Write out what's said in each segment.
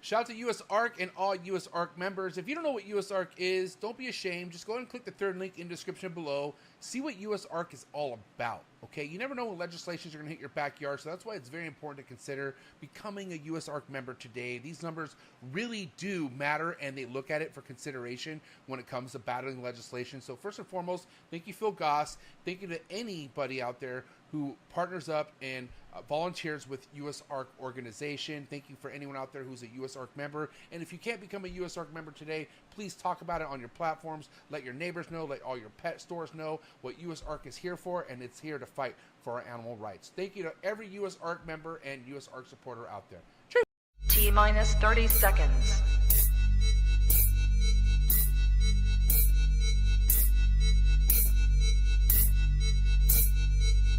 Shout out to USARK and all USARK members. If you don't know what USARK is, don't be ashamed. Just go ahead and click the third link in the description below. See what USARK is all about, okay? You never know when legislations are going to hit your backyard, so that's why it's very important to consider becoming a USARK member today. These numbers really do matter, and they look at it for consideration when it comes to battling legislation. So first and foremost, thank you, Phil Goss. Thank you to anybody out there who partners up and volunteers with USARK organization. Thank you for anyone out there who's a USARK member. And if you can't become a USARK member today, please talk about it on your platforms. Let your neighbors know, let all your pet stores know what USARK is here for, and it's here to fight for our animal rights. Thank you to every USARK member and USARK supporter out there. Cheers. T-minus 30 seconds.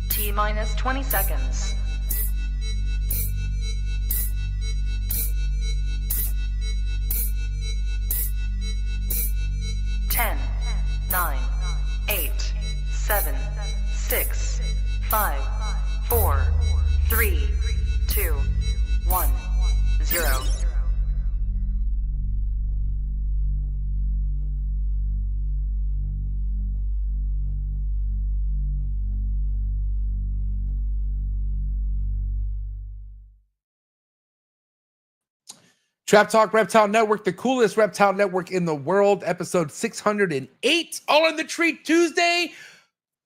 T-minus 20 seconds. 10, 9, 8, 7, 6, 5, 4, 3, 2, 1, 0. Trap Talk Reptile Network, the coolest reptile network in the world, episode 608, All in the Tree Tuesday.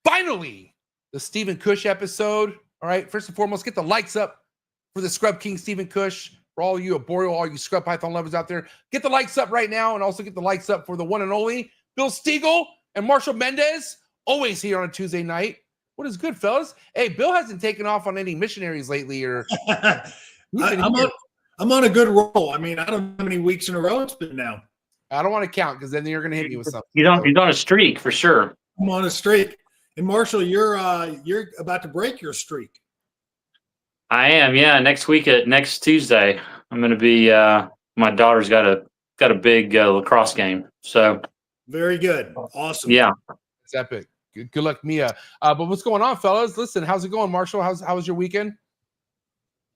Finally, the Stephen Kush episode. All right, first and foremost, get the likes up for the Scrub King Stephen Kush. For all you arboreal, all you scrub python lovers out there, get the likes up right now, and also get the likes up for the one and only Bill Stiegel and Marshall Mendez, always here on a Tuesday night. What is good, fellas? Hey, Bill hasn't taken off on any missionaries lately, or I'm on a good roll. I mean, I don't know how many weeks in a row it's been now. I don't want to count because then you're going to hit me with something. You're on a streak for sure. I'm on a streak. And Marshall, you're about to break your streak. I am, yeah. Next Tuesday, I'm going to be. My daughter's got a big lacrosse game. So very good, awesome. Yeah, it's epic. Good luck, Mia. But what's going on, fellas? Listen, how's it going, Marshall? How was your weekend?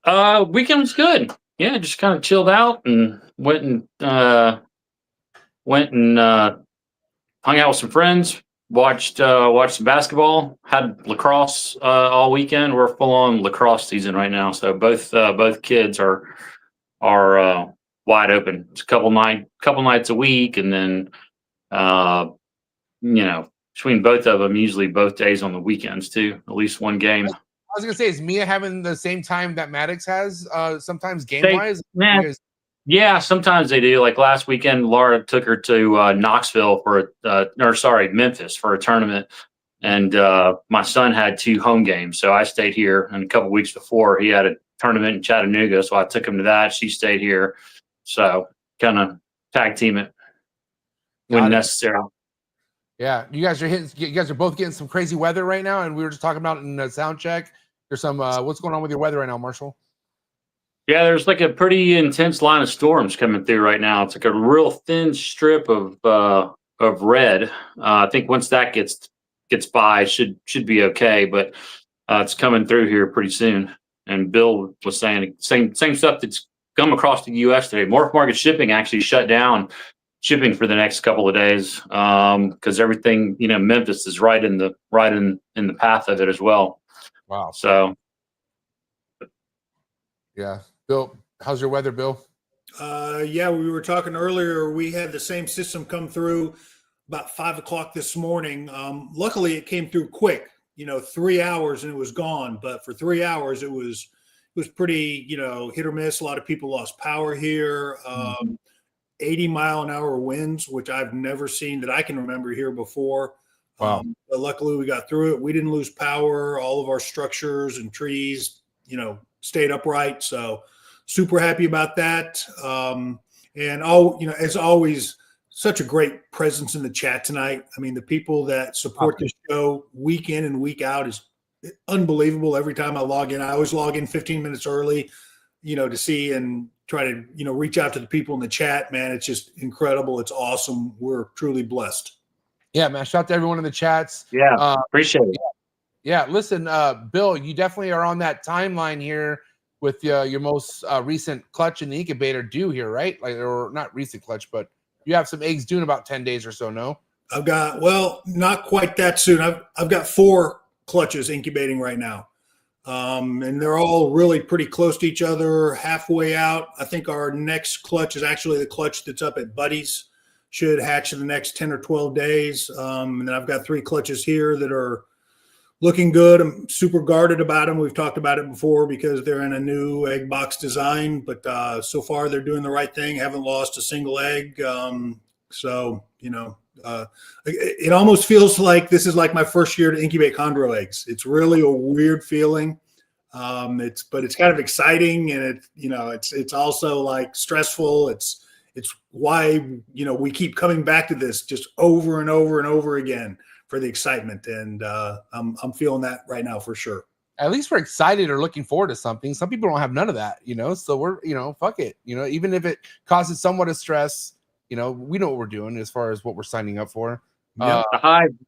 Weekend was good. Yeah, just kind of chilled out and went and hung out with some friends. Watched some basketball. Had lacrosse all weekend. We're full on lacrosse season right now. So both kids are wide open. It's a couple nights a week, and then between both of them, usually both days on the weekends too. At least one game. I was gonna say, is Mia having the same time that Maddox has? Sometimes game-wise? Yeah, sometimes they do. Like last weekend, Laura took her to Knoxville Memphis for a tournament, and my son had 2 home games, so I stayed here. And a couple of weeks before, he had a tournament in Chattanooga, so I took him to that. She stayed here, so kind of tag team it when necessary. Yeah, you guys are both getting some crazy weather right now, and we were just talking about it in the sound check. There's some what's going on with your weather right now, Marshall? Yeah, there's like a pretty intense line of storms coming through right now. It's like a real thin strip of red. I think once that gets by, should be okay. But it's coming through here pretty soon. And Bill was saying same stuff that's come across the U.S. today. MORPH Market Shipping actually shut down shipping for the next couple of days because everything, Memphis is right in the path of it as well. Wow. So yeah. Bill, how's your weather, Bill? Yeah, we were talking earlier. We had the same system come through about 5 o'clock this morning. Luckily it came through quick, 3 hours and it was gone. But for 3 hours, it was pretty, hit or miss. A lot of people lost power here. 80-mile-an-hour winds, which I've never seen that I can remember here before. Wow. But luckily we got through it. We didn't lose power. All of our structures and trees, stayed upright. So super happy about that. And as always, such a great presence in the chat tonight. I mean, the people that support this show week in and week out is unbelievable. Every time I log in, I always log in 15 minutes early, to see and try to, reach out to the people in the chat, man. It's just incredible. It's awesome. We're truly blessed. Yeah, man. Shout out to everyone in the chats. Yeah, appreciate it. Yeah, listen, Bill, you definitely are on that timeline here with your most recent clutch in the incubator due here, right? Like, or not recent clutch, but you have some eggs due in about 10 days or so, no? I've got, well, not quite that soon. I've got 4 clutches incubating right now. And they're all really pretty close to each other, halfway out. I think our next clutch is actually the clutch that's up at Buddy's. Should hatch in the next 10 or 12 days. And then I've got 3 clutches here that are looking good. I'm super guarded about them. We've talked about it before because they're in a new egg box design, but so far they're doing the right thing. Haven't lost a single egg. So, it almost feels like this is like my first year to incubate chondro eggs. It's really a weird feeling. But it's kind of exciting, and it's also like stressful. It's why, we keep coming back to this just over and over and over again for the excitement. And I'm feeling that right now for sure. At least we're excited or looking forward to something. Some people don't have none of that, so we're, fuck it. Even if it causes somewhat of stress, we know what we're doing as far as what we're signing up for. The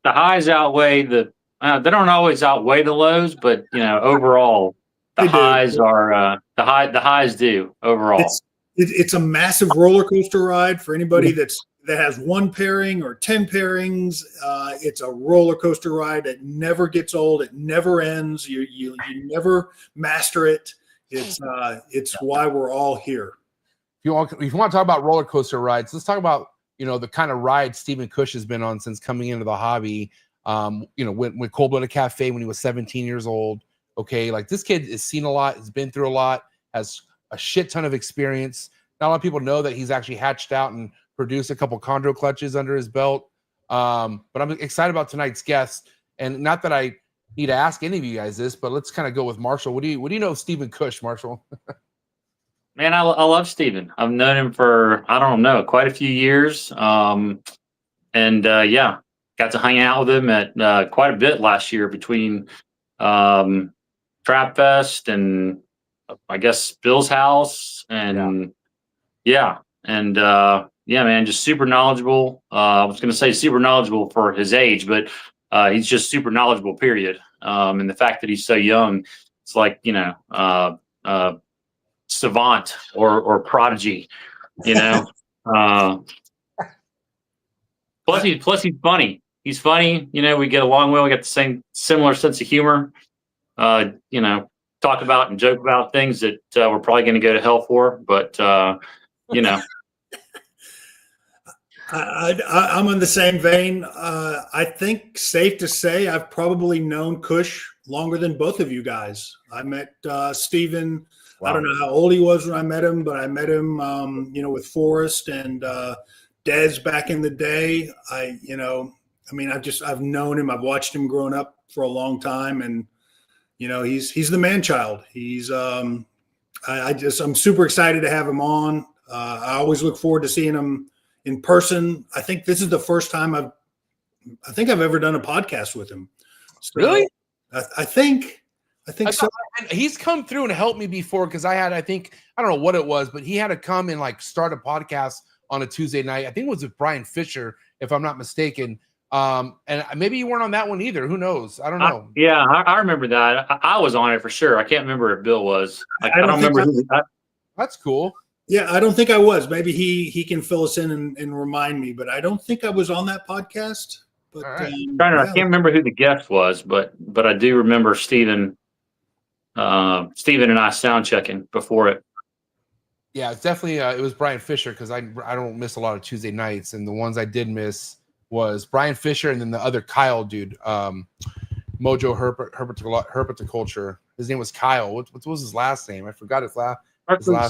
highs outweigh they don't always outweigh the lows, but overall the highs are the highs do overall. It's a massive roller coaster ride for anybody that has 1 pairing or 10 pairings. It's a roller coaster ride that never gets old. It never ends. You never master it. It's why we're all here. If you want to talk about roller coaster rides, let's talk about the kind of ride Stephen Kush has been on since coming into the hobby. When Cold Blooded Cafe when he was 17 years old. Okay, like this kid has seen a lot, has been through a lot, has a shit ton of experience. Not a lot of people know that he's actually hatched out and produced a couple chondro clutches under his belt. But I'm excited about tonight's guest. And not that I need to ask any of you guys this, but let's kind of go with Marshall. What do you know of Stephen Kush, Marshall? Man, I love Steven. I've known him for, I don't know, quite a few years. Got to hang out with him at quite a bit last year between Trap Fest and I guess Bill's house. And man, just super knowledgeable. I was going to say super knowledgeable for his age, but he's just super knowledgeable, period. And the fact that he's so young, it's like, savant or prodigy, plus he's funny. He's funny. We get along well. We got the similar sense of humor. Talk about and joke about things that we're probably going to go to hell for, but I'm in the same vein. I think safe to say I've probably known Kush longer than both of you guys. I met Steven. Wow. I don't know how old he was when I met him, but I met him, with Forrest and Dez back in the day. I've known him. I've watched him growing up for a long time, and he's the man child. He's I'm super excited to have him on. I always look forward to seeing him in person. I think this is the first time I've ever done a podcast with him. So really? I think so. He's come through and helped me before because I don't know what it was, but he had to come and like start a podcast on a Tuesday night. I think it was with Brian Fisher, if I'm not mistaken. And maybe you weren't on that one either. Who knows? I don't know. I remember that. I was on it for sure. I can't remember if Bill was. I don't remember. That's cool. Yeah, I don't think I was. Maybe he can fill us in and remind me, but I don't think I was on that podcast. But right. I can't remember who the guest was, but I do remember Steven and I sound checking before it. Yeah, it's definitely it was Brian Fisher because I don't miss a lot of Tuesday nights, and the ones I did miss was Brian Fisher and then the other Kyle dude, Mojo Herpetoculture. His name was Kyle. What was his last name? I forgot his last.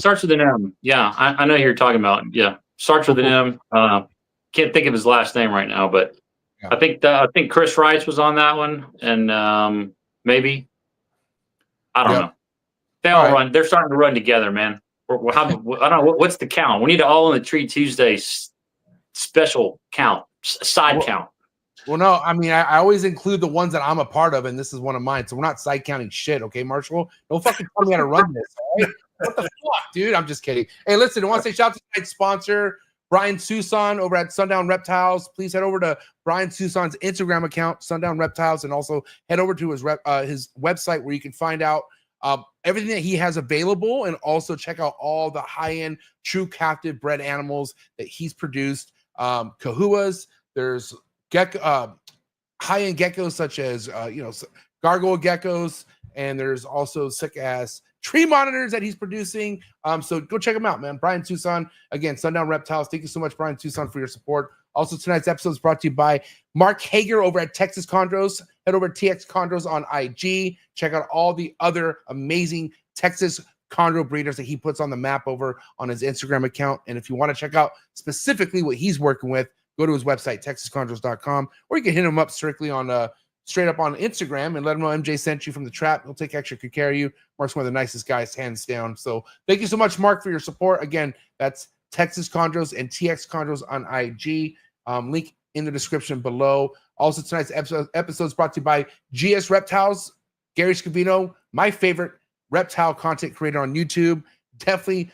Starts with an M. Yeah, I know who you're talking about. Yeah, starts with an M. Can't think of his last name right now, but yeah. I think Chris Rice was on that one, and maybe I don't know. They all run. They're starting to run together, man. I don't know what's the count. We need to all in the Tree Tuesday special count, side count. Well, no, I mean, I always include the ones that I'm a part of, and this is one of mine. So we're not side counting shit, okay, Marshall? Don't fucking tell me how to run this, all right? What the fuck, dude? I'm just kidding. Hey, listen, I want to say shout out to tonight's sponsor, Brian Susan over at Sundown Reptiles. Please head over to Brian Susan's Instagram account, Sundown Reptiles, and also head over to his website where you can find out everything that he has available, and also check out all the high-end true captive bred animals that he's produced. Kahuas, there's high-end geckos such as gargoyle geckos, and there's also sick ass tree monitors that he's producing. So go check him out, man. Brian Tucson, again, Sundown Reptiles. Thank you so much, Brian Tucson, for your support. Also, tonight's episode is brought to you by Mark Hager over at Texas Chondros. Head over to TX Chondros on IG. Check out all the other amazing Texas chondro breeders that he puts on the map over on his Instagram account. And if you want to check out specifically what he's working with, go to his website, texaschondros.com, or you can hit him up strictly on straight up on Instagram and let him know MJ sent you from the trap. He'll take extra good care of you. Mark's one of the nicest guys, hands down. So thank you so much, Mark, for your support. Again, that's Texas Chondros and TX Chondros on IG. Link in the description below. Also, tonight's episode is brought to you by GS Reptiles. Gary Scavino, my favorite reptile content creator on YouTube. Definitely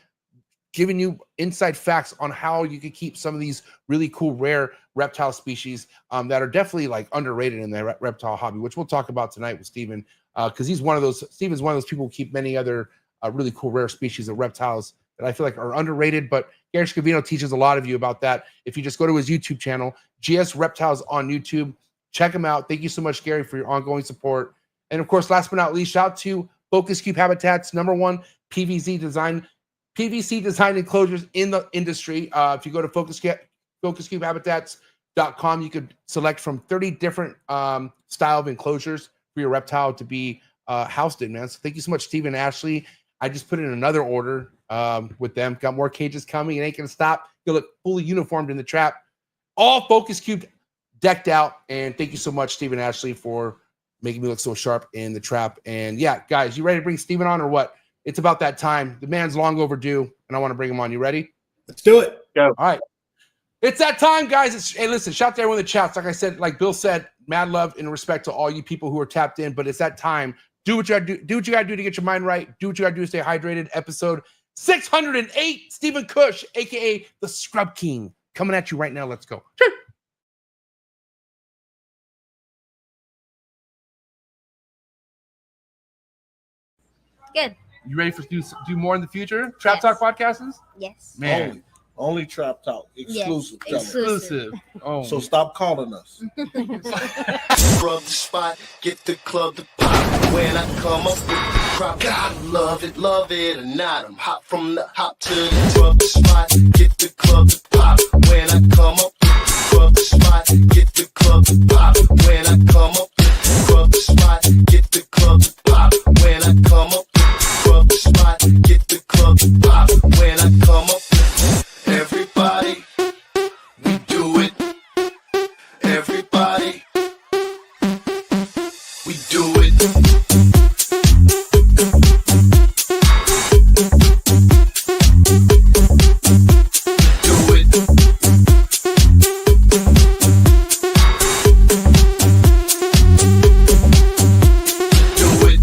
giving you inside facts on how you can keep some of these really cool, rare reptile species that are definitely like underrated in the reptile hobby, which we'll talk about tonight with Steven, because Steven's one of those people who keep many other really cool, rare species of reptiles that I feel like are underrated. But Gary Scavino teaches a lot of you about that. If you just go to his YouTube channel, GS Reptiles on YouTube, check him out. Thank you so much, Gary, for your ongoing support. And of course, last but not least, shout out to Focus Cube Habitats, #1 PVC design enclosures in the industry. If you go to focuscubehabitats.com, you could select from 30 different style of enclosures for your reptile to be housed in, man. So thank you so much, Stephen and Ashley. I just put in another order with them. Got more cages coming. It ain't going to stop. You'll look fully uniformed in the trap. All Focus Cube decked out. And thank you so much, Stephen and Ashley, for making me look so sharp in the trap. And yeah, guys, you ready to bring Stephen on or what? It's about that time. The man's long overdue, and I want to bring him on. You ready? Let's do it. Go. All right. It's that time, guys. Hey, listen, shout out to everyone in the chats. Like I said, like Bill said, mad love and respect to all you people who are tapped in, but it's that time. Do what you gotta do. Do what you gotta do to get your mind right. Do what you gotta do to stay hydrated. Episode 608, Stephen Kush, aka the Scrub King, coming at you right now. Let's go. Sure. Good. You ready for do more in the future? Trap Yes. Talk podcasts? Yes. Man, Only Trap Talk. Exclusive. Yes. exclusive. Oh, So stop calling us. Rub the spot, get the club to pop. When I come up with the crop, God love it or not. I'm hot from the hop to the rub the spot, get the club to pop. When I come up with the rub the spot, get the club to pop. When I come up with the rub the spot, get the club to pop. When I come up with the rub the spot, get the club to pop. When I come up with everybody, we do it. Everybody, we do it. Do it. Do it. Do it.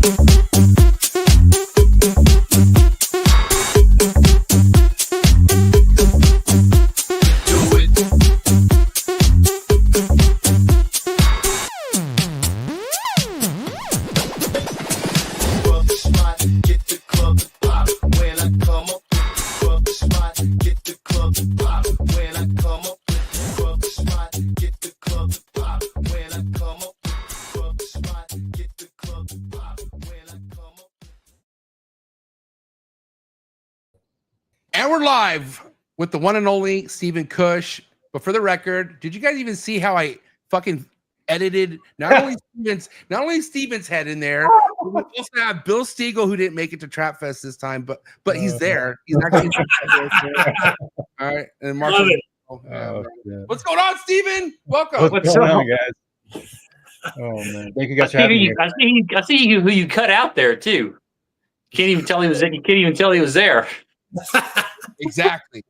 Rub the spot, get the club to pop. When I come up with the rub the spot, get the club to pop. When I come up with the rub the spot, get the club to pop. When I come up with the rub the spot, get the club to pop. When I come up. and we're live with the one and only Stephen Kush. But for the record, did you guys even see how I fucking edited not only Steven's head in there, but we also have Bill Stiegel, who didn't make it to Trap Fest this time, but he's there. He's actually all right. And Mark, Love it. What's going on, Steven? Welcome. What's going up? on, guys? Oh man, thank you I guys for having me. I see who you cut out there too. Can't even tell he was. You can't even tell he was there. Exactly.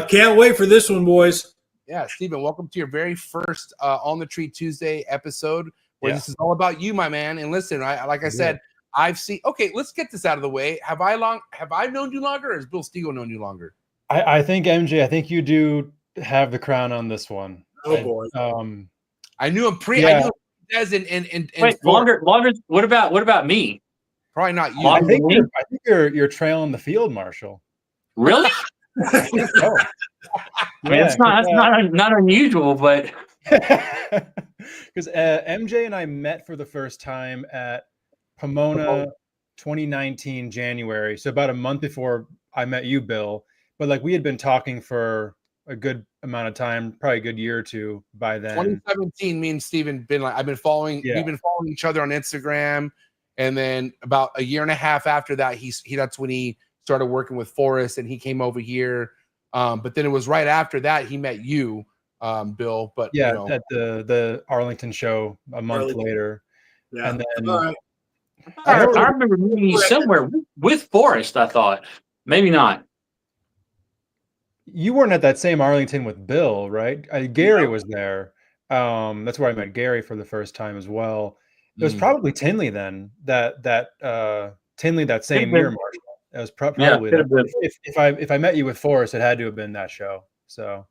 Can't wait for this one, boys. Yeah, Steven, welcome to your very first On the Tree Tuesday episode where Yeah. this is all about you, my man. And listen, like I said, I've seen. Okay, let's get this out of the way. Have I known you longer, or has Bill Stiegel known you longer? I think MJ, I think you do have the crown on this one. Oh boy. I knew him Yeah. Des and Wait, longer. What about me? probably not you. Longer than me? I think you're trailing the field, Marshall. Really? Oh. I mean, it's not unusual, but because MJ and I met for the first time at Pomona 2019 January, so about a month before I met you, Bill. But like we had been talking for a good amount of time, probably a good year or two by then. 2017, me and Steven been like, we've been following each other on Instagram, and then about a year and a half after that, that's when he started working with Forrest, and he came over here. But then it was right after that he met you, Bill. But yeah, at the Arlington show a month later. Yeah. And then All right. I remember meeting you somewhere with Forrest. I thought maybe not. You weren't at that same Arlington with Bill, right? Gary was there. That's where I met Gary for the first time as well. It was probably Tinley then. That Tinley that same year, Marshall. It was probably if I met you with Forrest, it had to have been that show. So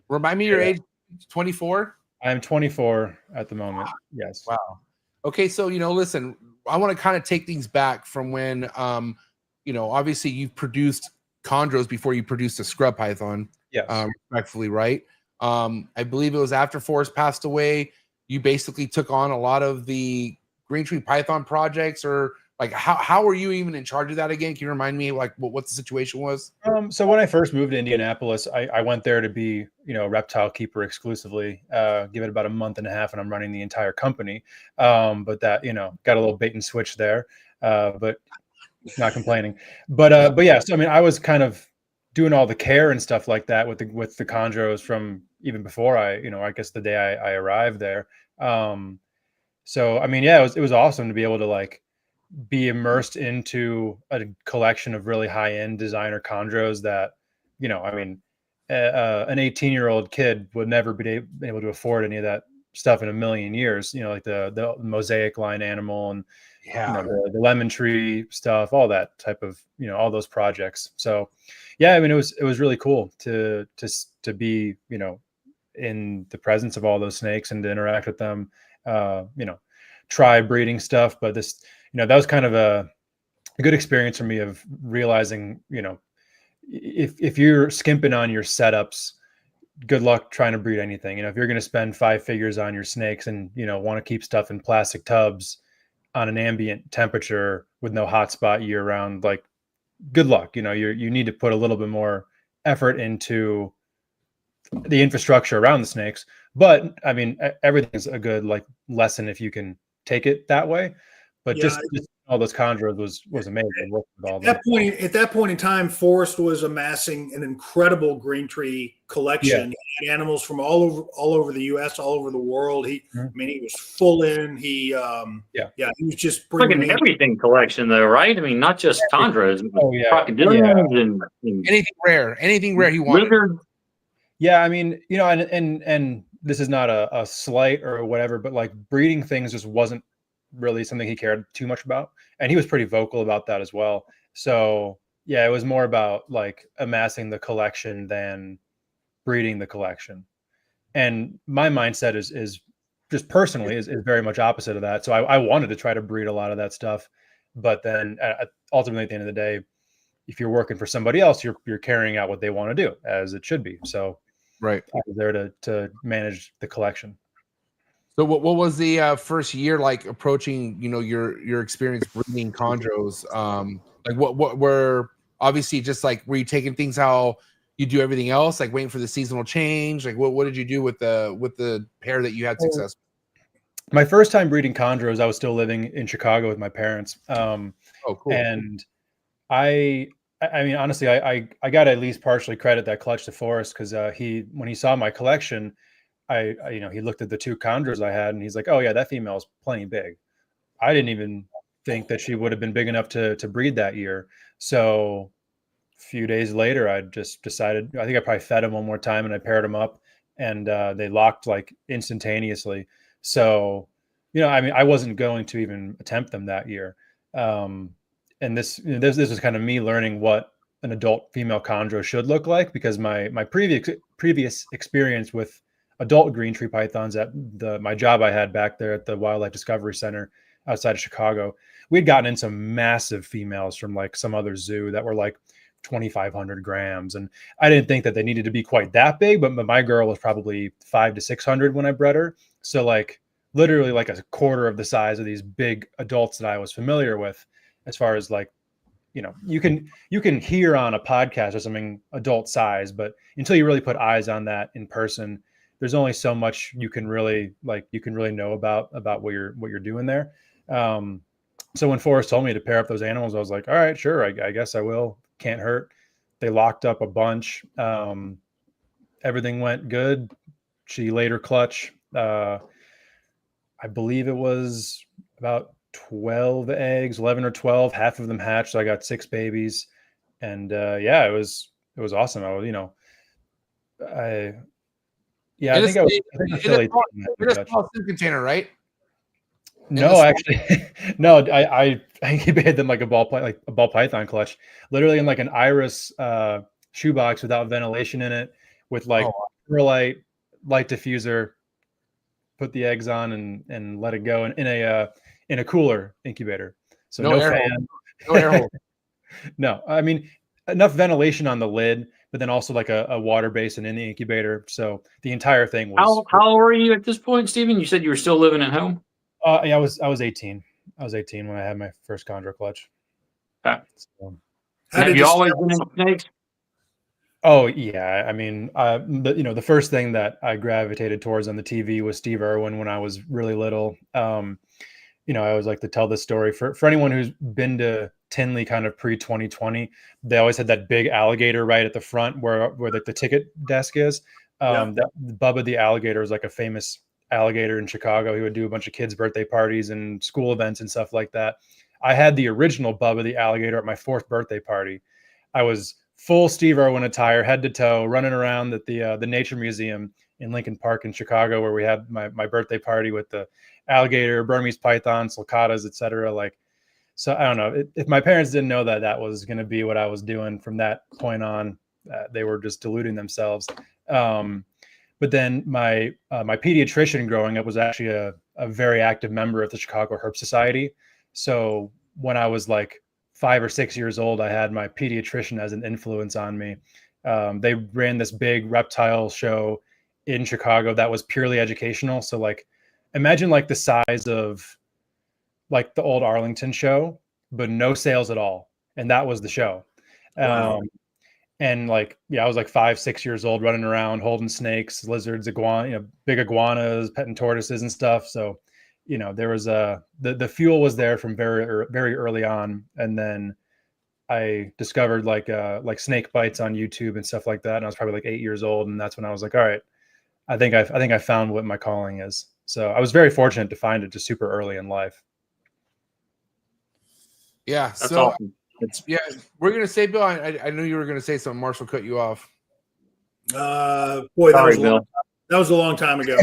remind me your age. 24. I'm 24 at the moment. Yes. Wow. Okay, so listen, I want to kind of take things back from when obviously you've produced chondros before you produced a scrub python. Yeah. Respectfully, right? I believe it was after Forrest passed away, you basically took on a lot of the green tree python projects, or like how were you even in charge of that again? Can you remind me like what the situation was? So when I first moved to Indianapolis, I went there to be, a reptile keeper exclusively, give it about a month and a half, and I'm running the entire company. But that, got a little bait and switch there, but not complaining. But yeah, so I mean, I was kind of doing all the care and stuff like that with the chondros from even before I guess the day I arrived there. So I mean, yeah, it was awesome to be able to like be immersed into a collection of really high-end designer chondros that, I mean, an 18-year-old kid would never be able to afford any of that stuff in a million years, like the mosaic line animal and the lemon tree stuff, all that type of, all those projects. So yeah, I mean, it was really cool to be, in the presence of all those snakes and to interact with them, try breeding stuff. But this, that was kind of a good experience for me of realizing, if you're skimping on your setups, good luck trying to breed anything. If you're going to spend 5 figures on your snakes and, want to keep stuff in plastic tubs on an ambient temperature with no hotspot year round, like good luck. You need to put a little bit more effort into the infrastructure around the snakes. But I mean, everything's a good like lesson if you can take it that way. But just all those chondros was amazing. At that point in time, Forrest was amassing an incredible green tree collection. He had animals from all over the U.S., all over the world. I mean, he was full in. He he was just bringing like an everything collection, though, right? I mean, not just chondros, crocodilians and anything rare he wanted. Lizard. Yeah, I mean, and this is not a slight or whatever, but like breeding things just wasn't really something he cared too much about, and he was pretty vocal about that as well. So yeah, it was more about like amassing the collection than breeding the collection. And my mindset is just personally is very much opposite of that. So I wanted to try to breed a lot of that stuff, but then ultimately at the end of the day, if you're working for somebody else, you're carrying out what they want to do, as it should be. So right, I was there to manage the collection. So what was the first year like approaching, your experience breeding chondros? Like what were obviously just like, were you taking things how you do everything else, like waiting for the seasonal change? Like what did you do with the pair that you had success with? My first time breeding chondros, I was still living in Chicago with my parents. Oh, cool. And I mean, honestly, I got to at least partially credit that clutch to Forrest, because when he saw my collection, he looked at the 2 chondros I had and he's like, oh yeah, that female is plenty big. I didn't even think that she would have been big enough to breed that year. So a few days later, I just decided, I think I probably fed them one more time and I paired them up, and they locked like instantaneously. So, I mean, I wasn't going to even attempt them that year. And this was kind of me learning what an adult female chondro should look like, because my previous experience with adult green tree pythons at my job I had back there at the Wildlife Discovery Center outside of Chicago. We'd gotten in some massive females from like some other zoo that were like 2,500 grams. And I didn't think that they needed to be quite that big, but my girl was probably 500 to 600 when I bred her. So like literally like a quarter of the size of these big adults that I was familiar with, as far as like, you know, you can hear on a podcast or something adult size, but until you really put eyes on that in person, there's only so much you can really know about what you're doing there. So when Forrest told me to pair up those animals, I was like, all right, sure. I guess I will. Can't hurt. They locked up a bunch. Everything went good. She laid her clutch. I believe it was about 12 eggs, 11 or 12, half of them hatched. So I got 6 babies, and yeah, it was awesome. I was, you know, I think I was in a small soup container, right? No, actually, no. I incubated them like a ball python clutch, literally in like an iris shoebox without ventilation in it, with like perlite light diffuser. Put the eggs on and let it go in a cooler incubator. So no fan, no air hole. No, I mean enough ventilation on the lid, but then also like a water basin in the incubator. So the entire thing was. How old were you at this point, Stephen? You said you were still living at home. Yeah, I was 18. I was 18 when I had my first chondro clutch. Okay. So, have you always been into snakes? Oh yeah, I mean, the first thing that I gravitated towards on the TV was Steve Irwin when I was really little. You know, I always like to tell this story for anyone who's been to Tinley kind of pre-2020. They always had that big alligator right at the front where the ticket desk is. That Bubba the alligator is like a famous alligator in Chicago. He would do a bunch of kids' birthday parties and school events and stuff like that. I had the original Bubba the alligator at my 4th birthday party. I was full Steve Irwin attire, head to toe, running around at the Nature Museum in Lincoln Park in Chicago, where we had my birthday party with the alligator, Burmese pythons, sulcatas, etc. Like, so I don't know if my parents didn't know that was going to be what I was doing from that point on. They were just deluding themselves. But then my pediatrician growing up was actually a very active member of the Chicago Herp Society. So when I was like 5 or 6 years old, I had my pediatrician as an influence on me. They ran this big reptile show in Chicago that was purely educational. So like, imagine like the size of like the old Arlington show, but no sales at all. And that was the show. Wow. And like, yeah, I was like 5, 6 years old running around, holding snakes, lizards, big iguanas, petting tortoises and stuff. So, you know, there was the fuel was there from very, very early on. And then I discovered like snake bites on YouTube and stuff like that. And I was probably like 8 years old. And that's when I was like, all right, I think I found what my calling is. So I was very fortunate to find it just super early in life. Yeah. That's so awesome. yeah, we're gonna say, Bill. I knew you were gonna say something. Marshall cut you off. Boy, that was a long time ago.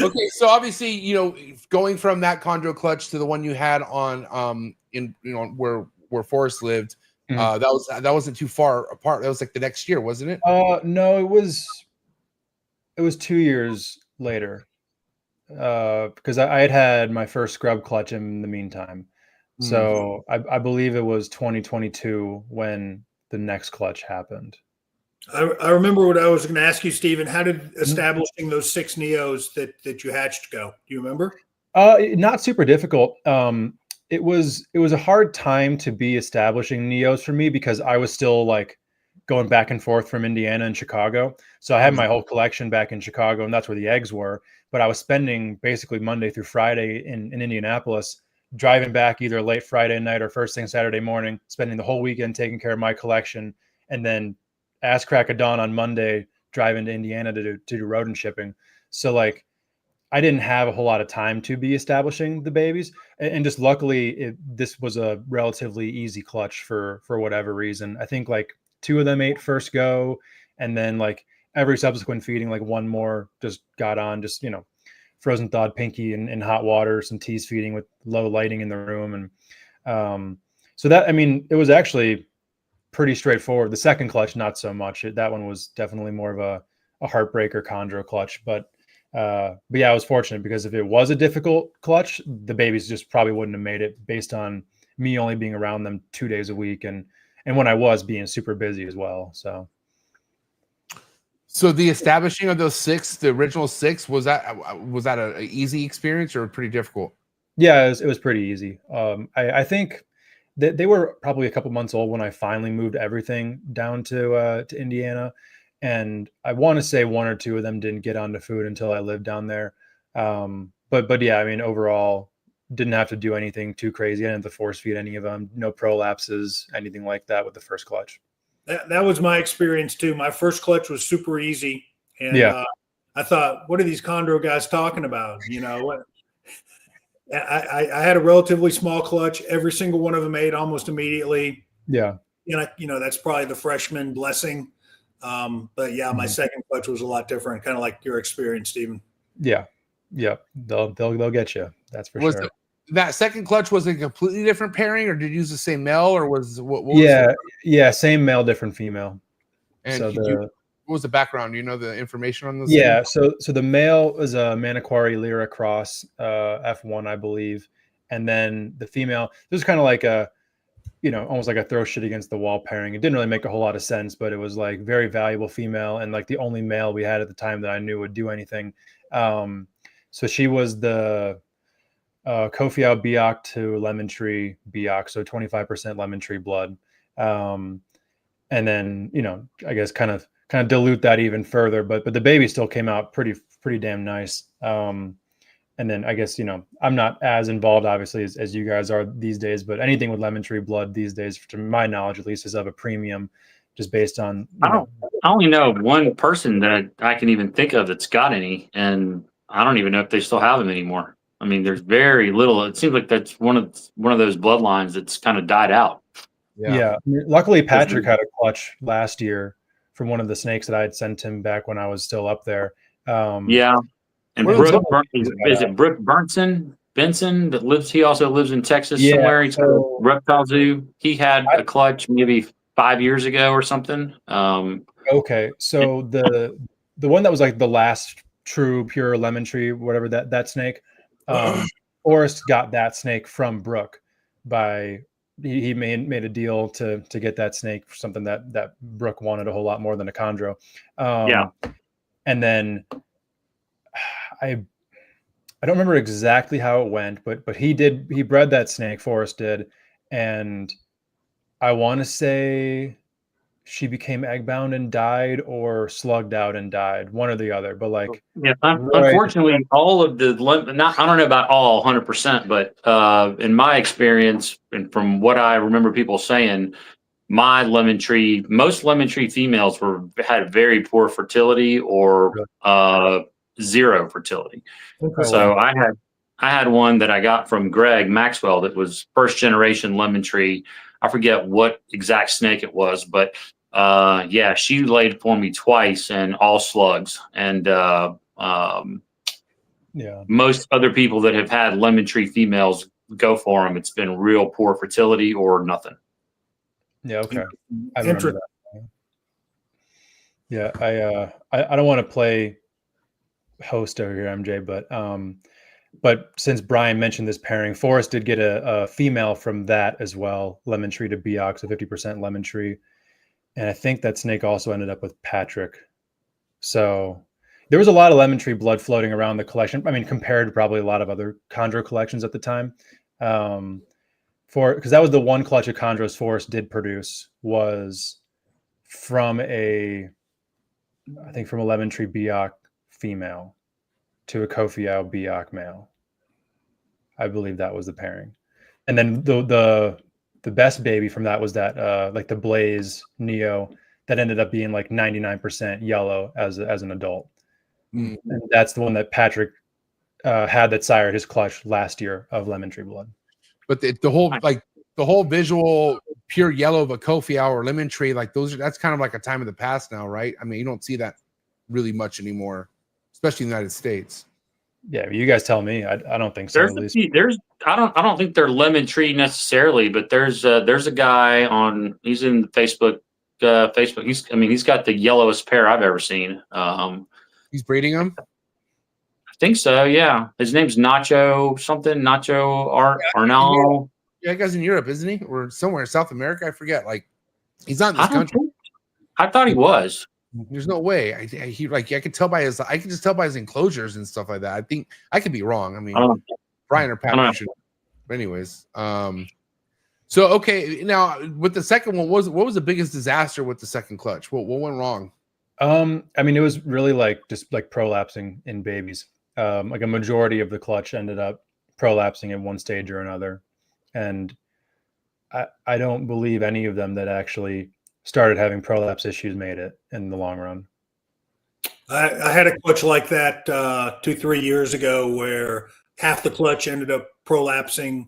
Okay, so obviously, you know, going from that chondro clutch to the one you had on in where Forrest lived, that wasn't too far apart. That was like the next year, wasn't it? No, it was 2 years later. Because I had my first scrub clutch in the meantime. So I believe it was 2022 when the next clutch happened. I remember what I was going to ask you, Stephen. How did establishing those 6 neos that you hatched go? Do you remember? Not super difficult. It was a hard time to be establishing neos for me because I was still like going back and forth from Indiana and Chicago. So I had my whole collection back in Chicago, and that's where the eggs were. But I was spending basically Monday through Friday in Indianapolis, driving back either late Friday night or first thing Saturday morning, spending the whole weekend taking care of my collection, and then ass crack of dawn on Monday, driving to Indiana to do rodent shipping. So like, I didn't have a whole lot of time to be establishing the babies, and just luckily this was a relatively easy clutch for whatever reason. I think like 2 of them ate first go, and then like every subsequent feeding, like 1 more just got on, just, you know, frozen thawed pinky in hot water, some tease feeding with low lighting in the room. And so that, I mean, it was actually pretty straightforward. The second clutch, not so much. That one was definitely more of heartbreaker chondro clutch. But yeah, I was fortunate because if it was a difficult clutch, the babies just probably wouldn't have made it based on me only being around them 2 days a week and when I was being super busy as well. So the establishing of those 6, the original 6, was that an easy experience or pretty difficult? Yeah, it was pretty easy. I think that they were probably a couple months old when I finally moved everything down to Indiana, and I want to say 1 or 2 of them didn't get onto food until I lived down there. But yeah, I mean, overall, didn't have to do anything too crazy. I didn't have to force feed any of them. No prolapses, anything like that with the first clutch. That was my experience too. My first clutch was super easy, and Yeah. I thought, what are these chondro guys talking about? You know, I had a relatively small clutch. Every single one of them ate almost immediately. Yeah. You know, that's probably the freshman blessing. But yeah, my second clutch was a lot different, kind of like your experience, Stephen. Yeah. They'll get you. That's for sure. That second clutch was a completely different pairing, or did you use the same male, or was what was yeah, same male, different female. And So what was the background? Do you know the information on this? Yeah, so the male is a Maniquari Lyra cross, F1, I believe, and then the female. This is kind of like a, almost like a throw shit against the wall pairing. It didn't really make a whole lot of sense, but it was like very valuable female and like the only male we had at the time that I knew would do anything. So she was the Kofiau Biak to Lemon Tree Biak, so 25% Lemon Tree blood, and then I guess kind of dilute that even further, but the baby still came out pretty damn nice. And then I guess I'm not as involved obviously as you guys are these days, but anything with Lemon Tree blood these days, to my knowledge at least, is of a premium, just based on. I only know one person that I can even think of that's got any, and I don't even know if they still have them anymore. I mean, there's very little. It seems like that's one of those bloodlines that's kind of died out. Yeah. Luckily, Patrick had a clutch last year from one of the snakes that I had sent him back when I was still up there. Yeah. And Brooke, is it Brooke Benson that lives? He also lives in Texas somewhere. He's got a reptile zoo. He had a clutch maybe 5 years ago or something. Okay, so the one that was like the last true pure Lemon Tree, whatever that snake, Forrest got that snake from Brooke by. He made a deal to get that snake for something that Brooke wanted a whole lot more than a chondro. And then I don't remember exactly how it went, but he bred that snake, Forrest did, and I want to say she became egg bound and died, or slugged out and died, one or the other. But like, yeah, unfortunately, all of the I don't know about all 100%, but in my experience and from what I remember people saying, most lemon tree females had very poor fertility or zero fertility. Okay. So I had one that I got from Greg Maxwell that was first generation lemon tree. I forget what exact snake it was, but she laid for me twice and all slugs. And most other people that have had lemon tree females go for them, it's been real poor fertility or nothing. Yeah, okay. I remember that. Yeah, I don't want to play host over here, MJ, but since Brian mentioned this pairing, Forrest did get a female from that as well, Lemon Tree to Biak, so 50% Lemon Tree. And I think that snake also ended up with Patrick. So there was a lot of Lemon Tree blood floating around the collection. I mean, compared to probably a lot of other chondro collections at the time. Because that was the one clutch of chondros Forrest did produce, was from a Lemon Tree Biak female to a Kofiau Biak male. I believe that was the pairing. And then the best baby from that was that like the Blaze Neo that ended up being like 99% yellow as an adult. And that's the one that Patrick had that sired his clutch last year of Lemon Tree blood. But the whole visual pure yellow of a Kofiau or Lemon Tree, like that's kind of like a time of the past now, right? I mean, you don't see that really much anymore, especially in the United States. Yeah, you guys tell me. I don't think so. I don't think they're Lemon Tree necessarily, but there's a guy he's in the Facebook Facebook. He's got the yellowest pair I've ever seen. He's breeding them. I think so. Yeah, his name's Nacho something. Nacho Arnal. Yeah, that guy's in Europe, isn't he, or somewhere in South America? I forget. Like, he's not in this country. I thought he was. There's no way. I could tell by I can just tell by his enclosures and stuff like that. I think I could be wrong. I mean, Brian or Pat should. But anyways, so okay, now with the second one, what was the biggest disaster with the second clutch? What went wrong? I mean, it was really just prolapsing in babies. Like a majority of the clutch ended up prolapsing in one stage or another, and I don't believe any of them that actually started having prolapse issues made it in the long run. I had a clutch like that 2-3 years ago where half the clutch ended up prolapsing.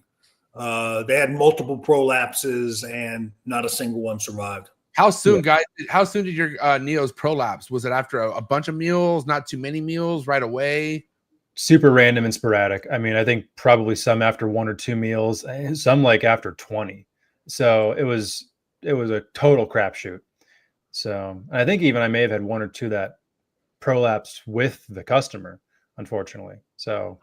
They had multiple prolapses and not a single one survived. How soon, guys? How soon did your Neos prolapse? Was it after a bunch of meals, not too many meals, right away? Super random and sporadic. I mean, I think probably some after 1 or 2 meals, and some like after 20. So it was a total crapshoot. So I think even I may have had 1 or 2 that prolapsed with the customer, unfortunately. So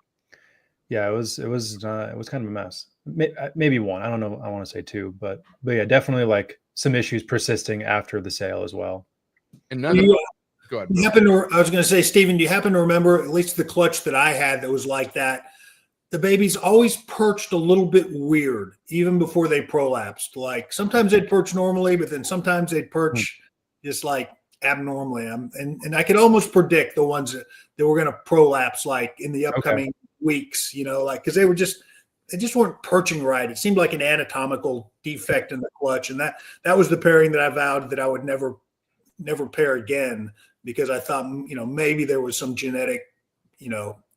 yeah, it was kind of a mess. Maybe 1. I don't know. I want to say 2, but yeah, definitely like some issues persisting after the sale as well. And none of them. Go ahead. I was going to say, Stephen, do you happen to remember at least the clutch that I had that was like that? The babies always perched a little bit weird, even before they prolapsed. Like sometimes they'd perch normally, but then sometimes they'd perch just like abnormally. And I could almost predict the ones that were going to prolapse like in the upcoming weeks, like because they just weren't perching right. It seemed like an anatomical defect in the clutch, and that was the pairing that I vowed that I would never pair again, because I thought maybe there was some genetic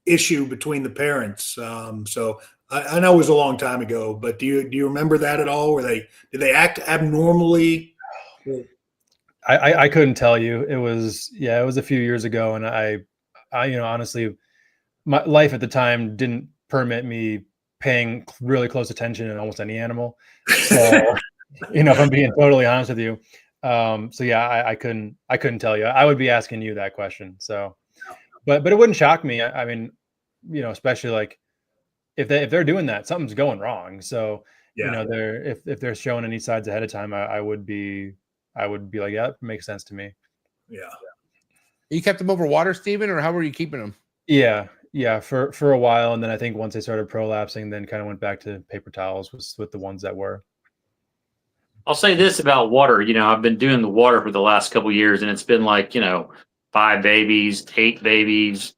issue between the parents. So I know it was a long time ago, but do you remember that at all? Did they act abnormally? I couldn't tell you. It was a few years ago, and I honestly, my life at the time didn't permit me paying really close attention in almost any animal. So if I'm being totally honest with you. So yeah, I couldn't tell you. I would be asking you that question. So, but it wouldn't shock me. I mean, especially like if they're doing that, something's going wrong. So, if they're showing any signs ahead of time, I would be like, yeah, that makes sense to me. Yeah. You kept them over water, Steven, or how were you keeping them? Yeah, for a while, and then I think once they started prolapsing, then kind of went back to paper towels with the ones that were. I'll say this about water. I've been doing the water for the last couple of years, and it's been like 5 babies, 8 babies,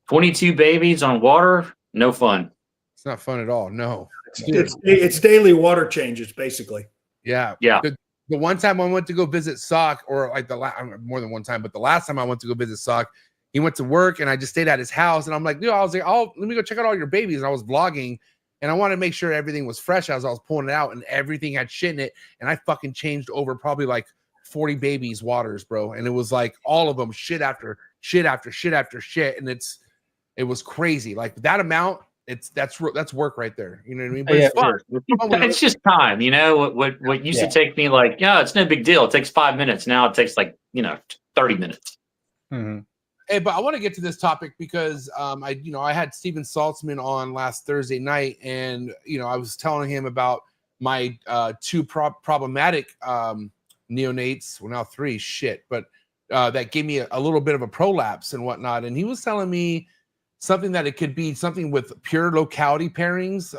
22 babies on water. No fun. It's not fun at all. No, it's daily water changes basically. Yeah. The one time I went to go visit Sock, or like more than one time, but the last time I went to go visit Sock, he went to work and I just stayed at his house, and I'm like, I was like, let me go check out all your babies. And I was vlogging, and I wanted to make sure everything was fresh as I was pulling it out, and everything had shit in it. And I fucking changed over probably like 40 babies' waters, bro. And it was like all of them shit after shit after shit after shit. And it was crazy. Like that amount, that's work right there. You know what I mean? But it's fun. It's just time. What used to take me like, it's no big deal. It takes 5 minutes. Now it takes like 30 minutes. Mm-hmm. Hey, but I want to get to this topic because I had Steven Saltzman on last Thursday night, and I was telling him about my 2 problematic neonates. Well, now 3 but that gave me a little bit of a prolapse and whatnot. And he was telling me something that it could be something with pure locality pairings.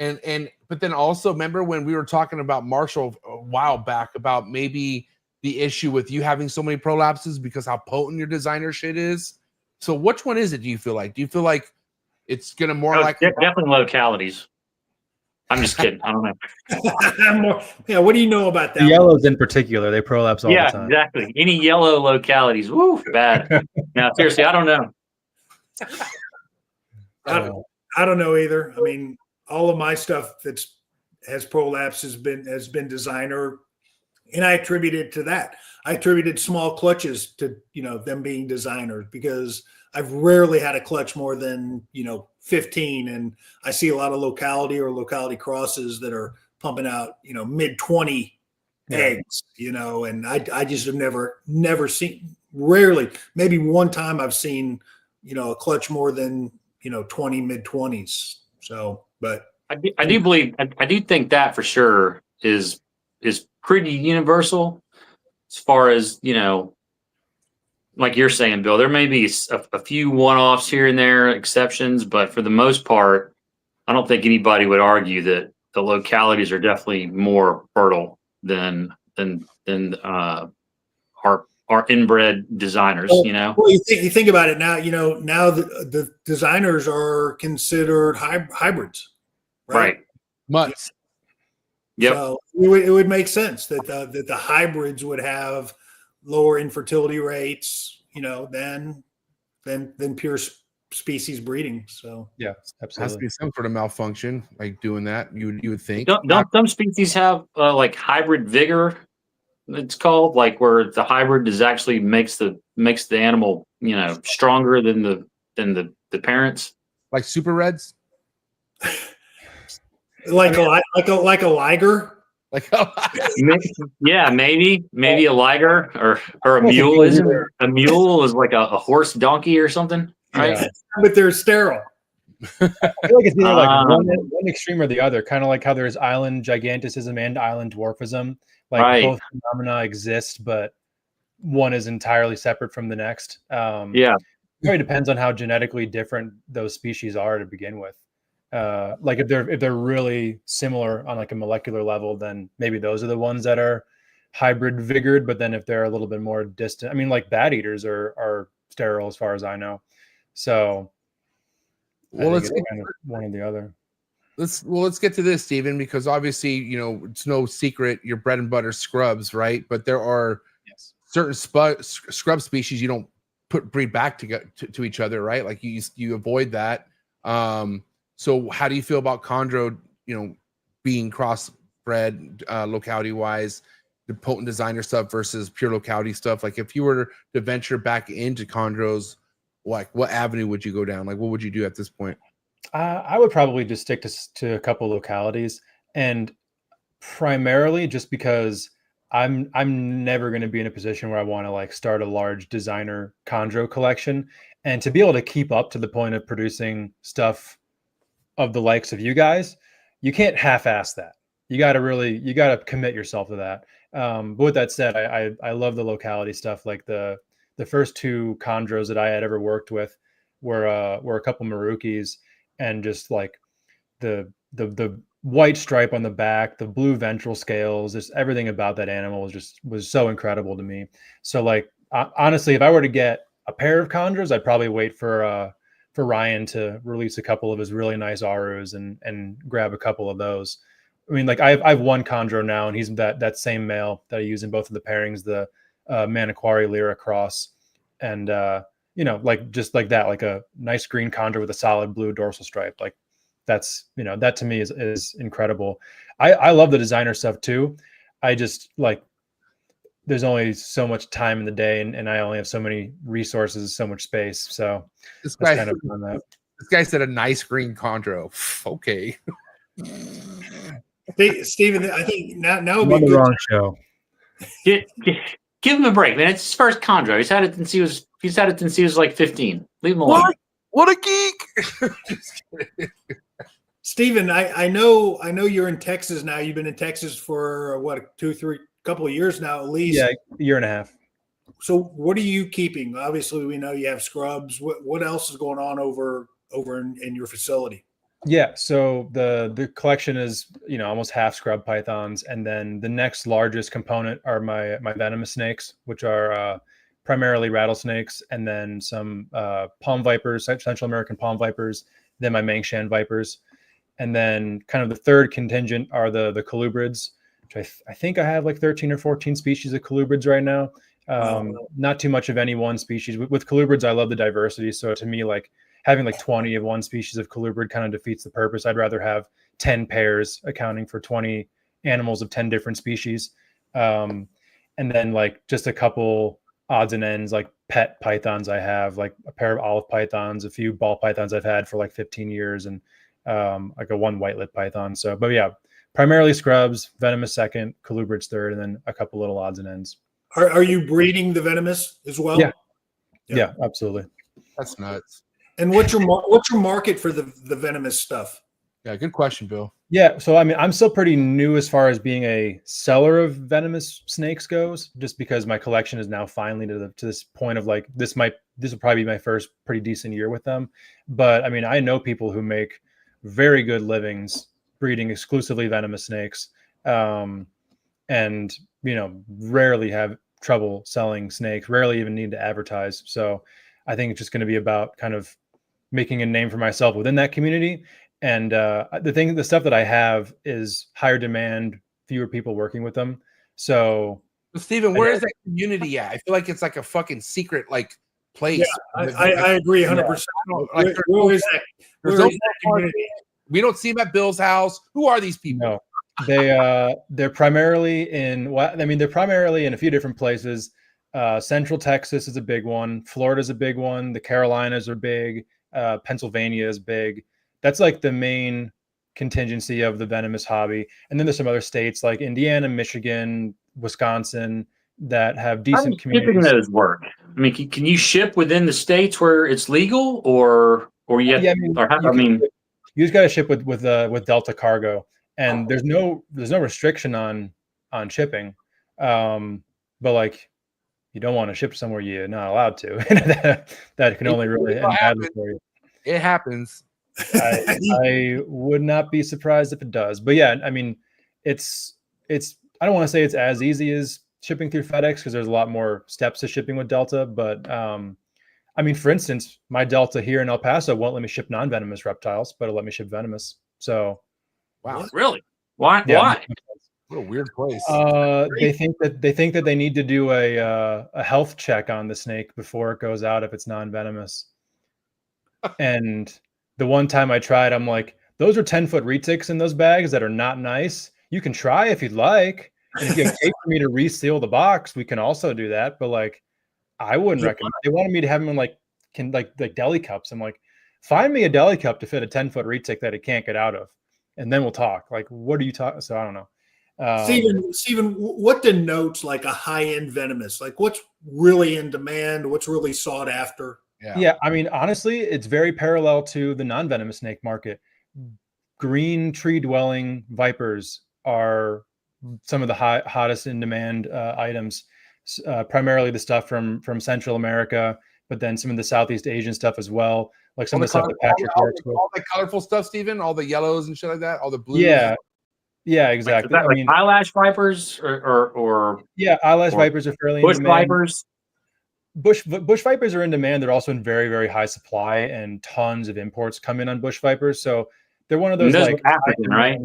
But then also remember when we were talking about Marshall a while back about maybe the issue with you having so many prolapses because how potent your designer shit is. So which one is it? Do you feel like it's going to definitely localities? I'm just kidding. I don't know. Yeah. What do you know about that? The yellows in particular, they prolapse all the time. Yeah, exactly. Any yellow localities. Woo, bad. No, seriously, I don't know. I don't know either. I mean, all of my stuff has prolapse has been designer. And I attribute it to that. I attributed small clutches to, them being designers, because I've rarely had a clutch more than, 15. And I see a lot of locality or locality crosses that are pumping out, mid 20 eggs, and I just have never seen, rarely, maybe one time I've seen, a clutch more than, 20, mid-20s. So, but I do believe, I do think that for sure is pretty universal as far as, like you're saying, Bill, there may be a few one-offs here and there, exceptions, but for the most part, I don't think anybody would argue that the localities are definitely more fertile than our inbred designers. Well, you think about it now. Now the designers are considered hybrids, right? Mutts. Yep. So it would make sense that the hybrids would have lower infertility rates, than pure species breeding. So yeah, Has to absolutely. be some sort of malfunction, like doing that. You would think. Don't some species have like hybrid vigor? It's called, like, where the hybrid is actually makes the animal stronger than the parents. Like super reds. like a liger. Like Yeah, maybe a liger or a mule. Isn't a mule is like a horse donkey or something, right? Yeah. But they're sterile. I feel like it's either like one extreme or the other, kind of like how there's island giganticism and island dwarfism. Like Right. both phenomena exist, but one is entirely separate from the next. Yeah. It really depends on how genetically different those species are to begin with. Like if they're really similar on like a molecular level, then maybe those are the ones that are hybrid vigored. But then if they're a little bit more distant, I mean, like bat eaters are sterile as far as I know. So well, let's get kind of one or the other. Let's get to this, Stephen, because obviously, it's no secret your bread and butter scrubs, right? But there are certain scrub species you don't breed back to each other, right? Like you avoid that. So how do you feel about chondro, being crossbred locality wise, the potent designer stuff versus pure locality stuff? Like if you were to venture back into chondros, like what avenue would you go down? Like what would you do at this point? I would probably just stick to a couple localities, and primarily just because I'm never going to be in a position where I want to like start a large designer chondro collection, and to be able to keep up to the point of producing stuff of the likes of you guys, you can't half-ass that. You got to commit yourself to that. But with that said, I love the locality stuff. Like the first two chondros that I had ever worked with were a couple Marukis. And just like the white stripe on the back, the blue ventral scales, just everything about that animal was so incredible to me. So like honestly, if I were to get a pair of chondros, I'd probably wait for Ryan to release a couple of his really nice Arus and grab a couple of those. I mean, like I've one chondro now, and he's that same male that I use in both of the pairings, the Manokwari Lyra cross, and like just like that, like a nice green chondro with a solid blue dorsal stripe. Like that's, that to me is incredible. I love the designer stuff too. I just like, there's only so much time in the day, and I only have so many resources, so much space. So this guy kind of on that. This guy said a nice green chondro. Okay. Stephen, I think now would I'm on be the good wrong show. Give him a break, man. It's his first chondro. He's had it since he was like 15. Leave him alone. What a geek! Just kidding. Stephen, I know you're in Texas now. You've been in Texas for what, 2-3 couple of years now at least. Yeah, a year and a half. So what are you keeping? Obviously, we know you have scrubs. What else is going on over in your facility? Yeah, so the collection is almost half scrub pythons, and then the next largest component are my venomous snakes, which are primarily rattlesnakes, and then some palm vipers, Central American palm vipers, then my Mangshan vipers, and then kind of the third contingent are the colubrids, which I think I have like 13 or 14 species of colubrids right now. Not too much of any one species. With colubrids, I love the diversity, so to me, like having like 20 of one species of colubrid kind of defeats the purpose. I'd rather have 10 pairs accounting for 20 animals of 10 different species. And then like just a couple odds and ends, like pet pythons I have, like a pair of olive pythons, a few ball pythons I've had for like 15 years, and like a one white lip python. So, but yeah, primarily scrubs, venomous second, colubrids third, and then a couple little odds and ends. Are you breeding the venomous as well? Yeah, absolutely. That's nuts. And what's your market for the venomous stuff? Yeah, good question, Bill. Yeah, so I mean, I'm still pretty new as far as being a seller of venomous snakes goes, just because my collection is now finally to this point of like this will probably be my first pretty decent year with them. But I mean, I know people who make very good livings breeding exclusively venomous snakes, and rarely have trouble selling snakes, rarely even need to advertise. So I think it's just going to be about kind of making a name for myself within that community. And the stuff that I have is higher demand, fewer people working with them. So, Steven, where is that community at? I feel like it's like a fucking secret like place. Yeah, I agree 100%. Where is that community? We don't see them at Bill's house. Who are these people? No, they're primarily in they're primarily in a few different places. Central Texas is a big one. Florida's a big one. The Carolinas are big. Pennsylvania is big. That's like the main contingency of the venomous hobby. And then there's some other states like Indiana, Michigan, Wisconsin that have decent communities. How does shipping those work? I mean, can you ship within the states where it's legal, or you just got to ship with Delta Cargo, and there's no restriction on shipping. But like, you don't want to ship somewhere you're not allowed to. that can only really end badly for you. It happens. I would not be surprised if it does. But yeah, I mean, it's I don't want to say it's as easy as shipping through FedEx because there's a lot more steps to shipping with Delta. But I mean, for instance, my Delta here in El Paso won't let me ship non-venomous reptiles, but it'll let me ship venomous. So, wow, really? Why? Yeah. Why? What a weird place. They think that they need to do a health check on the snake before it goes out if it's non-venomous. And the one time I tried, I'm like, those are 10-foot retics in those bags that are not nice. You can try if you'd like. And if you have tape for me to reseal the box, we can also do that. But like, I wouldn't recommend. They wanted me to have them in like deli cups. I'm like, find me a deli cup to fit a 10-foot retic that it can't get out of, and then we'll talk. Like, what are you talking? So I don't know. Steven, what denotes like a high-end venomous? Like, what's really in demand? What's really sought after? Yeah. I mean, honestly, it's very parallel to the non-venomous snake market. Green tree-dwelling vipers are some of the hottest in demand items. Primarily the stuff from Central America, but then some of the Southeast Asian stuff as well. Like some of the stuff that Patrick works with. All the colorful stuff, Steven, all the yellows and shit like that, all the blues. Yeah, exactly. Like, I mean, eyelash vipers or eyelash vipers are fairly bush in demand. vipers. Bush vipers are in demand. They're also in very, very high supply, and tons of imports come in on bush vipers. So they're one of those like African, right?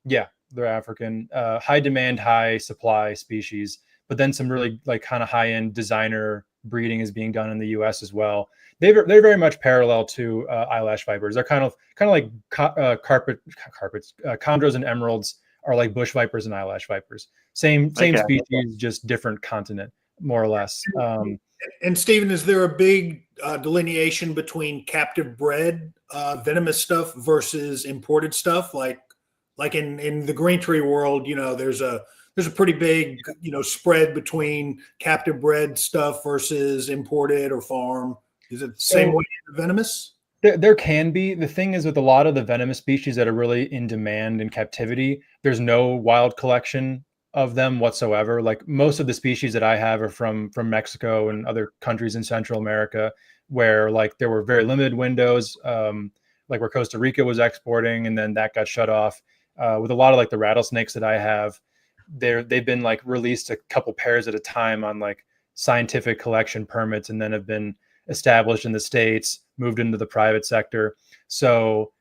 Yeah, they're African, high demand, high supply species. But then some really like kind of high end designer breeding is being done in the U.S. as well. They're very much parallel to eyelash vipers. They're kind of like carpets. Chondros and emeralds are like bush vipers and eyelash vipers. Same species, just different continent, more or less. And Steven, is there a big delineation between captive bred venomous stuff versus imported stuff? Like in the green tree world, there's a pretty big, spread between captive bred stuff versus imported or farm. Is it the same way in the venomous? There can be. The thing is, with a lot of the venomous species that are really in demand in captivity, there's no wild collection of them whatsoever. Like most of the species that I have are from Mexico and other countries in Central America, where like there were very limited windows, like where Costa Rica was exporting, and then that got shut off. With a lot of like the rattlesnakes that I have, they've been like released a couple pairs at a time on like scientific collection permits, and then have been established in the States, moved into the private sector. So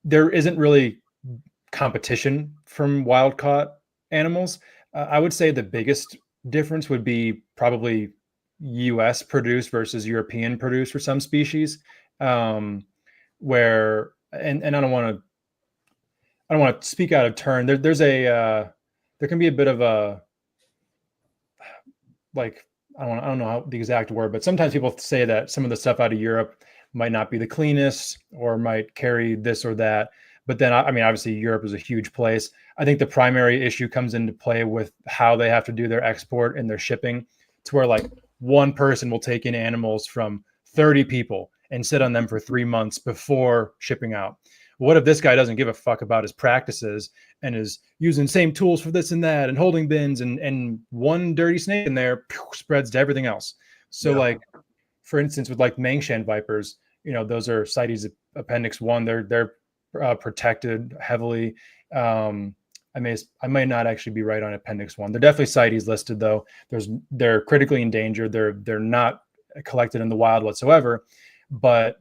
there isn't really competition from wild caught animals. I would say the biggest difference would be probably US produced versus European produced for some species, where, and I don't want to speak out of turn. There can be a bit of a, like, I don't know how the exact word, but sometimes people say that some of the stuff out of Europe might not be the cleanest or might carry this or that. But then, I mean, obviously Europe is a huge place. I think the primary issue comes into play with how they have to do their export and their shipping, to where like one person will take in animals from 30 people and sit on them for 3 months before shipping out. What if this guy doesn't give a fuck about his practices and is using same tools for this and that and holding bins, and one dirty snake in there spreads to everything else? So like, for instance, with like Mangshan vipers, you know, those are CITES Appendix 1. They're protected heavily. I might not actually be right on Appendix 1. They're definitely CITES listed though. They're critically endangered. They're not collected in the wild whatsoever. But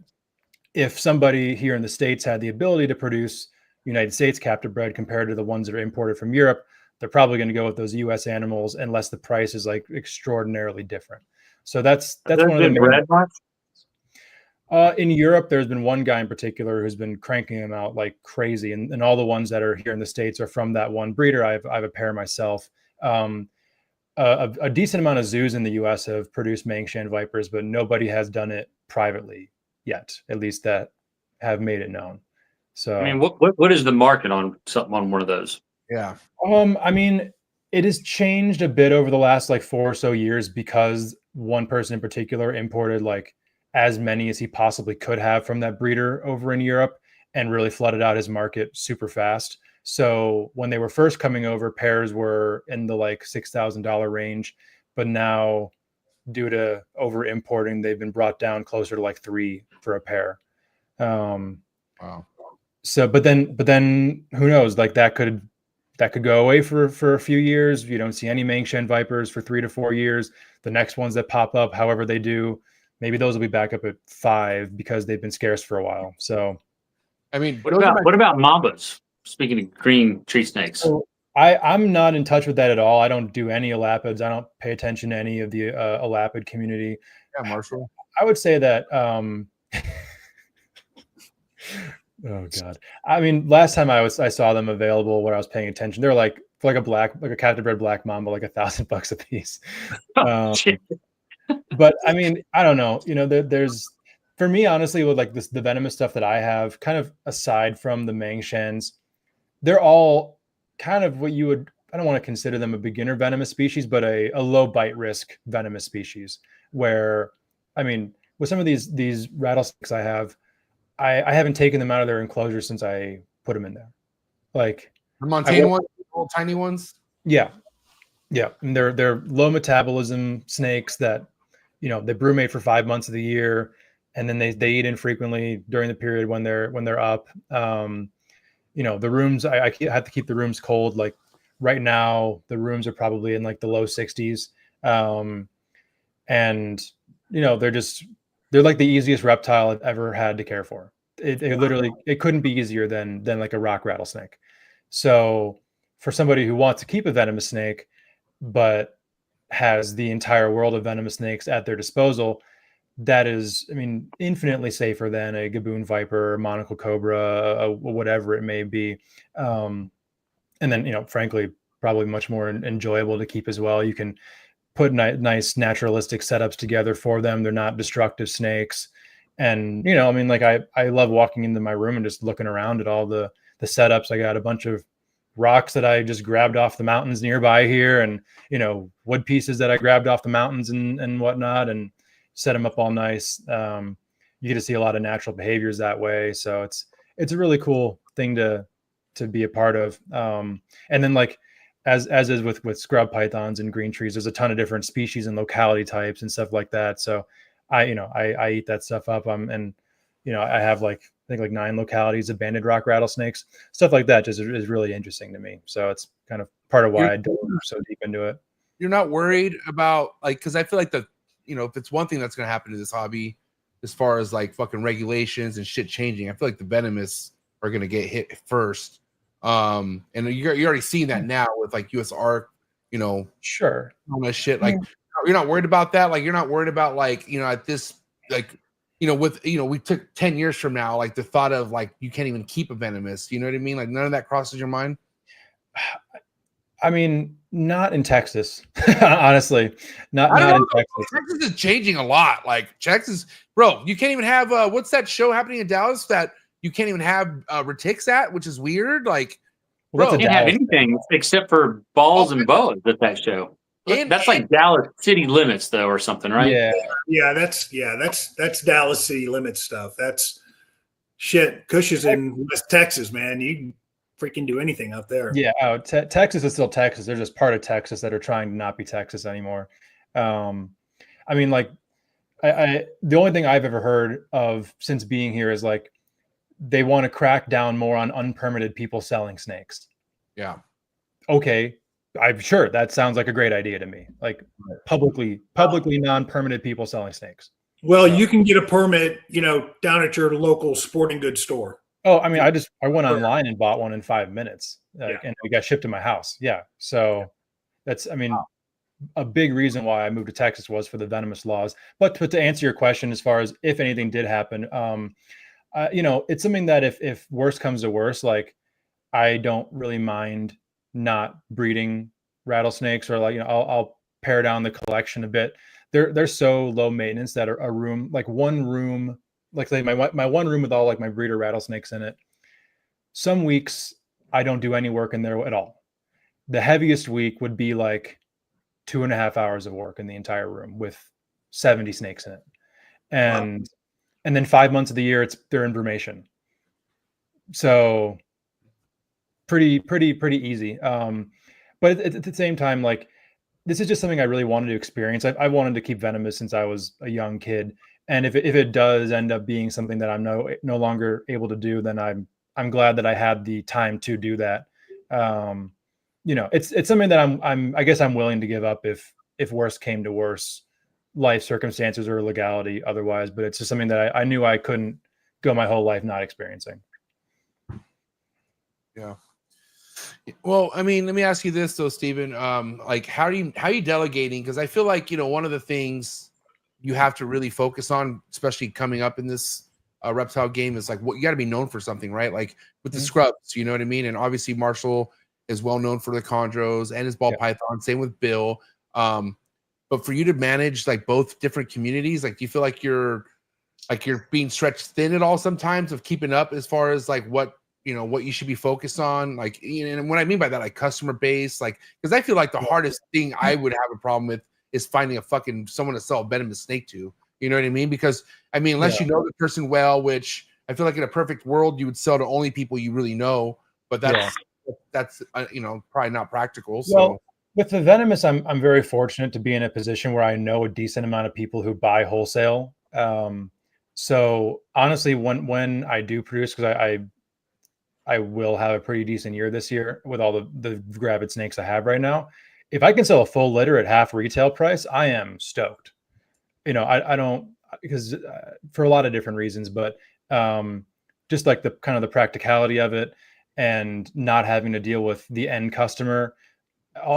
if somebody here in the States had the ability to produce United States captive bred compared to the ones that are imported from Europe, they're probably going to go with those US animals unless the price is like extraordinarily different. So that's one of the main. In Europe, there's been one guy in particular who's been cranking them out like crazy, and all the ones that are here in the States are from that one breeder. I have a pair myself. A decent amount of zoos in the US have produced Mangshan vipers, but nobody has done it privately yet, at least that have made it known. So I mean, what is the market on something on one of those? Yeah. I mean, it has changed a bit over the last like 4 or so years, because one person in particular imported like as many as he possibly could have from that breeder over in Europe and really flooded out his market super fast. So when they were first coming over, pairs were in the like $6,000 range, but now due to over importing, they've been brought down closer to like $3,000 for a pair. Wow. So, but then who knows? Like that could go away for a few years. You don't see any Mangshan vipers for 3 to 4 years. The next ones that pop up, however they do, maybe those will be back up at $5,000 because they've been scarce for a while. So, I mean, what about mambas? Speaking of green tree snakes, so I'm not in touch with that at all. I don't do any elapids. I don't pay attention to any of the elapid community. Yeah, Marshall. I would say that. Oh God! I mean, last time I saw them available where I was paying attention, they're like for like a captive bred black mamba, like $1,000 a piece. But I mean, I don't know. You know, there's for me honestly with like the venomous stuff that I have, kind of aside from the Mangshans, they're all kind of what you would. I don't want to consider them a beginner venomous species, but a low bite risk venomous species. Where, I mean, with some of these rattlesnakes I have. I haven't taken them out of their enclosure since I put them in there. Like the Montana ones, little tiny ones. Yeah. And they're low metabolism snakes that, you know, they brumate for 5 months of the year, and then they eat infrequently during the period when they're up. You know, the rooms I have to keep the rooms cold. Like right now, the rooms are probably in like the low 60s, and you know they're like the easiest reptile I've ever had to care for. It literally, it couldn't be easier than like a rock rattlesnake. So for somebody who wants to keep a venomous snake, but has the entire world of venomous snakes at their disposal, that is, I mean, infinitely safer than a gaboon viper, monocle cobra, whatever it may be. And then, you know, frankly, probably much more enjoyable to keep as well. You can put nice naturalistic setups together for them. They're not destructive snakes. And, you know, I mean, like I love walking into my room and just looking around at all the setups. I got a bunch of rocks that I just grabbed off the mountains nearby here, and, you know, wood pieces that I grabbed off the mountains and whatnot, and set them up all nice. You get to see a lot of natural behaviors that way. So it's a really cool thing to be a part of. And then like, as is with scrub pythons and green trees, there's a ton of different species and locality types and stuff like that. So I eat that stuff up. And, you know, I have like, I think like 9 localities of banded rock rattlesnakes, stuff like that just is really interesting to me. So it's kind of part of why I dove so deep into it. You're not worried about like, cause I feel like you know, if it's one thing that's going to happen to this hobby, as far as like fucking regulations and shit changing, I feel like the venomous are going to get hit first. And you're already seeing that now with like USARK, you know, sure, all that shit. Like, you're not worried about that. Like, you're not worried about like, you know, at this, like, you know, with, you know, we took 10 years from now, like the thought of like, you can't even keep a venomous, you know what I mean? Like none of that crosses your mind. I mean, not in Texas, honestly, not in Texas. Texas is changing a lot. Like Texas, bro, you can't even have, what's that show happening in Dallas that you can't even have retics at, which is weird. Like, Well, bro, You can't have anything except for balls and boas at that show. That's like Dallas city limits, though, or something, right? Yeah, that's Dallas city limits stuff. That's shit. Kush is in West Texas, man. You can freaking do anything out there. Yeah, Texas is still Texas. They're just part of Texas that are trying to not be Texas anymore. I mean, like, the only thing I've ever heard of since being here is like they want to crack down more on unpermitted people selling snakes. Yeah. Okay, I'm sure that sounds like a great idea to me. Like publicly non-permitted people selling snakes. Well, you can get a permit, down at your local sporting goods store. Oh, I mean, I went online and bought one in 5 minutes, and it got shipped to my house. Yeah, so that's, I mean, a big reason why I moved to Texas was for the venomous laws. But to answer your question, as far as if anything did happen, it's something that if worse comes to worse, like I don't really mind not breeding rattlesnakes, or like, I'll pare down the collection a bit. They're so low maintenance that a room, like one room, like say my one room with all like my breeder rattlesnakes in it, some weeks I don't do any work in there at all. The heaviest week would be like 2.5 hours of work in the entire room with 70 snakes in it. And then 5 months of the year, they're in brumation. So pretty easy. But at the same time, like, this is just something I really wanted to experience. I wanted to keep venomous since I was a young kid. And if it does end up being something that I'm no longer able to do, then I'm glad that I had the time to do that. It's something that I guess I'm willing to give up if worse came to worse, life circumstances or legality otherwise. But it's just something that I knew I couldn't go my whole life not experiencing. Yeah. Well, I mean, let me ask you this though, Stephen. Like, how are you delegating? Because I feel like, one of the things you have to really focus on, especially coming up in this reptile game, is like what you got to be known for something, right? Like with the scrubs, you know what I mean? And obviously Marshall is well known for the chondros and his ball python. Same with Bill. But for you to manage like both different communities, like, do you feel like you're being stretched thin at all sometimes of keeping up as far as like what you should be focused on? Like, and what I mean by that, like customer base, like, because I feel like the hardest thing I would have a problem with is finding someone to sell a venomous snake to. You know what I mean? Because I mean, unless you know the person well, which I feel like in a perfect world you would sell to only people you really know, but that's probably not practical. So. Well, with the venomous, I'm very fortunate to be in a position where I know a decent amount of people who buy wholesale. So honestly, when I do produce, because I will have a pretty decent year this year with all the gravid snakes I have right now. If I can sell a full litter at half retail price, I am stoked. I don't, because for a lot of different reasons, but just like the kind of the practicality of it and not having to deal with the end customer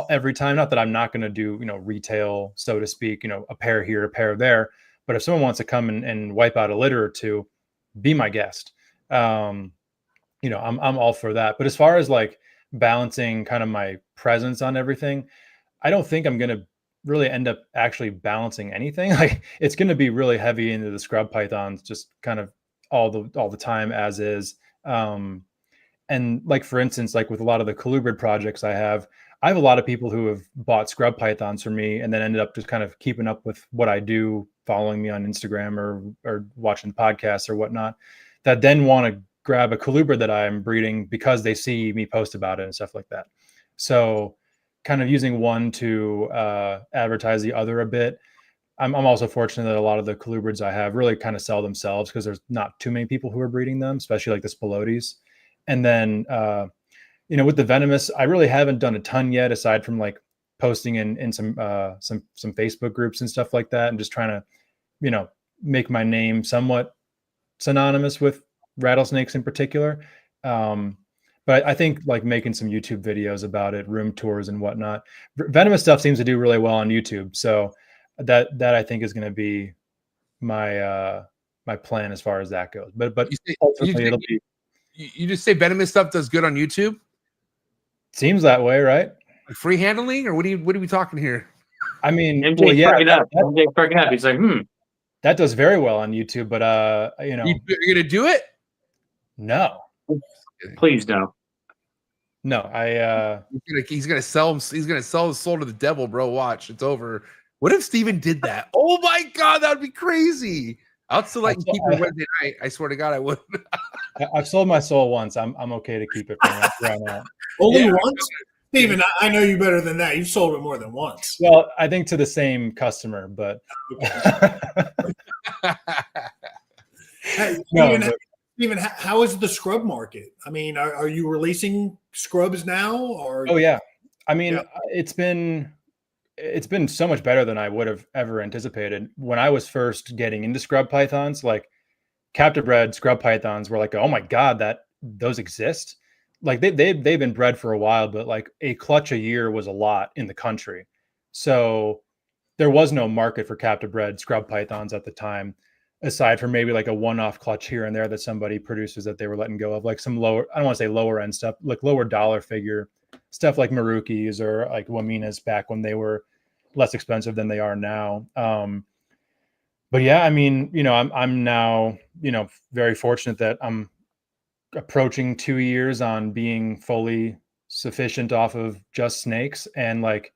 every time. Not that I'm not going to do, retail, so to speak, a pair here, a pair there. But if someone wants to come and wipe out a litter or two, be my guest. I'm all for that. But as far as like balancing kind of my presence on everything, I don't think I'm going to really end up actually balancing anything. Like, it's going to be really heavy into the scrub pythons, just kind of all the time as is. And like, for instance, like with a lot of the colubrid projects I have a lot of people who have bought scrub pythons from me and then ended up just kind of keeping up with what I do, following me on Instagram or watching podcasts or whatnot, that then want to grab a colubrid that I'm breeding because they see me post about it and stuff like that. So kind of using one to advertise the other a bit. I'm also fortunate that a lot of the colubrids I have really kind of sell themselves because there's not too many people who are breeding them, especially like the spilotes. And then, with the venomous, I really haven't done a ton yet, aside from like posting in some Facebook groups and stuff like that, and just trying to, make my name somewhat synonymous with rattlesnakes in particular. But I think like making some YouTube videos about it, room tours and whatnot. Venomous stuff seems to do really well on YouTube. So that I think is going to be my my plan as far as that goes. But ultimately it'll be. You just say venomous stuff does good on YouTube? Seems that way, right? Like free handling, or what are we talking here? I mean, MJ's perking up. He's like, that does very well on YouTube, but you're gonna do it? No, Please no. no. He's gonna sell him. He's gonna sell his soul to the devil, bro. Watch, it's over. What if Steven did that? Oh my god, that would be crazy. I'll still let you keep it Wednesday night. I swear to God, I would. I've sold my soul once. I'm okay to keep it from now. Only once? Steven, I know you better than that. You've sold it more than once. Well, I think to the same customer, but Hey, No, Steven, how is the scrub market? I mean, are you releasing scrubs now? Or oh yeah. I mean, Yeah. it's been so much better than I would have ever anticipated. When I was first getting into scrub pythons, like captive bred scrub pythons were like, oh my God, those exist. Like they've been bred for a while, but like a clutch a year was a lot in the country. So there was no market for captive bred scrub pythons at the time, aside from maybe like a one-off clutch here and there that somebody produces that they were letting go of, like some lower, I don't want to say lower end stuff, like lower dollar figure stuff like Marukis or like Waminas back when they were less expensive than they are now. But yeah, I mean, I'm now, very fortunate that I'm approaching 2 years on being fully sufficient off of just snakes, and like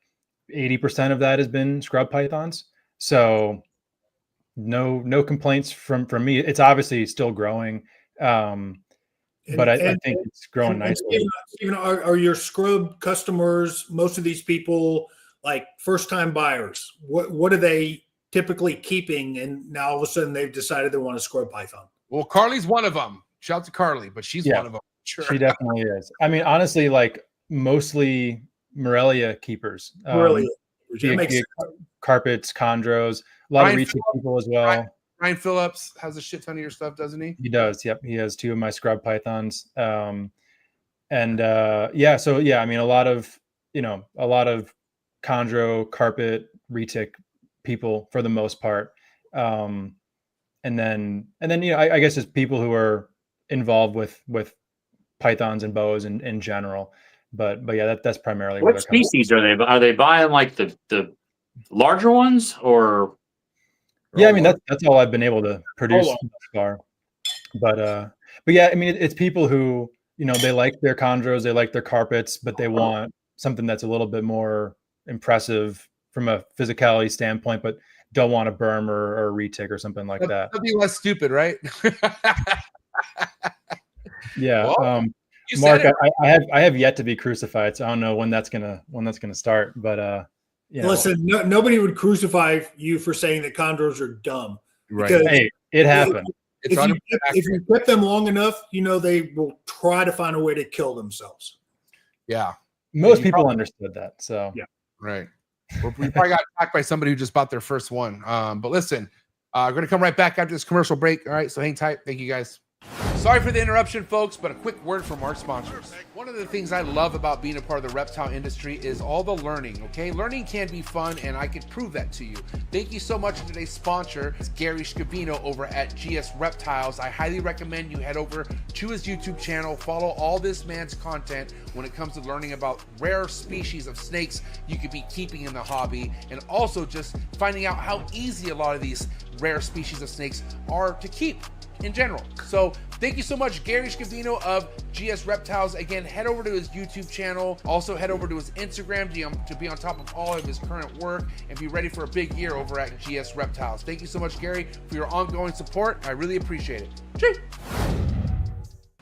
80% of that has been scrub pythons. So no complaints from me. It's obviously still growing, but I think it's growing nicely. Steven, are your scrub customers, most of these people, like first-time buyers? What are they typically keeping, and now all of a sudden they've decided they want a scrub python? Well, Carly's one of them. Shout out to Carly, but she's one of them. Sure. She definitely is. I mean, honestly, like mostly Morelia keepers. Morelia. That makes sense. Carpets, chondros, a lot Ryan of retail people as well. Ryan Phillips has a shit ton of your stuff, doesn't he? He does. Yep. He has 2 of my scrub pythons. So yeah, I mean, a lot of chondro, carpet, retic people for the most part. And then, I guess it's people who are involved with pythons and boas in general. But yeah, that's primarily what species are they? Are they buying like the larger ones, or? Yeah, I mean that's all I've been able to produce thus far. But yeah, I mean it's people who they like their chondros, they like their carpets, but they want something that's a little bit more impressive from a physicality standpoint, but don't want a berm or a retic or something like that. That'd be less stupid, right? Yeah. Well, Mark, I have yet to be crucified, so I don't know when that's gonna start. But listen, nobody would crucify you for saying that chondros are dumb. Right. Hey, it happened. If you keep them long enough, they will try to find a way to kill themselves. Yeah. Most people understood that. So yeah. Right. We probably got attacked by somebody who just bought their first one. But listen, we're going to come right back after this commercial break. All right, so hang tight. Thank you, guys. Sorry for the interruption, folks, but a quick word from our sponsors. One of the things I love about being a part of the reptile industry is all the learning, okay? Learning can be fun, and I can prove that to you. Thank you so much to today's sponsor, Gary Scavino over at GS Reptiles. I highly recommend you head over to his YouTube channel, follow all this man's content when it comes to learning about rare species of snakes you could be keeping in the hobby, and also just finding out how easy a lot of these rare species of snakes are to keep in general. So thank you so much, Gary Scavino of GS Reptiles. Again, head over to his YouTube channel. Also head over to his Instagram to be on top of all of his current work and be ready for a big year over at GS Reptiles. Thank you so much, Gary, for your ongoing support. I really appreciate it. Cheers.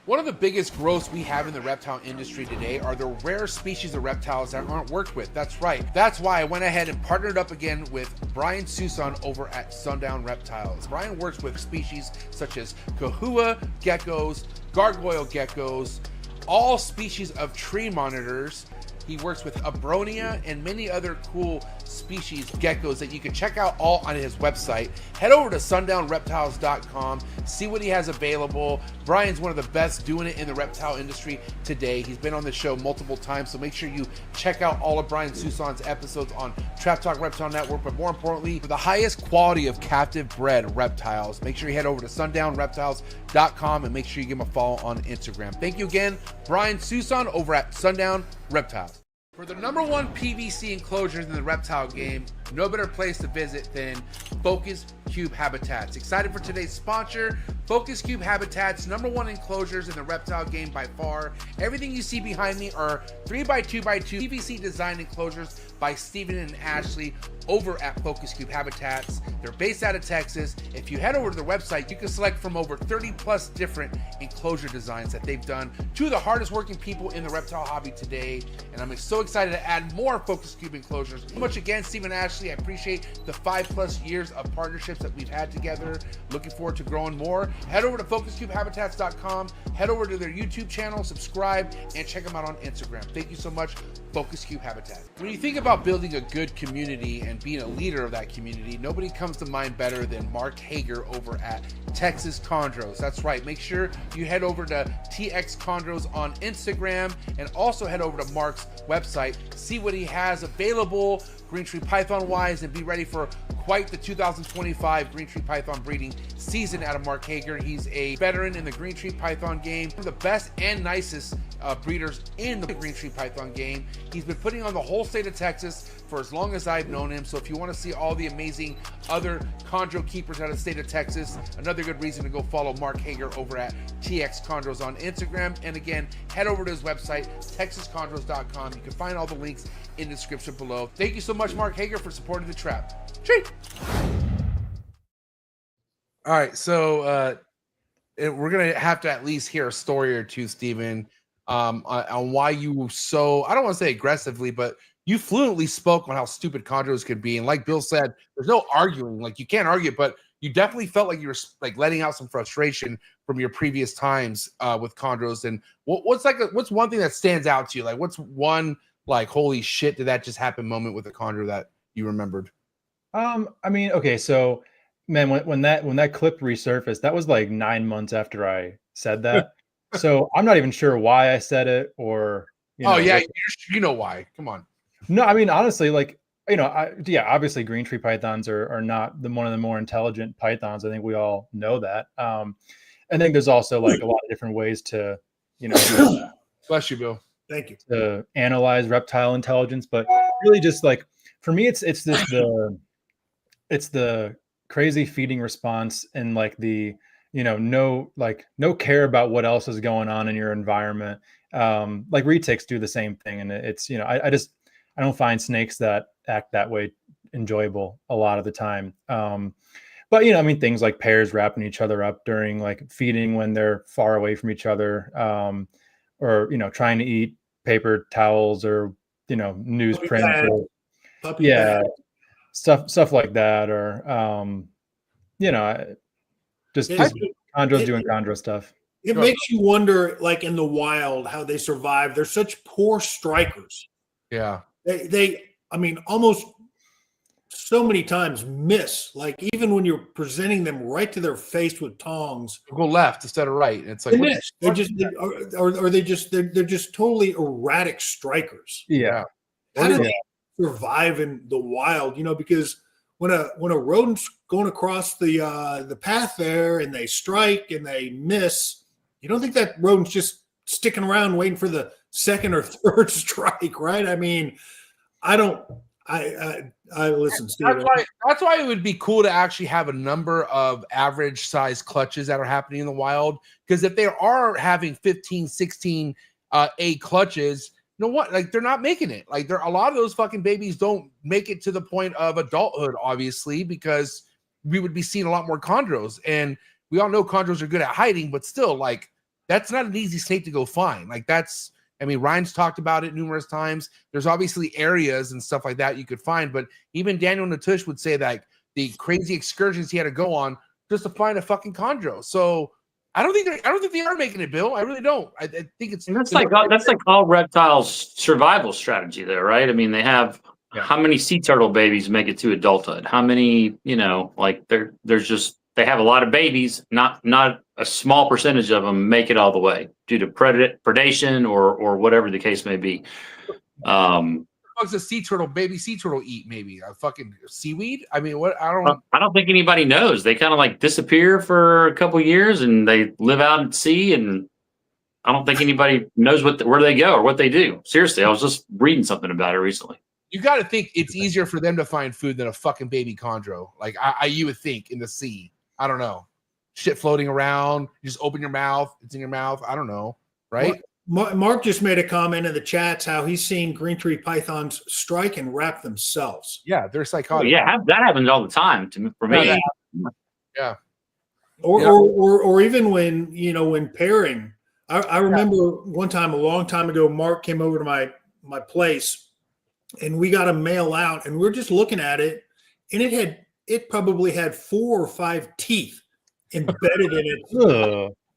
One of the biggest growths we have in the reptile industry today are the rare species of reptiles that aren't worked with. That's right. That's why I went ahead and partnered up again with Brian Susan over at SUNDOWN Reptiles. Brian works with species such as kahua geckos, gargoyle geckos, all species of tree monitors. He works with abronia and many other cool species geckos that you can check out all on his website. Head over to sundownreptiles.com, see what he has available. Brian's one of the best doing it in the reptile industry today. He's been on the show multiple times, so make sure you check out all of Brian Susan's episodes on Trap Talk Reptile Network. But more importantly, for the highest quality of captive bred reptiles, make sure you head over to sundownreptiles.com and make sure you give him a follow on Instagram. Thank you again, Brian Susan over at SUNDOWN Reptiles. For the #1 PVC enclosures in the reptile game, no better place to visit than Focus Cube Habitats. Excited for today's sponsor, Focus Cube Habitats, #1 enclosures in the reptile game by far. Everything you see behind me are 3x2x2 PVC design enclosures by Steven and Ashley over at Focus Cube Habitats. They're based out of Texas. If you head over to their website, you can select from over 30 plus different enclosure designs that they've done. Two of the hardest working people in the reptile hobby today, and I'm so excited to add more Focus Cube enclosures. So much again, Steven and Ashley. I appreciate the 5+ years of partnerships that we've had together. Looking forward to growing more. Head over to focuscubehabitats.com, head over to their YouTube channel, subscribe, and check them out on Instagram. Thank you so much, Focus Cube Habitat. When you think about building a good community and being a leader of that community, nobody comes to mind better than Mark Hager over at Texas Chondros. That's right. Make sure you head over to TX Chondros on Instagram and also head over to Mark's website, see what he has available green tree python wise, and be ready for quite the 2025 green tree python breeding season out of Mark Hager. He's a veteran in the green tree python game, one of the best and nicest breeders in the green tree python game. He's been putting on the whole state of Texas for as long as I've known him. So if you want to see all the amazing other chondro keepers out of the state of Texas, another good reason to go follow Mark Hager over at TX Chondros on Instagram. And again, head over to his website, texaschondros.com. You can find all the links in the description below. Thank you so much, Mark Hager, for supporting the trap. Treat. All right, so we're gonna have to at least hear a story or two, Steven, on why you so, I don't want to say aggressively, but you fluently spoke on how stupid chondros could be. And like Bill said, there's no arguing. Like, you can't argue, but you definitely felt like you were like letting out some frustration from your previous times with chondros. And what's one thing that stands out to you? Like, what's one like holy shit did that just happen moment with a chondro that you remembered? I mean, okay, so man, when that clip resurfaced, that was like 9 months after I said that. So I'm not even sure why I said it, or you know why. Come on. No, I mean, honestly, like, obviously green tree pythons are not one of the more intelligent pythons. I think we all know that. I think there's also like a lot of different ways to, Bless you, Bill. Thank you. To analyze reptile intelligence, but really just like, for me, it's the crazy feeding response and like the, no care about what else is going on in your environment. Like retics do the same thing. And it's, I don't find snakes that act that way enjoyable a lot of the time. But, I mean, things like pairs wrapping each other up during like feeding when they're far away from each other, or, trying to eat paper towels or, newsprint. Stuff like that. Or, just chondros doing chondro stuff. It makes you wonder, like in the wild, how they survive. They're such poor strikers. Yeah. They I mean, almost so many times miss. Like even when you're presenting them right to their face with tongs, go left instead of right. It's like they miss. They're just totally erratic strikers. Yeah. How do they survive in the wild? Because when a rodent's going across the path there and they strike and they miss, you don't think that rodent's just sticking around waiting for the second or third strike, right? I mean, I listen, Steve. That's why it would be cool to actually have a number of average size clutches that are happening in the wild. Because if they are having 15, 16 A clutches, you know what? Like, they're not making it. Like, a lot of those fucking babies don't make it to the point of adulthood, obviously, because we would be seeing a lot more chondros. And we all know chondros are good at hiding, but still, like, that's not an easy snake to go find. Like, Ryan's talked about it numerous times. There's obviously areas and stuff like that you could find, but even Daniel Natush would say that the crazy excursions he had to go on just to find a fucking chondro. So I don't think they are making it, Bill. I really don't. I think it's that's like all reptiles' survival strategy, there, right? I mean, they have how many sea turtle babies make it to adulthood? How many? They have a lot of babies. Not a small percentage of them make it all the way due to predation or whatever the case may be. What's a baby sea turtle eat? Maybe a fucking seaweed. I mean, what? I don't think anybody knows. They kind of like disappear for a couple years and they live out at sea, and I don't think anybody knows where they go or what they do. Seriously, I was just reading something about it recently. You got to think it's easier for them to find food than a fucking baby chondro. Like you would think in the sea. I don't know. Shit floating around. You just open your mouth. It's in your mouth. I don't know. Right? Mark just made a comment in the chats how he's seen green tree pythons strike and wrap themselves. Yeah, they're Oh, psychotic. yeah, that happens all the time for me. Yeah. Or even when, when pairing. I remember one time, a long time ago, Mark came over to my place and we got a male out and we're just looking at it and it probably had 4 or 5 teeth embedded in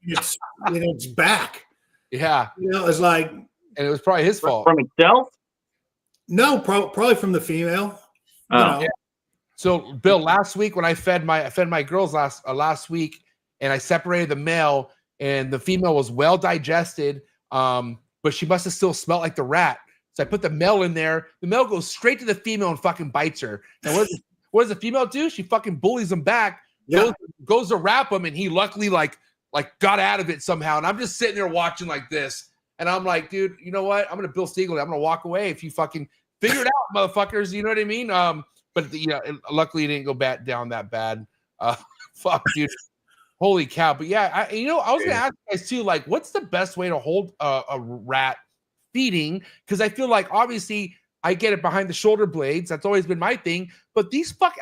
its back. Yeah. It's like, and it was probably his fault. From itself? No, probably from the female. Oh. So Bill, last week when I fed my girls last week and I separated the male and the female was well digested, but she must have still smelled like the rat. So I put the male in there. The male goes straight to the female and fucking bites her. And what does the female do? She fucking bullies him back. Yeah. Goes to wrap him, and he luckily like got out of it somehow. And I'm just sitting there watching like this. And I'm like, dude, you know what? I'm gonna Bill Stiegel. I'm gonna walk away if you fucking figure it out, motherfuckers. You know what I mean? But luckily it didn't go down that bad. Fuck, dude. Holy cow. But yeah, I was gonna ask you guys too, like, what's the best way to hold a rat feeding? Because I feel like obviously I get it behind the shoulder blades. That's always been my thing. But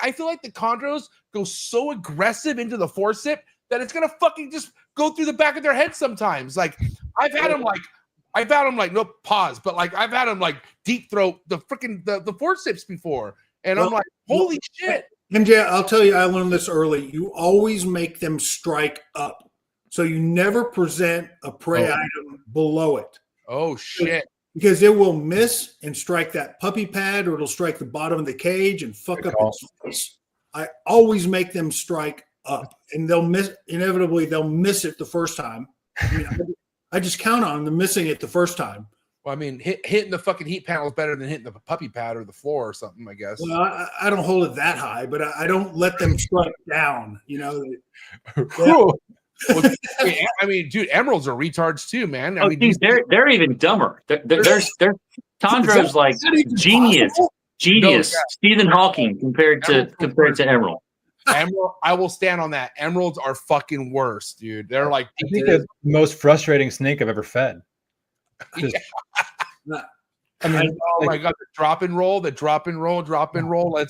I feel like the chondros go so aggressive into the forcep that it's gonna fucking just go through the back of their head sometimes. Like I've had them like no pause, but like I've had them like deep throat the freaking the forceps before, and I'm like, holy shit. MJ, I'll tell you, I learned this early. You always make them strike up, so you never present a prey item below it. Oh shit! Because it will miss and strike that puppy pad, or it'll strike the bottom of the cage and fuck up its face. I always make them strike up, and they'll miss it the first time. I just count on them missing it the first time. Well, I mean, hitting the fucking heat panel is better than hitting the puppy pad or the floor or something, I guess. Well, I don't hold it that high, but I don't let them strike down. Well, I mean, dude, emeralds are retards too, man. I mean, dude, they're even dumber. They're chondros like genius. No, Stephen Hawking compared to emerald. Emerald, I will stand on that. Emeralds are fucking worse, dude. They're like I think the most frustrating snake I've ever fed. I mean, oh my god, the drop and roll. It's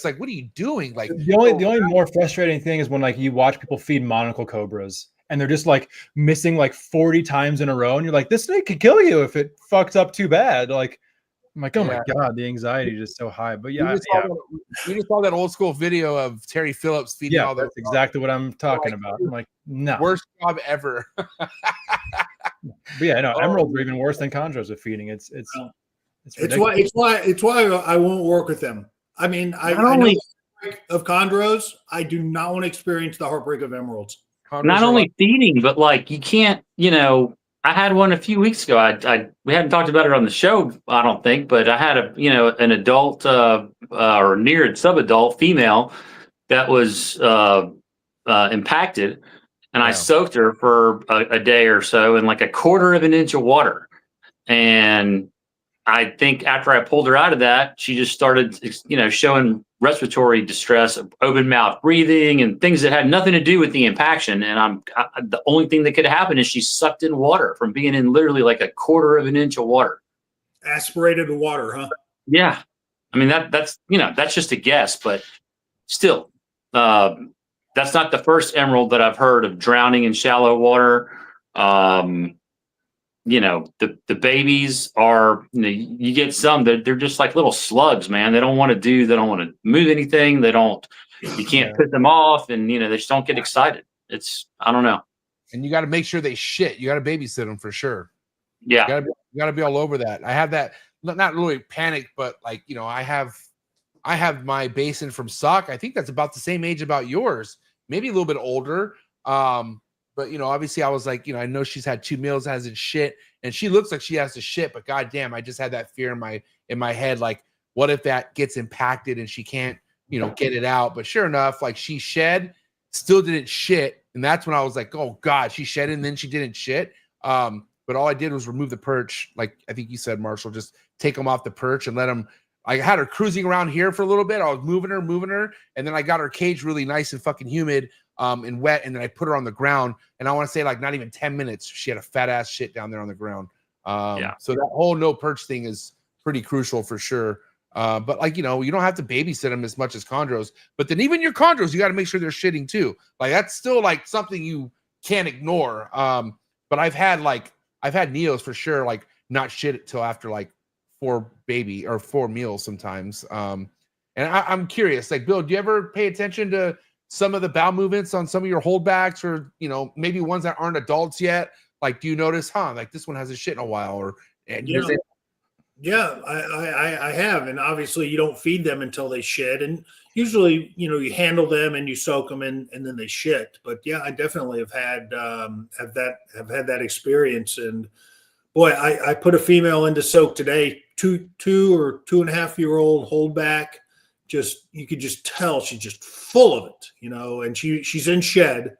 like, what are you doing? Like the only more frustrating thing is when like you watch people feed monocle cobras and they're just like missing like 40 times in a row, and you're like, this snake could kill you if it fucked up too bad. Like, I'm like, oh my god, the anxiety is just so high. But you just saw that old school video of Terry Phillips feeding all that. That's exactly what I'm talking about. I'm like, no, worst job ever. But emeralds are even worse than chondros at feeding. It's why I won't work with them. I mean, I know the heartbreak of chondros. I do not want to experience the heartbreak of emeralds. Not only feeding, but like you can't. I had one a few weeks ago. We hadn't talked about it on the show, I don't think, but I had an adult or near subadult female that was impacted. And I soaked her for a day or so in like 1/4 inch of water. And I think after I pulled her out of that, she just started, showing respiratory distress, open mouth breathing, and things that had nothing to do with the impaction. And the only thing that could happen is she sucked in water from being in literally like 1/4 inch of water. Aspirated water, huh? Yeah. I mean, that's just a guess, but still, that's not the first emerald that I've heard of drowning in shallow water. The babies are, you get some that they're just like little slugs, man. They don't want to move anything. You can't put them off, and they just don't get excited. I don't know. And you got to make sure they shit. You got to babysit them for sure. Yeah. You got to be all over that. I have that, not really panic, but like, I have my basin from Sock. I think that's about the same age about yours, maybe a little bit older. But obviously I was like, I know she's had 2 meals, hasn't shit, and she looks like she has to shit, but goddamn, I just had that fear in my head. Like, what if that gets impacted and she can't, get it out? But sure enough, like she shed, still didn't shit. And that's when I was like, oh God, she shed and then she didn't shit. But all I did was remove the perch. Like I think you said, Marshall, just take them off the perch and let them I had her cruising around here for a little bit. I was moving her, and then I got her cage really nice and fucking humid and wet, and then I put her on the ground. And I want to say like not even 10 minutes, she had a fat ass shit down there on the ground. So that whole no perch thing is pretty crucial for sure. But like, you don't have to babysit them as much as chondros, but then even your chondros, you got to make sure they're shitting too. Like that's still like something you can't ignore. But I've had neos for sure, like not shit till after like 4 meals sometimes. And I'm curious, like Bill, do you ever pay attention to some of the bowel movements on some of your holdbacks, or maybe ones that aren't adults yet? Like, do you notice, like this one hasn't shit in a while, or Yeah, I have, and obviously you don't feed them until they shit, and usually you handle them and you soak them and then they shit. But yeah, I definitely have had that experience. And boy, I put a female into soak today, 2 or 2.5-year-old holdback. You could just tell she's just full of it, and she's in shed.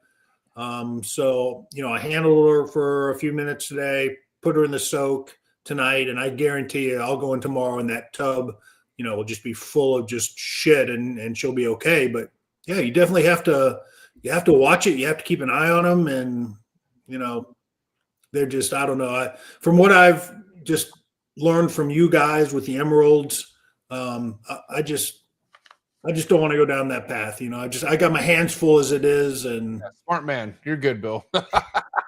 So I handled her for a few minutes today, put her in the soak tonight, and I guarantee you I'll go in tomorrow and that tub, will just be full of just shit, and she'll be okay. But yeah, you definitely have to watch it. You have to keep an eye on them, and they're just, I don't know. From what I've just learned from you guys with the emeralds, I just don't want to go down that path. I got my hands full as it is, and smart man, you're good, Bill.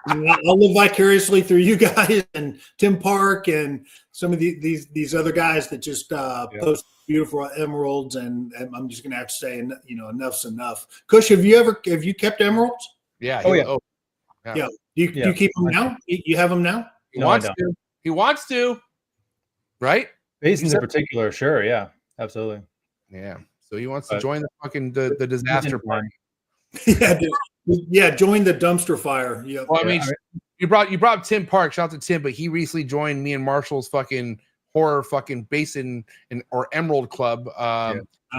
I'll live vicariously through you guys and Tim Park and some of these other guys that just post beautiful emeralds, and I'm just gonna have to say, enough's enough. Kush, have you kept emeralds? Yeah. Yeah. Do you keep them now? You have them now? He wants to. Right? Basins in particular, sure. Yeah, absolutely. Yeah. So he wants to join the fucking the disaster party. Yeah, join the dumpster fire. Yeah. Well, I mean, you brought Tim Park. Shout out to Tim, but he recently joined me and Marshall's fucking horror fucking basin or emerald club.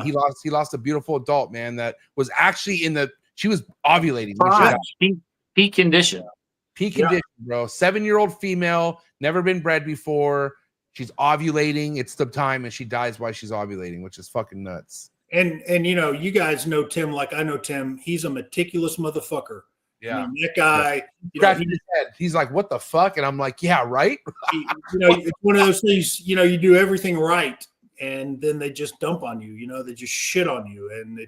He lost a beautiful adult, man, that was actually she was ovulating. Peak condition. Peak condition, bro. 7-year-old female, never been bred before. She's ovulating. It's the time, and she dies while she's ovulating, which is fucking nuts. And you guys know Tim like I know Tim. He's a meticulous motherfucker. Yeah, I mean, that guy. His head. He's like, "What the fuck?" And I'm like, "Yeah, right." It's one of those things. You do everything right, and then they just dump on you. They just shit on you, and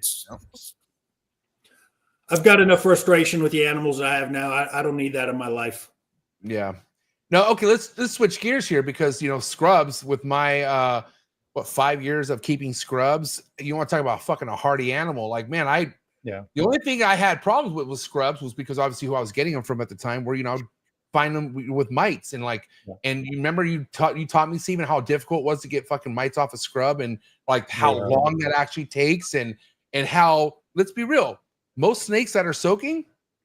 I've got enough frustration with the animals that I have now. I don't need that in my life. Yeah. No. Okay. Let's switch gears here because scrubs with my 5 years of keeping scrubs. You want to talk about fucking a hardy animal? Like, man, the only thing I had problems with scrubs was because obviously who I was getting them from at the time were, I would find them with mites and and you remember you taught me, Steven, how difficult it was to get fucking mites off a scrub and like how long that actually takes and how, let's be real, most snakes that are soaking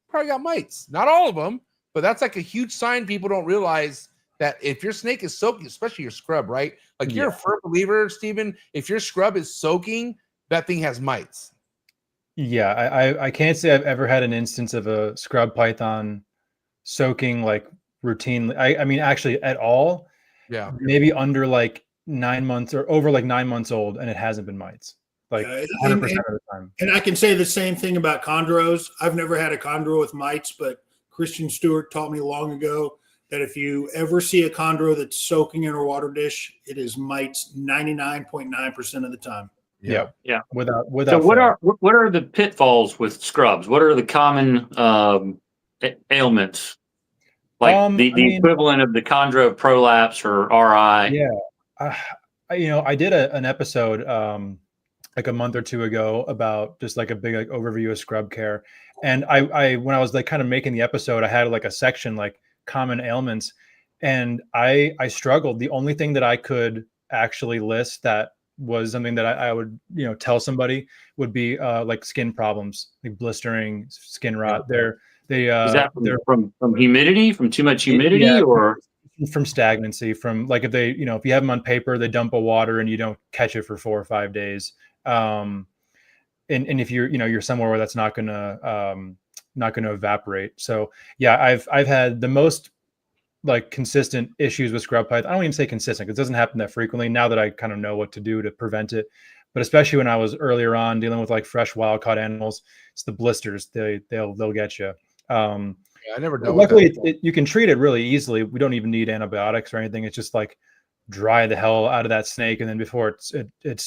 probably got mites. Not all of them, but that's like a huge sign people don't realize that if your snake is soaking, especially your scrub, right? Like you're a firm believer, Steven, if your scrub is soaking, that thing has mites. Yeah, I can't say I've ever had an instance of a scrub python soaking like routinely. I mean, actually at all. Yeah. Maybe under like 9 months or over like 9 months old, and it hasn't been mites. Like 100% of the time. And I can say the same thing about chondros. I've never had a chondro with mites, but Christian Stewart taught me long ago that if you ever see a chondro that's soaking in a water dish, it is mites 99.9% of the time. Yeah. Without. So what are the pitfalls with scrubs? What are the common ailments? Like the equivalent of the chondro prolapse or RI? Yeah. I did an episode like a month or two ago about just like a big like overview of scrub care. And I when I was like kind of making the episode, I had like a section like common ailments, and I struggled. The only thing that I could actually list that was something that I would tell somebody would be like skin problems, like blistering, skin rot. Is that from humidity, from too much humidity, or from stagnancy? From like if if you have them on paper, they dump a water and you don't catch it for 4 or 5 days. And if you're somewhere where that's not gonna evaporate. So yeah, I've had the most like consistent issues with scrub python. I don't even say consistent because it doesn't happen that frequently now that I kind of know what to do to prevent it. But especially when I was earlier on dealing with like fresh wild caught animals, it's the blisters. They'll get you. Yeah, I never know. Luckily, you can treat it really easily. We don't even need antibiotics or anything. It's just like dry the hell out of that snake, and then before it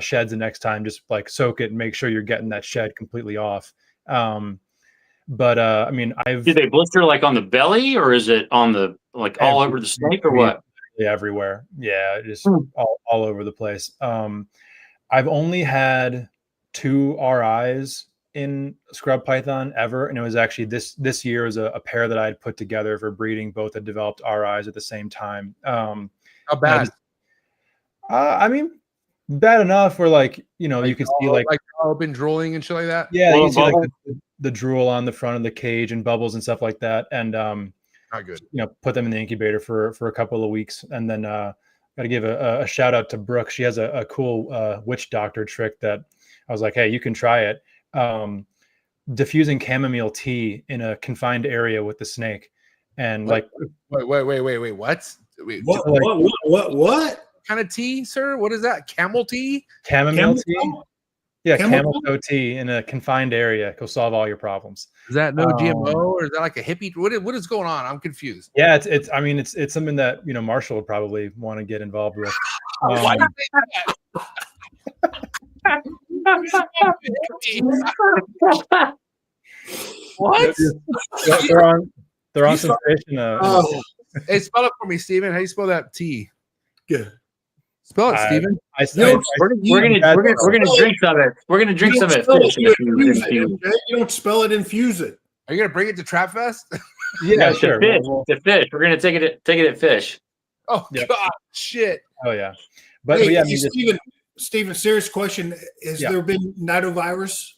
sheds the next time, just like soak it and make sure you're getting that shed completely off. But I mean, do they blister like on the belly, or is it on the like all over the snake, or what? Everywhere. Yeah, just all over the place. I've only had 2 RIs in scrub python ever, and it was actually this year was a pair that I had put together for breeding. Both had developed RIs at the same time. How bad? I mean, bad enough where like you can see like been drooling and shit like that. Yeah, you can see like the drool on the front of the cage and bubbles and stuff like that, and not good. Put them in the incubator for a couple of weeks, and then got to give a shout out to Brooke. She has a cool witch doctor trick that I was like, hey, you can try it. Diffusing chamomile tea in a confined area with the snake, and wait, what? What kind of tea, sir? What is that? Camel tea? Chamomile tea? Yeah, camel toe tea in a confined area. Go solve all your problems. Is that no GMO, or is that like a hippie? What is going on? I'm confused. Yeah, it's. I mean, it's something that Marshall would probably want to get involved with. Why did they do that? What? They're on some fish. Hey, spell it for me, Steven. How do you spell that T? Good. Spell it, Steven. We're gonna drink some of it. We're gonna drink some of it. You don't spell it, infuse it. Are you gonna bring it to Trap Fest? Yeah, sure. The fish. We're gonna take it at fish. Oh God, shit. Oh yeah. But yeah, Steven, serious question: has there been nidovirus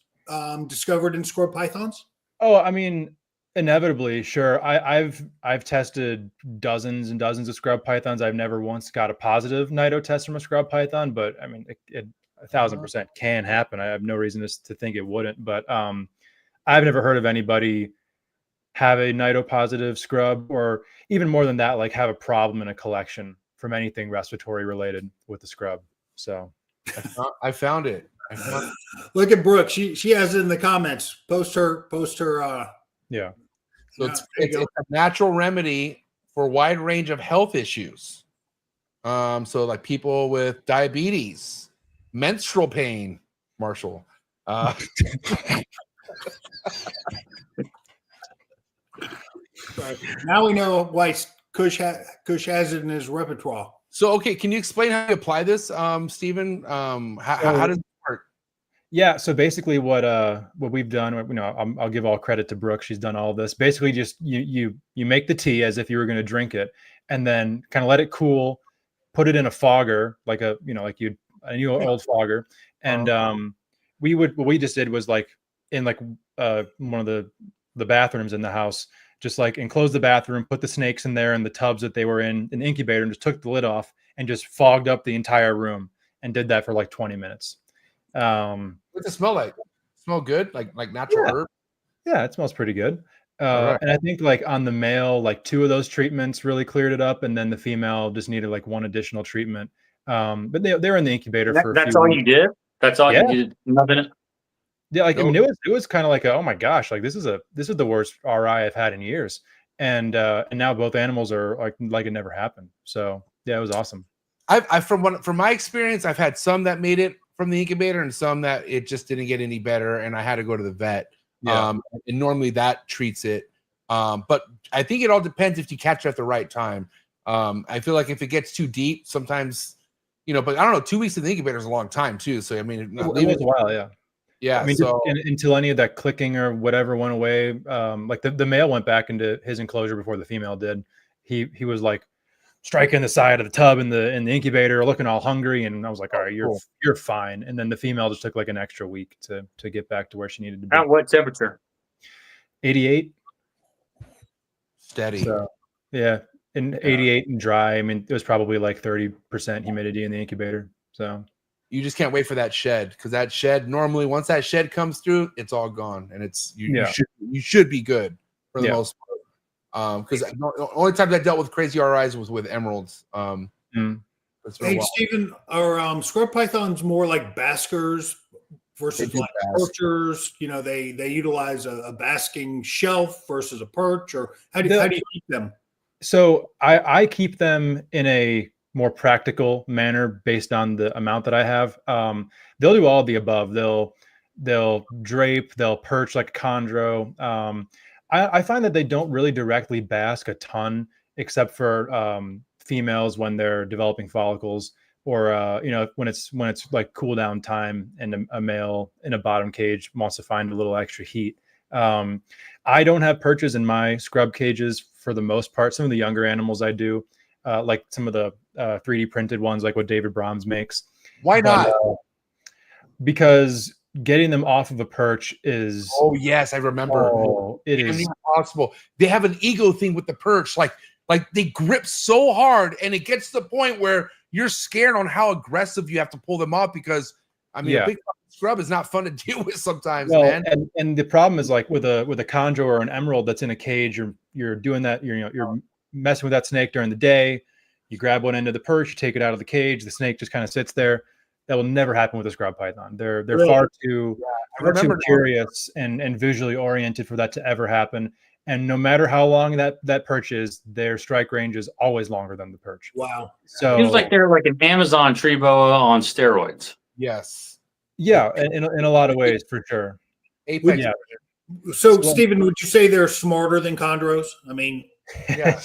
discovered in scrub pythons? Oh, I mean, inevitably, sure. I've tested dozens and dozens of scrub pythons. I've never once got a positive nido test from a scrub python, but I mean, it 1,000% can happen. I have no reason to think it wouldn't. But I've never heard of anybody have a nido positive scrub, or even more than that, like have a problem in a collection from anything respiratory related with the scrub. So I found it. Look at Brooke. She has it in the comments. Post her. Yeah. So it's a natural remedy for a wide range of health issues. So like people with diabetes, menstrual pain, Marshall. Now we know why Kush has it in his repertoire. So, okay, can you explain how you apply this, Steven? How does it work? Yeah, so basically what we've done, I'll give all credit to Brooke. She's done all of this. Basically, just you make the tea as if you were going to drink it, and then kind of let it cool, put it in a fogger, like a old fogger, and what we just did was like in like one of the bathrooms in the house, just like enclose the bathroom, put the snakes in there and the tubs that they were in the incubator, and just took the lid off and just fogged up the entire room, and did that for like 20 minutes. What's it smell like? Smell good, like natural herb? Yeah, it smells pretty good. Right. And I think like on the male, like 2 of those treatments really cleared it up, and then the female just needed like 1 additional treatment. But they're in the incubator for. That's all you did. That's all you did. Nothing. Yeah, like I mean, it was kind of like oh my gosh, like this is the worst RI I've had in years, and now both animals are like it never happened. So yeah, it was awesome. From my experience, I've had some that made it from the incubator and some that it just didn't get any better, and I had to go to the vet. Yeah. And normally that treats it, but I think it all depends if you catch it at the right time. I feel like if it gets too deep, sometimes but I don't know. 2 weeks in the incubator is a long time too. So I mean, it was a while, yeah. Yeah, I mean, until any of that clicking or whatever went away, like the male went back into his enclosure before the female did. He was like striking the side of the tub in the incubator, looking all hungry, and I was like, all right, you're fine. And then the female just took like an extra week to get back to where she needed to be. At what temperature? 88. Steady. So, yeah, and 88 and dry. I mean, it was probably like 30% humidity in the incubator. So. You just can't wait for that shed, because that shed normally, once that shed comes through, it's all gone, and it's you should be good for the most Because the only time I dealt with crazy RIs was with emeralds. It's been a Hey, while. Stephen, are scrub pythons more like baskers versus They do like bask. perchers? You know, they utilize a basking shelf versus a perch, or how do you keep them? So I keep them in a more practical manner based on the amount that I have. They'll do all of the above. They'll drape, they'll perch like a chondro. I find that they don't really directly bask a ton, except for females when they're developing follicles, or you know, when it's like cool down time and a male in a bottom cage wants to find a little extra heat. I don't have perches in my scrub cages for the most part. Some of the younger animals I do, like some of the 3D printed ones, like what David Brahms makes. Why not? Because getting them off of a perch is yes, I remember. It is impossible. They have an ego thing with the perch, like they grip so hard, and it gets to the point where you're scared on how aggressive you have to pull them off, because I mean, a big scrub is not fun to deal with sometimes, man. And the problem is, like with a chondro or an emerald that's in a cage, you're doing that, you're messing with that snake during the day. You grab one end of the perch, you take it out of the cage, the snake just kind of sits there. That will never happen with a scrub python. They're really? far too curious and visually oriented for that to ever happen. And no matter how long that perch is, their strike range is always longer than the perch. Wow. So seems like they're like an Amazon tree boa on steroids. Yes. Yeah, in a lot of ways, for sure. Apex. Yeah. So, Stephen, would you say they're smarter than chondros? I mean, yeah,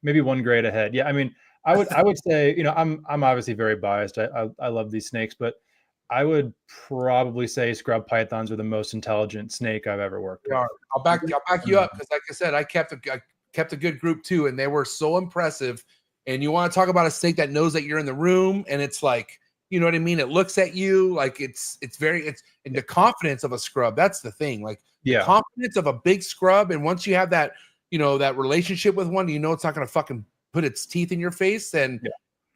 maybe one grade ahead. Yeah, I mean, I would say, you know, I'm obviously very biased. I love these snakes, but I would probably say scrub pythons are the most intelligent snake I've ever worked with. I'll back you up, because, like I said, I kept a good group too, and they were so impressive. And you want to talk about a snake that knows that you're in the room, and it's like, you know what I mean? It looks at you like it's in the confidence of a scrub. That's the thing. Like, the confidence of a big scrub. And once you have that, you know, that relationship with one, you know, it's not going to fucking put its teeth in your face. And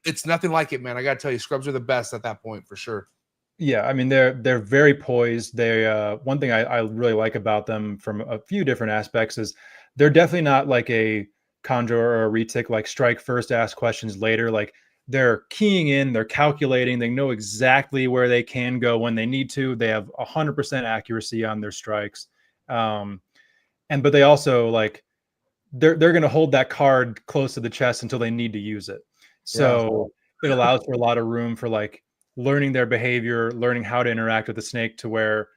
it's nothing like it, man. I got to tell you, scrubs are the best at that point, for sure. Yeah. I mean, they're very poised. They, one thing I really like about them from a few different aspects is they're definitely not like a chondro or a retic, like strike first, ask questions later. Like, they're keying in, they're calculating, they know exactly where they can go when they need to. They have 100% accuracy on their strikes. But they also, like, they're going to hold that card close to the chest until they need to use it. So it allows for a lot of room for, like, learning their behavior, learning how to interact with the snake, to where,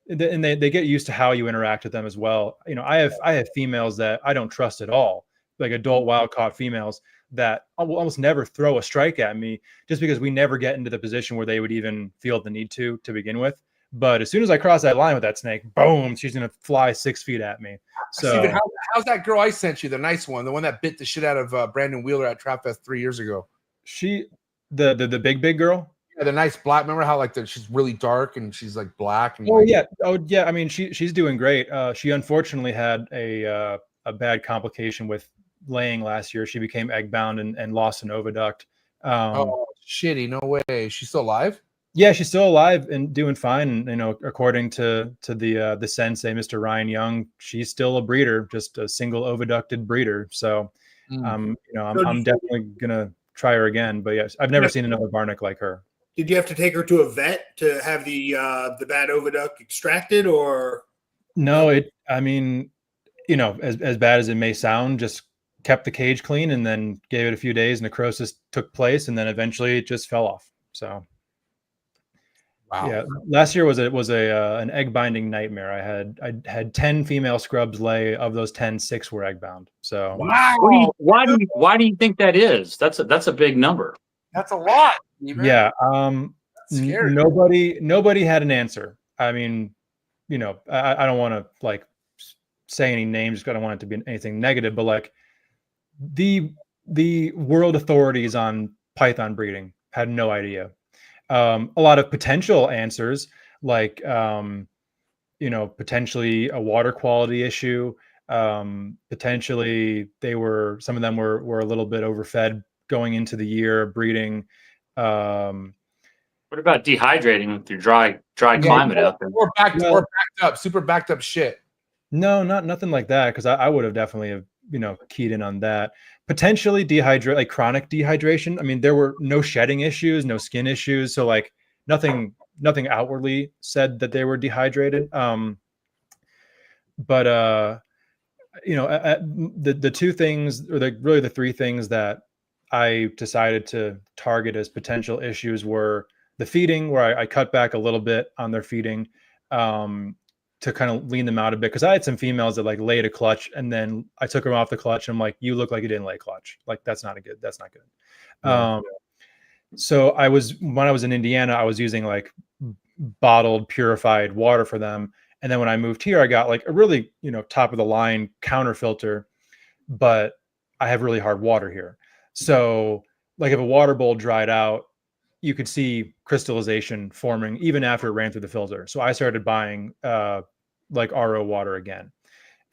and they get used to how you interact with them as well. You know, I have females that I don't trust at all, like adult wild caught females, that will almost never throw a strike at me, just because we never get into the position where they would even feel the need to begin with. But as soon as I cross that line with that snake, boom, she's going to fly 6 feet at me. So Steven, how's that girl I sent you, the nice one, the one that bit the shit out of Brandon Wheeler at Trap Fest 3 years ago? The big girl? Yeah, the nice black. Remember how, like, she's really dark and she's like black? And I mean, she's doing great. She unfortunately had a bad complication with laying last year. She became egg bound and lost an oviduct. Shitty. No way. She's still alive? Yeah, she's still alive and doing fine. And, you know, according to the sensei, Mr. Ryan Young, she's still a breeder, just a single oviducted breeder. So, you know, I'm definitely gonna try her again. But yes, I've never seen another Barnack like her. Did you have to take her to a vet to have the bad oviduct extracted, or? No, I mean, you know, as bad as it may sound, just kept the cage clean and then gave it a few days. Necrosis took place, and then eventually it just fell off. So, wow. Yeah, last year was an egg binding nightmare. I had 10 female scrubs lay. Of those 10, 6 were egg bound. So, wow. Why do you think that is? That's a big number. That's a lot. Yeah. Nobody had an answer. I mean, you know, I don't want to, like, say any names, because I don't want it to be anything negative, but, like, the world authorities on python breeding had no idea. A lot of potential answers, like, you know, potentially a water quality issue. Potentially some of them were a little bit overfed going into the year breeding. What about dehydrating with your dry climate out there? Or backed up, super backed up shit. No, nothing like that. Because I would have definitely have, keyed in on that. Potentially like chronic dehydration. I mean, there were no shedding issues, no skin issues. So like nothing outwardly said that they were dehydrated. But the two things, or really the three things that I decided to target as potential issues were the feeding, where I cut back a little bit on their feeding, to kind of lean them out a bit. Cause I had some females that like laid a clutch and then I took them off the clutch. And I'm like, you look like you didn't lay clutch. Like, that's not good. Yeah. So when I was in Indiana, I was using like bottled purified water for them. And then when I moved here, I got like a really, top of the line counter filter, but I have really hard water here. So like if a water bowl dried out, you could see crystallization forming even after it ran through the filter. So I started buying like RO water again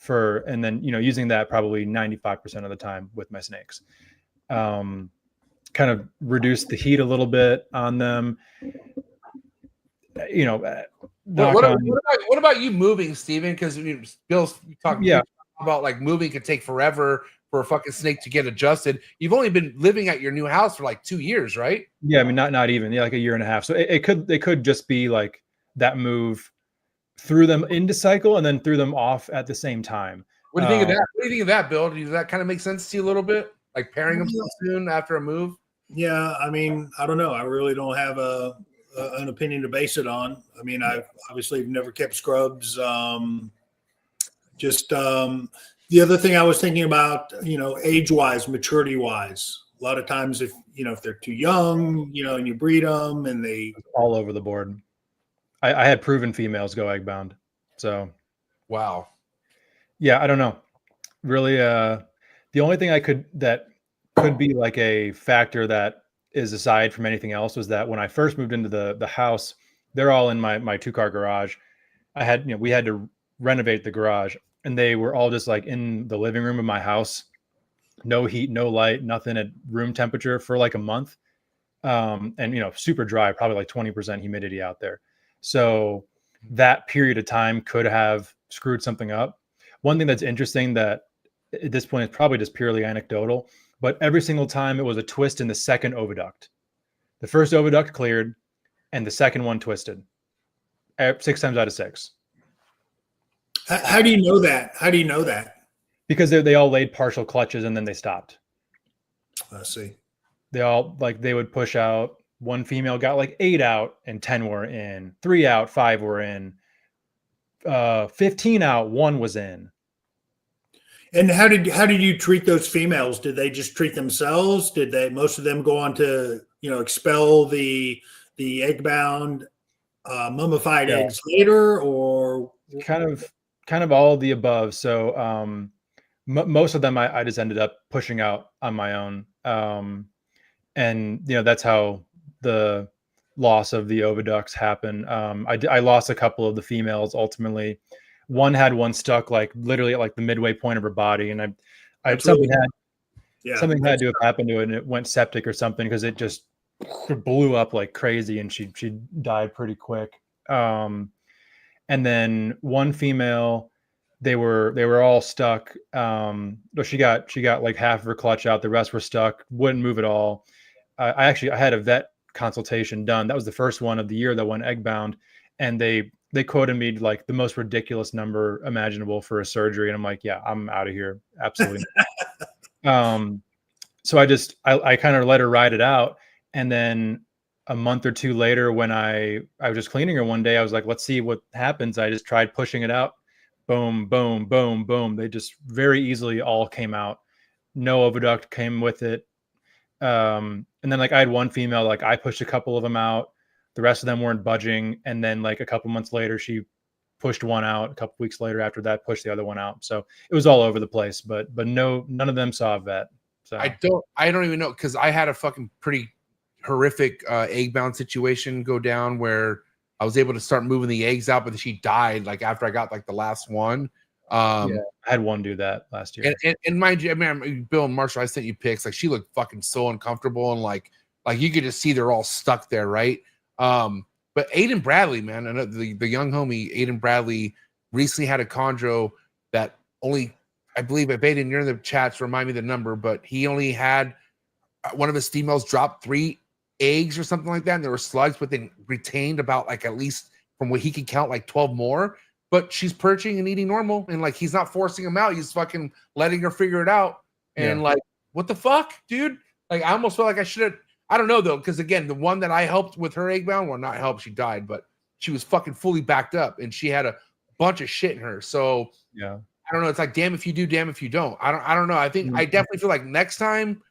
and then, using that probably 95% of the time with my snakes. Kind of reduce the heat a little bit on them. What about you moving, Steven? Because Bill's talking about like moving could take forever for a fucking snake to get adjusted. You've only been living at your new house for like 2 years, right? Yeah, I mean, not even, like a year and a half. So it could just be like that move threw them into cycle and then threw them off at the same time. What do you think of that? What do you think of that, Bill? Does that kind of make sense to you a little bit? Like pairing them so soon after a move? Yeah, I mean, I don't know. I really don't have an opinion to base it on. I mean, I've obviously never kept scrubs. The other thing I was thinking about, age-wise, maturity-wise, a lot of times if they're too young, and you breed them and they all over the board. I had proven females go egg bound. So, wow. Yeah, I don't know. Really, the only thing that could be like a factor that is aside from anything else was that when I first moved into the house, they're all in my 2-car garage. We had to renovate the garage, and they were all just like in the living room of my house, no heat, no light, nothing at room temperature for like a month. And super dry, probably like 20% humidity out there. So that period of time could have screwed something up. One thing that's interesting that at this point is probably just purely anecdotal, but every single time it was a twist in the second oviduct. The first oviduct cleared and the second one twisted 6 times out of 6. How do you know that? Because they all laid partial clutches and then they stopped. I see. They would push out. One female got like 8 out and 10 were in. 3 out, 5 were in. 15 out, 1 was in. And how did you treat those females? Did they just treat themselves? Did most of them go on to expel the egg bound mummified eggs later, or kind of all of the above? So most of them I just ended up pushing out on my own, and that's how the loss of the oviducts happened. I lost a couple of the females ultimately. One had one stuck like literally at like the midway point of her body, and something had to have happened to it, and it went septic or something because it just blew up like crazy, and she died pretty quick. And then one female, they were all stuck. She got like half of her clutch out, the rest were stuck, wouldn't move at all. I had a vet consultation done. That was the first one of the year that went egg bound, and they quoted me like the most ridiculous number imaginable for a surgery. And I'm like, yeah, I'm out of here. Absolutely. So I kind of let her ride it out. And then a month or two later, when I was just cleaning her one day, I was like, let's see what happens. I just tried pushing it out. Boom, boom, boom, boom. They just very easily all came out. No oviduct came with it. And then like I had one female, like I pushed a couple of them out. The rest of them weren't budging. And then like a couple months later, she pushed one out. A couple weeks later after that, pushed the other one out. So it was all over the place, but none of them saw a vet. So I don't even know, because I had a fucking pretty horrific egg bound situation go down where I was able to start moving the eggs out, but then she died like after I got like the last one. I had one do that last year. And mind you, I mean, Bill and Marshall, I sent you pics. Like she looked fucking so uncomfortable, and like you could just see they're all stuck there, right? But Aiden Bradley, man, the young homie Aiden Bradley recently had a chondro only, I believe, Baden, you're in the chats, remind me the number, but he only had one of his females drop 3 eggs or something like that, and there were slugs, but they retained about like at least from what he could count like 12 more. But she's perching and eating normal, and like he's not forcing them out, he's fucking letting her figure it out. And like, what the fuck, dude? Like, I almost felt like I should have. I don't know though, because again, the one that I helped with her egg bound, well, not helped, she died, but she was fucking fully backed up, and she had a bunch of shit in her. So yeah, I don't know. It's like, damn if you do, damn if you don't. I don't know. I think I definitely feel like next time,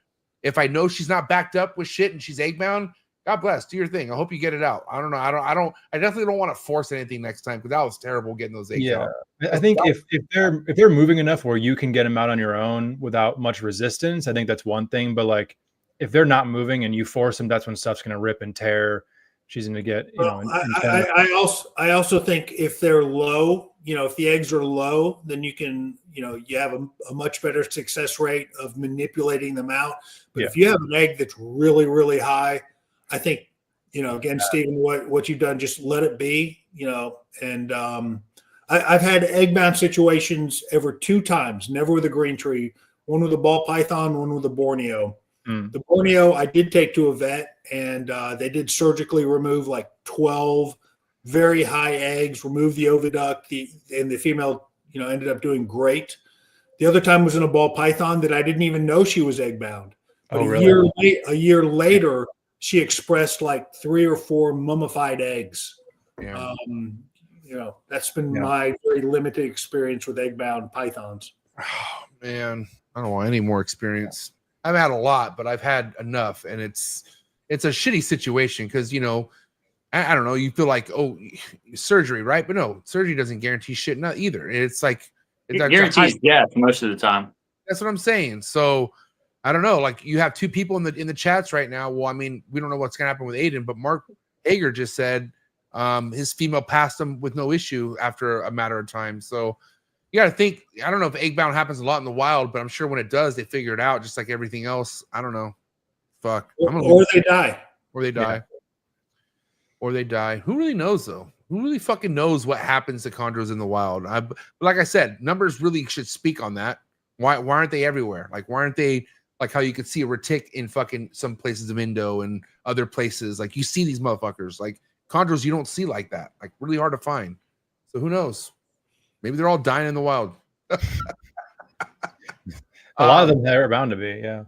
if I know she's not backed up with shit and she's egg bound, God bless, do your thing. I hope you get it out. I don't know. I definitely don't want to force anything next time, because that was terrible getting those eggs out. I think if they're moving enough where you can get them out on your own without much resistance, I think that's one thing. But like, if they're not moving and you force them, that's when stuff's going to rip and tear. She's going to get, you know. I also think if they're low, you know, if the eggs are low, then you can, you know, you have a much better success rate of manipulating them out. But if you have an egg that's really, really high, I think, you know, again, Stephen, what you've done, just let it be, you know. And I've had egg bound situations ever 2 times, never with a green tree, one with a ball python, one with a Borneo. The Borneo I did take to a vet, and they did surgically remove like 12 very high eggs, remove the oviduct, and the female, you know, ended up doing great. The other time was in a ball python that I didn't even know she was egg bound. But a year later, she expressed like 3 or 4 mummified eggs. Yeah. You know, that's been my very limited experience with egg bound pythons. Oh man, I don't want any more experience. I've had a lot, but I've had enough, and it's a shitty situation, because, you know, I don't know, you feel like, oh, surgery, right? But no, surgery doesn't guarantee shit not either. It's like it guarantees death most of the time. That's what I'm saying. So I don't know. Like, you have 2 people in the chats right now. Well, I mean, we don't know what's gonna happen with Aiden, but Mark Hager just said his female passed him with no issue after a matter of time. So you got to think. I don't know if egg bound happens a lot in the wild, but I'm sure when it does, they figure it out, just like everything else. I don't know. Fuck. Or they die. Or they die. Or they die. Who really knows, though? Who really fucking knows what happens to chondros in the wild? Like I said, numbers really should speak on that. Why aren't they everywhere? Like, why aren't they like how you could see a retic in fucking some places of Indo and other places? Like, you see these motherfuckers. Like, chondros you don't see like that. Like, really hard to find. So who knows? Maybe they're all dying in the wild. A lot of them are bound to be, yeah.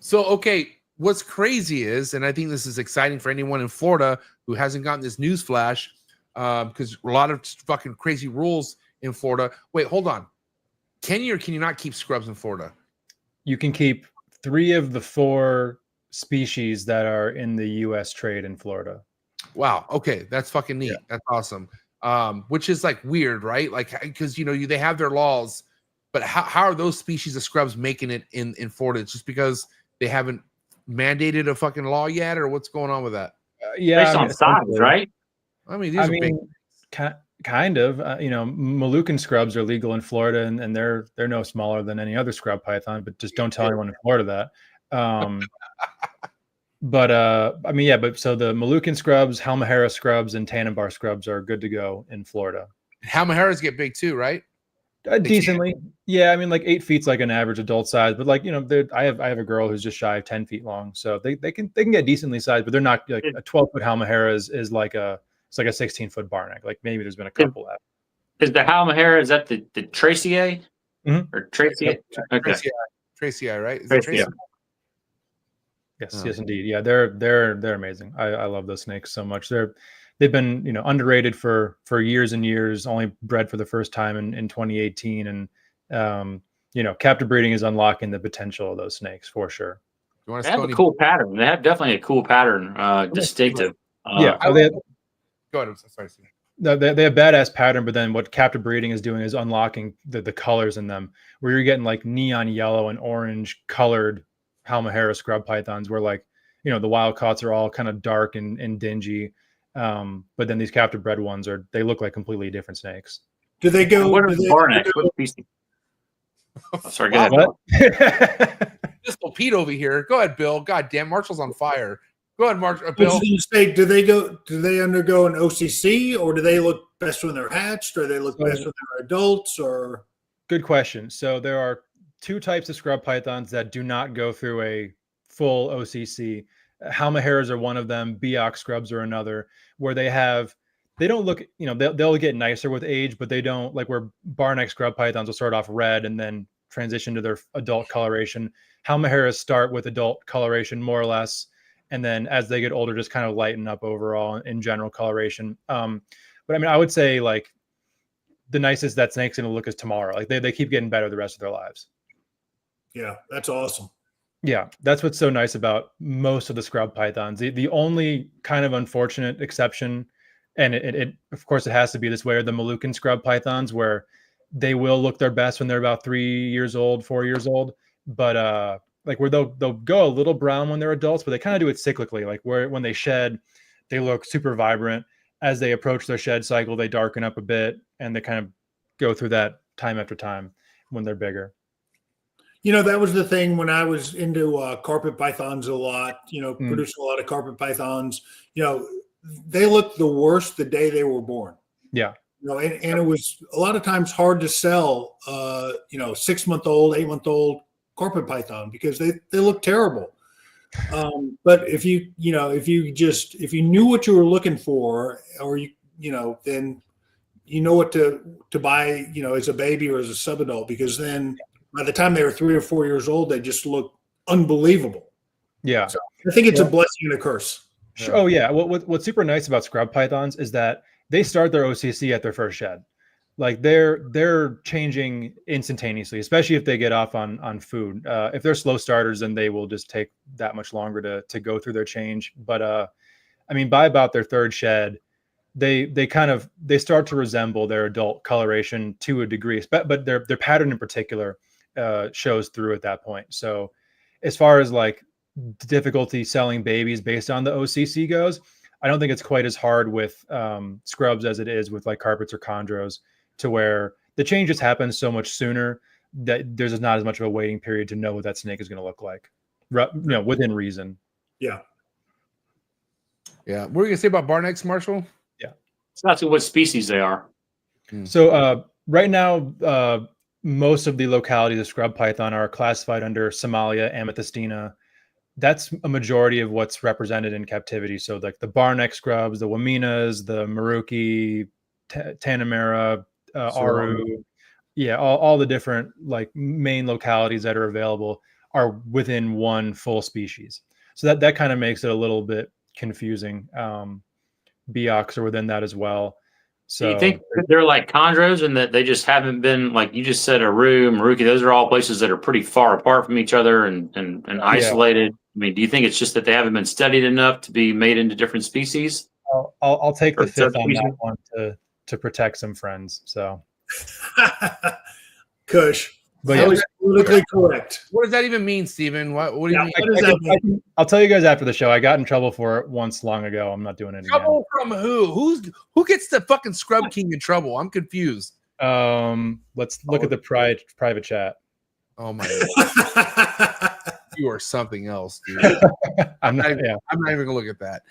So, okay, what's crazy is, and I think this is exciting for anyone in Florida who hasn't gotten this news flash, because a lot of fucking crazy rules in Florida. Wait, hold on. Can you or can you not keep scrubs in Florida? You can keep 3 of the 4 species that are in the U.S. trade in Florida. Wow. Okay, that's fucking neat. Yeah. That's awesome. Which is like weird, right? Like, because, you know, they have their laws, but how are those species of scrubs making it in Florida? It's just because they haven't mandated a fucking law yet, or what's going on with that? Yeah, based on size, right? I mean, these are big. Kind of. You know, Moluccan scrubs are legal in Florida, and they're no smaller than any other scrub python. But just don't tell anyone in Florida that. But I mean, yeah. But so the Moluccan scrubs, Halmahera scrubs, and Tannenbar scrubs are good to go in Florida. Halmaheras get big too, right? Decently, yeah. I mean, like 8 feet's like an average adult size, but like, you know, I have a girl who's just shy of 10 feet long, so they can get decently sized, but they're not like a 12-foot Halmahera is like a 16-foot barnack. Like, maybe there's been a couple of. Is the Halmahera, is that the Tracia? Or Tracia? Okay. Tracia, right? Is Tracia. Yes, yes, indeed. Yeah, they're amazing. I love those snakes so much. They've been, you know, underrated for years and years, only bred for the first time in 2018. And, you know, captive breeding is unlocking the potential of those snakes for sure. They have a cool pattern. They have definitely a cool pattern, distinctive. Yeah. Go ahead. I'm sorry. No, they have badass pattern, but then what captive breeding is doing is unlocking the colors in them, where you're getting like neon yellow and orange colored Halmahera scrub pythons, where, like, you know, the wild caughts are all kind of dark and dingy. But then these captive bred ones they look like completely different snakes. Do they go? What are the barnacks? What species? Oh, sorry, go ahead. Pistol Pete over here. Go ahead, Bill. God damn, Marshall's on fire. Go ahead, Bill. Do they undergo an OCC, or do they look best when they're hatched, or they look best when they're adults, or? Good question. So there are two types of scrub pythons that do not go through a full OCC. Halmaharas are one of them. Biak scrubs are another, where they don't look, they'll get nicer with age, but they don't, like where barneck scrub pythons will start off red and then transition to their adult coloration. Halmaharas start with adult coloration more or less, and then as they get older, just kind of lighten up overall in general coloration. But I mean, I would say like the nicest that snake's going to look is tomorrow. Like they keep getting better the rest of their lives. Yeah, that's awesome. Yeah, that's what's so nice about most of the scrub pythons. The only kind of unfortunate exception, and it of course it has to be this way, are the Moluccan scrub pythons, where they will look their best when they're about 3 years old, 4 years old. But like where they'll go a little brown when they're adults, but they kind of do it cyclically. Like where when they shed, they look super vibrant. As they approach their shed cycle, they darken up a bit, and they kind of go through that time after time when they're bigger. That was the thing when I was into carpet pythons a lot, producing a lot of carpet pythons. They looked the worst the day they were born. Yeah. And it was a lot of times hard to sell, 6-month-old, 8-month-old carpet python because they look terrible. But if you knew what you were looking for, or then you know what to buy, as a baby or as a subadult, because then by the time they were 3 or 4 years old, they just look unbelievable. Yeah. So I think it's a blessing and a curse. Yeah. Oh yeah. What's super nice about scrub pythons is that they start their OCC at their first shed. Like they're changing instantaneously, especially if they get off on food. If they're slow starters, then they will just take that much longer to go through their change. But I mean, by about their third shed, they start to resemble their adult coloration to a degree, but their pattern in particular shows through at that point. So as far as like difficulty selling babies based on the OCC goes, I don't think it's quite as hard with scrubs as it is with like carpets or chondros, to where the changes happen so much sooner that there's not as much of a waiting period to know what that snake is going to look like, within reason. Yeah. Yeah. What were you going to say about barnecks, Marshall? Yeah. It's not what species they are. So right now, most of the localities of scrub python are classified under Somalia, amethystina. That's a majority of what's represented in captivity. So like the barneck scrubs, the waminas, the maruki, Tanamera, Aru, all the different like main localities that are available are within one full species. So that kind of makes it a little bit confusing. Biaks are within that as well. So do you think they're like chondros and that they just haven't been, like you just said, Aru, Maruki, those are all places that are pretty far apart from each other and isolated? I mean, do you think it's just that they haven't been studied enough to be made into different species? I'll take the fifth on that one to protect some friends. So Kush. But that was politically correct. What does that even mean, Steven? What do you mean? What does that mean? I'll tell you guys after the show. I got in trouble for it once long ago. I'm not doing it again. Trouble from who? Who gets the fucking Scrub King in trouble? I'm confused. Let's look at the private chat. Oh my God. You are something else, dude. I'm not even gonna look at that.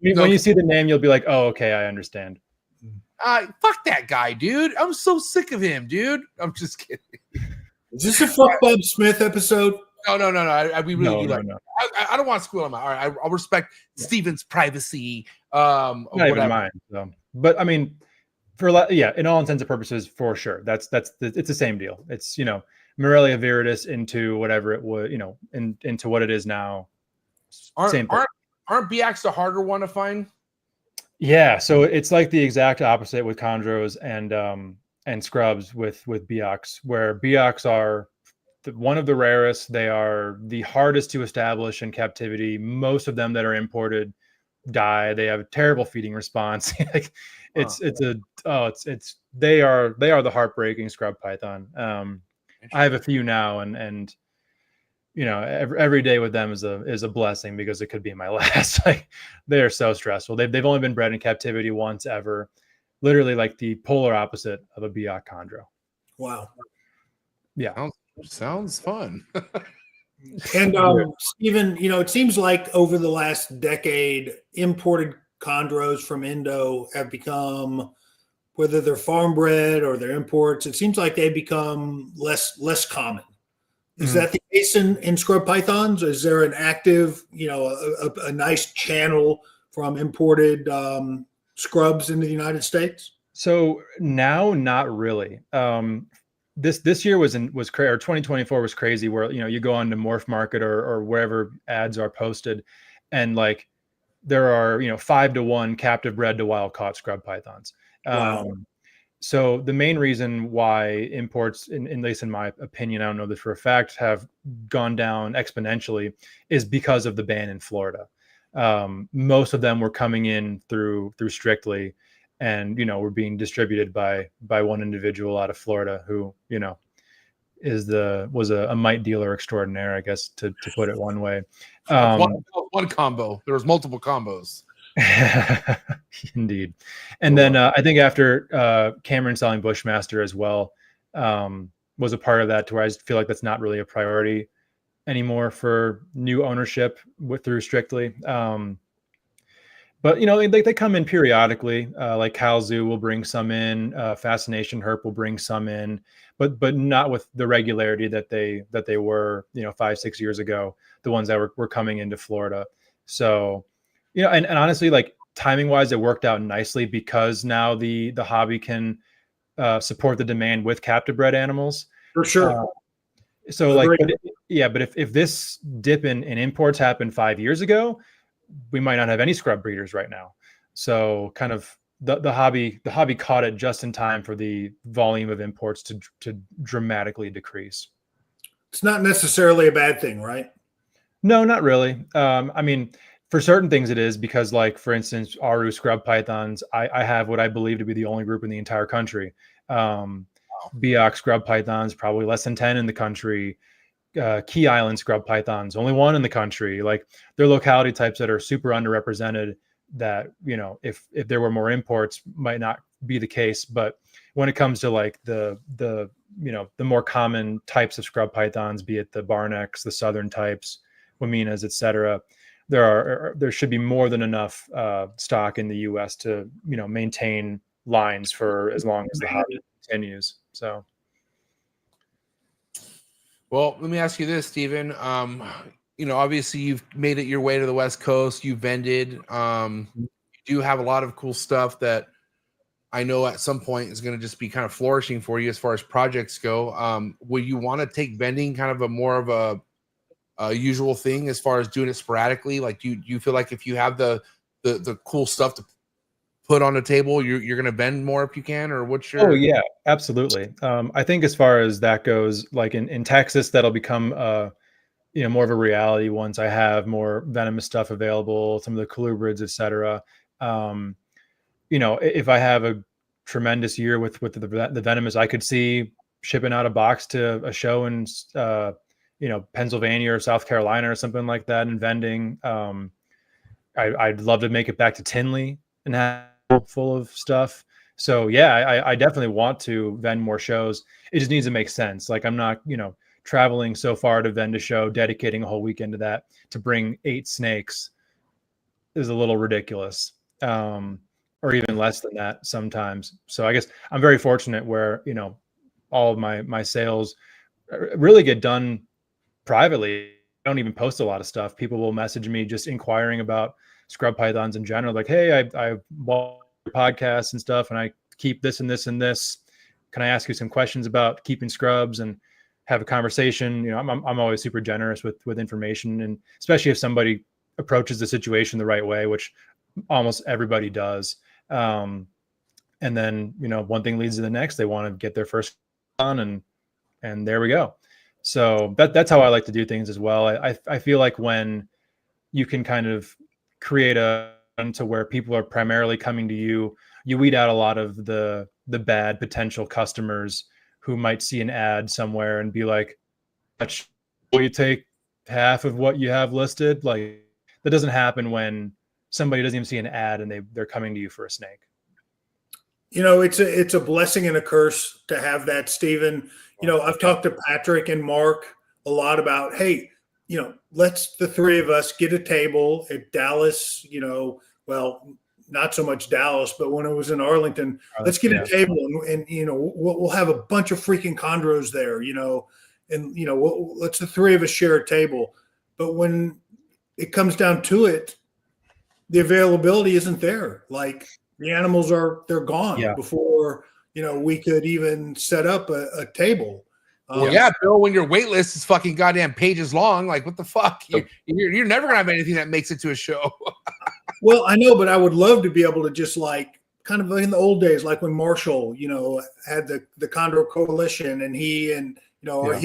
When you see the name, you'll be like, "Oh, okay, I understand." Fuck that guy, dude. I'm so sick of him, dude. I'm just kidding. Is this a fuck Bob Smith episode? No. We really do like. No. I don't want to squeal him out. All right, I'll respect Steven's privacy. Not even mine. So. But I mean, in all intents and purposes, for sure, it's the same deal. It's Morelia viridis into whatever it would, into what it is now. Aren't Biaks the harder one to find? Yeah, so it's like the exact opposite with chondros and scrubs with Biaks, where Biaks are one of the rarest. They are the hardest to establish in captivity. Most of them that are imported die. They have a terrible feeding response. They are the heartbreaking scrub python. I have a few now, and every day with them is a blessing because it could be my last. Like, they are so stressful. They've only been bred in captivity once ever, literally like the polar opposite of a Biak chondro. Wow. Yeah. Sounds fun. And Stephen, it seems like over the last decade, imported chondros from Indo have become whether they're farm bred or they're imports, it seems like they become less common. Is that the case in scrub pythons? Is there an active, a nice channel from imported scrubs into the United States? So now, not really. This year was crazy, or 2024 was crazy, where you go on to MORPH Market or wherever ads are posted, and like there are 5-to-1 captive bred to wild caught scrub pythons. Wow. So the main reason why imports, at least in my opinion, I don't know this for a fact, have gone down exponentially is because of the ban in Florida. Most of them were coming in through Strictly, and were being distributed by one individual out of Florida who was a mite dealer extraordinaire, I guess, to put it one way. One combo. There was multiple combos. Indeed. And then I think after Cameron selling Bushmaster as well was a part of that, to where I feel like that's not really a priority anymore for new ownership through Strictly. But they come in periodically. Like Kalzu will bring some in, Fascination Herp will bring some in, but not with the regularity that they were 5-6 years ago, the ones that were coming into Florida. So and honestly, like timing wise, it worked out nicely because now the hobby can support the demand with captive bred animals. For sure. But if this dip in imports happened 5 years ago, we might not have any scrub breeders right now. So kind of the hobby caught it just in time for the volume of imports to dramatically decrease. It's not necessarily a bad thing, right? No, not really. I mean, for certain things it is, because like, for instance, Aru scrub pythons, I have what I believe to be the only group in the entire country. Biak scrub pythons, probably less than 10 in the country. Key Island scrub pythons, only one in the country. Like, they're locality types that are super underrepresented, that if there were more imports might not be the case. But when it comes to like the more common types of scrub pythons, be it the Barnecks, the southern types, Waminas, etc., there should be more than enough stock in the US to maintain lines for as long as the hobby continues. So well, let me ask you this, Stephen. Obviously you've made it your way to the West Coast. You've vended. You do have a lot of cool stuff that I know at some point is going to just be kind of flourishing for you as far as projects go. Will you want to take vending kind of a more of a usual thing as far as doing it sporadically? Like, do you feel like if you have the cool stuff to put on the table, you're going to vend more if you can, or what's your? Oh yeah, absolutely. I think as far as that goes, like in Texas, that'll become more of a reality once I have more venomous stuff available, some of the colubrids, etc. If I have a tremendous year with the venomous, I could see shipping out a box to a show in Pennsylvania or South Carolina or something like that, and vending. I'd love to make it back to Tinley and have full of stuff. So yeah, I definitely want to vend more shows. It just needs to make sense. Like, I'm not traveling so far to vend a show, dedicating a whole weekend to that, to bring 8 snakes is a little ridiculous, or even less than that sometimes. So I guess I'm very fortunate where all of my sales really get done privately. I don't even post a lot of stuff. People will message me just inquiring about scrub pythons in general, like, hey, I bought your podcast and stuff, and I keep this and this and this. Can I ask you some questions about keeping scrubs and have a conversation? I'm always super generous with information, and especially if somebody approaches the situation the right way, which almost everybody does. And then one thing leads to the next. They want to get their first on, and there we go. So that's how I like to do things as well. I feel like when you can kind of create to where people are primarily coming to you, you weed out a lot of the bad potential customers who might see an ad somewhere and be like, will you take half of what you have listed? Like, that doesn't happen when somebody doesn't even see an ad and they're coming to you for a snake. It's a blessing and a curse to have that, Stephen. I've talked to Patrick and Mark a lot about, hey, let's the three of us get a table at Dallas, not so much Dallas, but when it was in Arlington, let's get a table and we'll have a bunch of freaking chondros there, and let's the three of us share a table. But when it comes down to it, the availability isn't there. Like the animals they're gone before we could even set up a table. Bill, when your wait list is fucking goddamn pages long, like what the fuck? You're never gonna have anything that makes it to a show. Well, I know, but I would love to be able to just like kind of in the old days, like when Marshall, had the Chondro Coalition, and he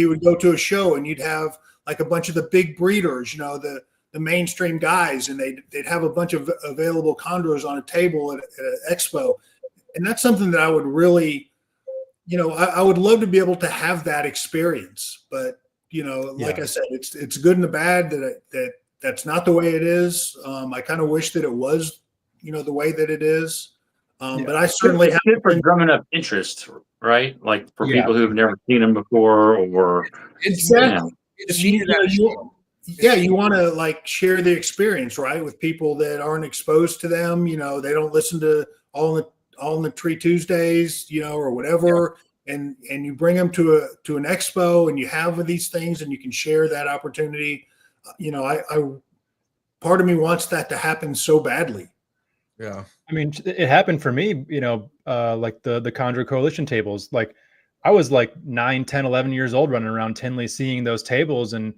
would go to a show and you'd have like a bunch of the big breeders, the mainstream guys, and they'd have a bunch of available chondros on a table at an expo. And that's something that I would really, I would love to be able to have that experience. But, like I said, it's good and the bad that's not the way it is. I kind of wish that it was, the way that it is. But I certainly have for drumming up interest, right? Like for people who've never seen them before, or exactly. You want to like share the experience, right, with people that aren't exposed to them. They don't listen to all in the Tree Tuesdays, or whatever. And you bring them to an expo, and you have these things, and you can share that opportunity. I part of me wants that to happen so badly. Yeah. I mean, it happened for me, like the Chondro Coalition tables. Like I was like 9, 10, 11 years old running around Tinley seeing those tables, and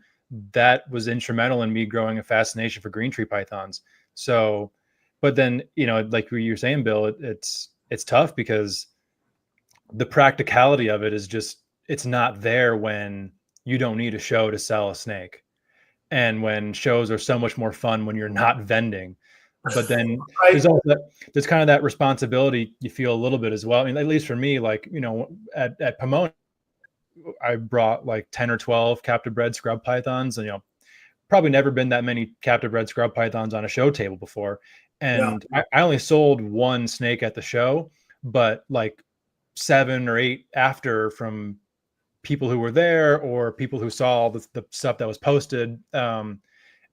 that was instrumental in me growing a fascination for green tree pythons. So, but then, like you're saying, Bill, it's tough because the practicality of it is just, it's not there when you don't need a show to sell a snake. And when shows are so much more fun when you're not vending. But then there's kind of that responsibility you feel a little bit as well. I mean, at least for me, like, at Pomona, I brought like 10 or 12 captive bred scrub pythons, and, probably never been that many captive bred scrub pythons on a show table before. And I only sold one snake at the show, but like 7 or 8 after from people who were there or people who saw the stuff that was posted. And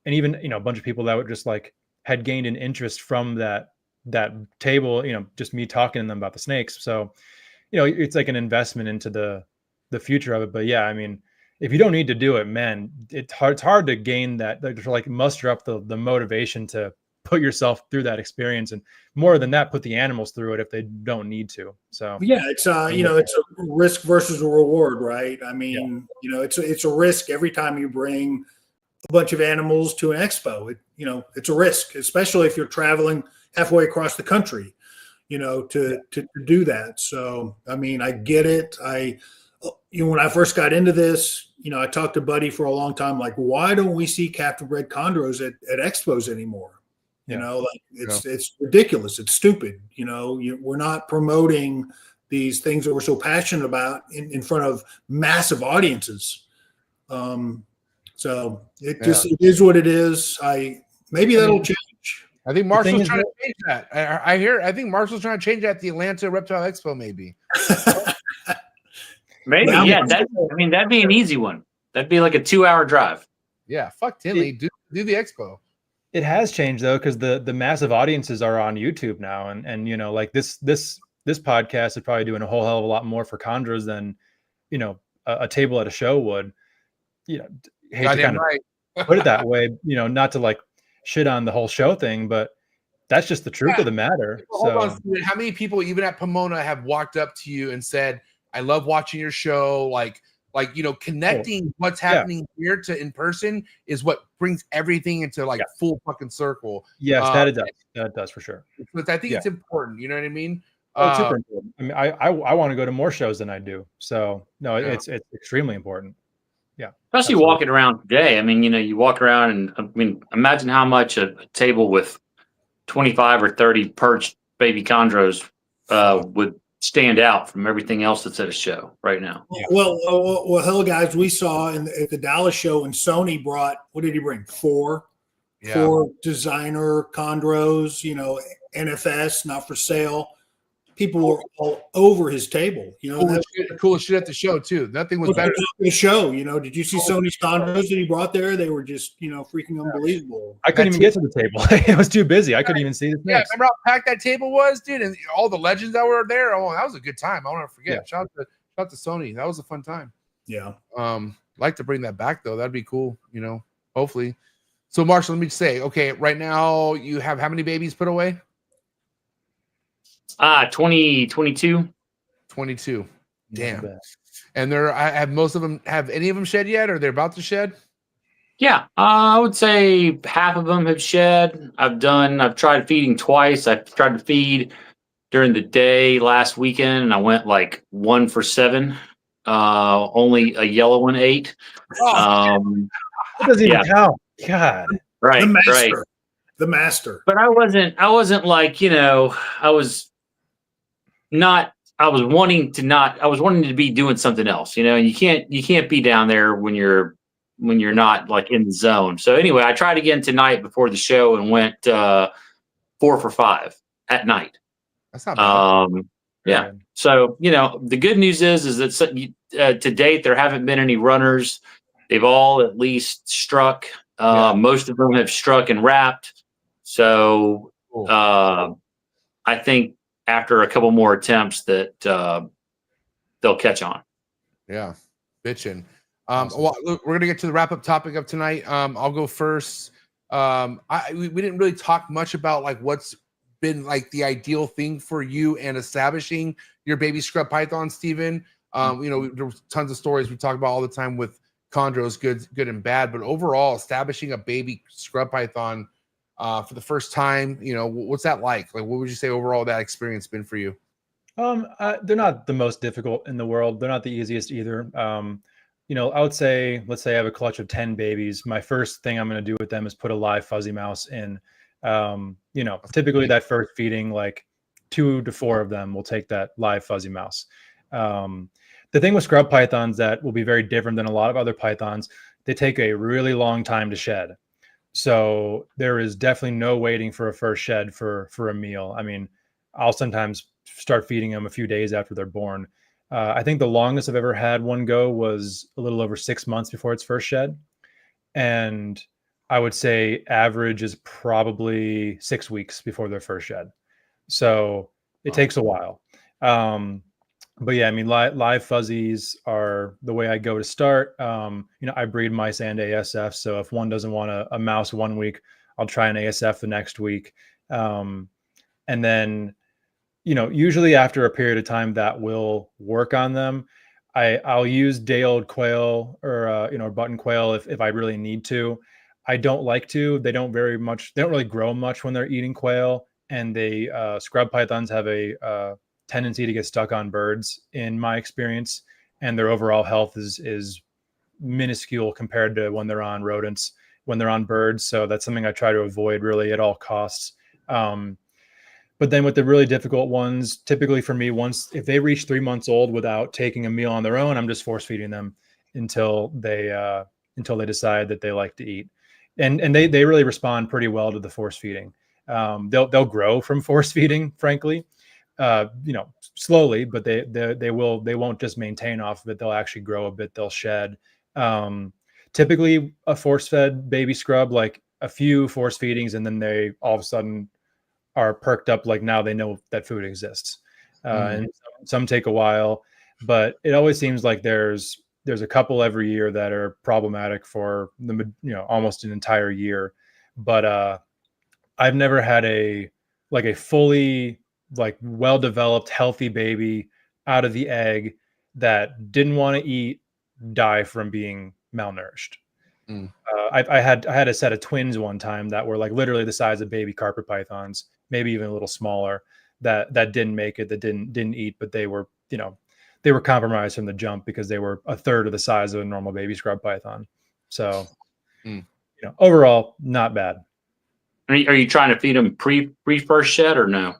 even, a bunch of people that would just like had gained an interest from that table, just me talking to them about the snakes. So, it's like an investment into the future of it. But yeah, I mean, if you don't need to do it, man, it's hard to gain that, to like muster up the motivation to put yourself through that experience, and more than that, put the animals through it if they don't need to. So yeah, it's it's a risk versus a reward, right? I mean, it's a risk every time you bring a bunch of animals to an expo. It's a risk, especially if you're traveling halfway across the country, to do that. So I mean, I get it. When I first got into this, I talked to Buddy for a long time, like, why don't we see captive bred chondros at expos anymore? It's ridiculous. It's stupid. We're not promoting these things that we're so passionate about in front of massive audiences. So it is what it is. Maybe that'll change. I think Marshall's trying to change that. I think Marshall's trying to change that at the Atlanta Reptile Expo, maybe. Maybe, yeah. That'd be an easy one. That'd be like a 2-hour drive. Yeah, fuck Tinley. Do the expo. It has changed though, because the massive audiences are on YouTube now, and like this podcast is probably doing a whole hell of a lot more for chondros than a table at a show would. Hate to kind of put it that way, not to like shit on the whole show thing, but that's just the truth of the matter. Hold on, how many people even at Pomona have walked up to you and said, I love watching your show, like connecting what's happening here to in person is what brings everything into like full fucking circle. Yes, that does for sure. But I think it's important. You know what I mean? It's super important. I mean, I want to go to more shows than I do. So no, it's extremely important. Yeah, especially walking around today. I mean, you walk around, and I mean, imagine how much a table with 25 or 30 perched baby chondros would stand out from everything else that's at a show right now. Well, hell, guys, we saw at the Dallas show, and Sony brought, what did he bring? 4 designer chondros, NFS, not for sale. people were all over his table. You know, Coolest shit at the show too. Nothing was better. The show. You know, did you see Sony's chondros that he brought there? They were just, you know, freaking unbelievable. I couldn't even get to the table. It was too busy. I couldn't even see the Yeah, snakes. remember how packed that table was, dude, and all the legends that were there. Oh, that was a good time. I'll never forget. Yeah. Shout out to Sony. That was a fun time. Yeah. Like to bring that back though. That'd be cool. You know, hopefully. So, Marshall, let me say, okay, right now you have how many babies put away? 22. 22. Damn. And have most of them, have any of them shed yet, or they're about to shed? Yeah, I would say half of them have shed. I've tried feeding twice. I've tried to feed during the day last weekend, and I went like 1 for 7. Only a yellow one ate. That doesn't even count. God. Right. The master. Right. The master. But I wasn't like, you know, I was wanting to be doing something else. You know, you can't be down there when you're not like in the zone. So anyway, I tried again tonight before the show and went 4 for 5 at night. That's not bad. Yeah. So, you know, the good news is that to date, there haven't been any runners. They've all at least struck. Most of them have struck and wrapped. So I think after a couple more attempts that they'll catch on. Yeah. Bitching. Well, look, we're gonna get to the wrap-up topic of tonight. I'll go first. We didn't really talk much about like what's been like the ideal thing for you and establishing your baby scrub python, Steven. You know, there was tons of stories we talk about all the time with chondros, good and bad, but overall establishing a baby scrub python for the first time, you know, what's that like? Like, what would you say overall that experience been for you? They're not the most difficult in the world. They're not the easiest either. You know, I would say, let's say I have a clutch of 10 babies. My first thing I'm going to do with them is put a live fuzzy mouse in. You know, typically that first feeding, like 2 to 4 of them will take that live fuzzy mouse. The thing with scrub pythons that will be very different than a lot of other pythons, they take a really long time to shed. So there is definitely no waiting for a first shed for a meal. I mean, I'll sometimes start feeding them a few days after they're born. I think the longest I've ever had one go was a little over 6 months before its first shed. And I would say average is probably 6 weeks before their first shed. So it takes a while. But yeah, I mean, live fuzzies are the way I go to start. You know, I breed mice and ASF. So if one doesn't want a mouse 1 week, I'll try an ASF the next week. And then, you know, usually after a period of time that will work on them. I'll use day-old quail or, you know, button quail if I really need to. I don't like to. They don't really grow much when they're eating quail. And they scrub pythons have a tendency to get stuck on birds in my experience, and their overall health is minuscule compared to when they're on rodents, when they're on birds. So that's something I try to avoid really at all costs. But then with the really difficult ones, typically for me, if they reach 3 months old without taking a meal on their own, I'm just force feeding them until they decide that they like to eat. And they really respond pretty well to the force feeding. They'll grow from force feeding, frankly. You know, slowly, but they won't just maintain off of it. They'll actually grow a bit. They'll shed. Typically a force fed baby scrub, like a few force feedings, and then they all of a sudden are perked up. Like now they know that food exists. And some take a while, but it always seems like there's a couple every year that are problematic for almost an entire year. But I've never had a fully well-developed, healthy baby out of the egg that didn't want to eat, die from being malnourished. I had a set of twins one time that were like literally the size of baby carpet pythons, maybe even a little smaller, that didn't make it, that didn't eat, but they were compromised from the jump because they were a third of the size of a normal baby scrub python. So, overall, not bad. Are you trying to feed them pre first shed or no?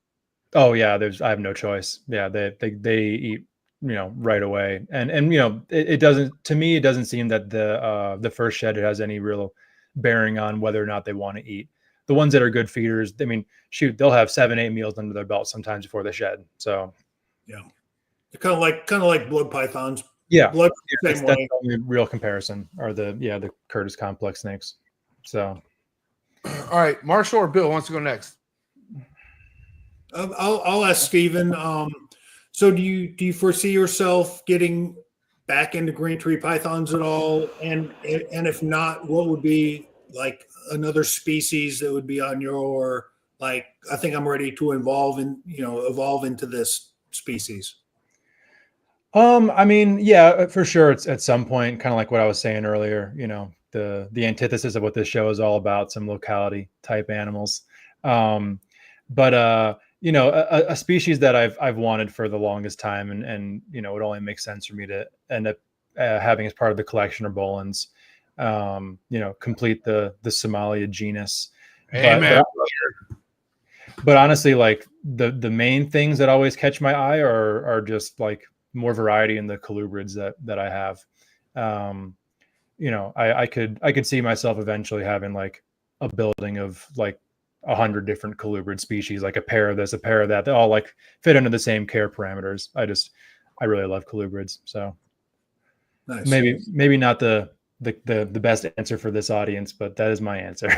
Oh yeah, I have no choice. Yeah, they eat, right away. And it doesn't seem that the first shed has any real bearing on whether or not they want to eat. the ones that are good feeders, I mean, shoot, they'll have 7-8 meals under their belt sometimes before they shed. So yeah, kind of like blood pythons. yeah, Blood that's same the way. only real comparison are the Curtis complex snakes. So All right, Marshall or Bill wants to go next? I'll ask Stephen. So do you foresee yourself getting back into green tree pythons at all? And if not, what would be like another species that would be on your, like, I think I'm ready to evolve into this species? I mean, yeah, for sure. It's at some point, kind of like what I was saying earlier, the antithesis of what this show is all about, some locality type animals. But a species that I've wanted for the longest time, and it only makes sense for me to end up having as part of the collection are bolins. Complete the Somalia genus. Amen. But honestly, like the main things that always catch my eye are just like more variety in the colubrids that I have. I could see myself eventually having like a building of like 100 different colubrid species, like a pair of this, a pair of that. They all like fit under the same care parameters. I really love colubrids. So Nice. maybe not the best answer for this audience, but that is my answer.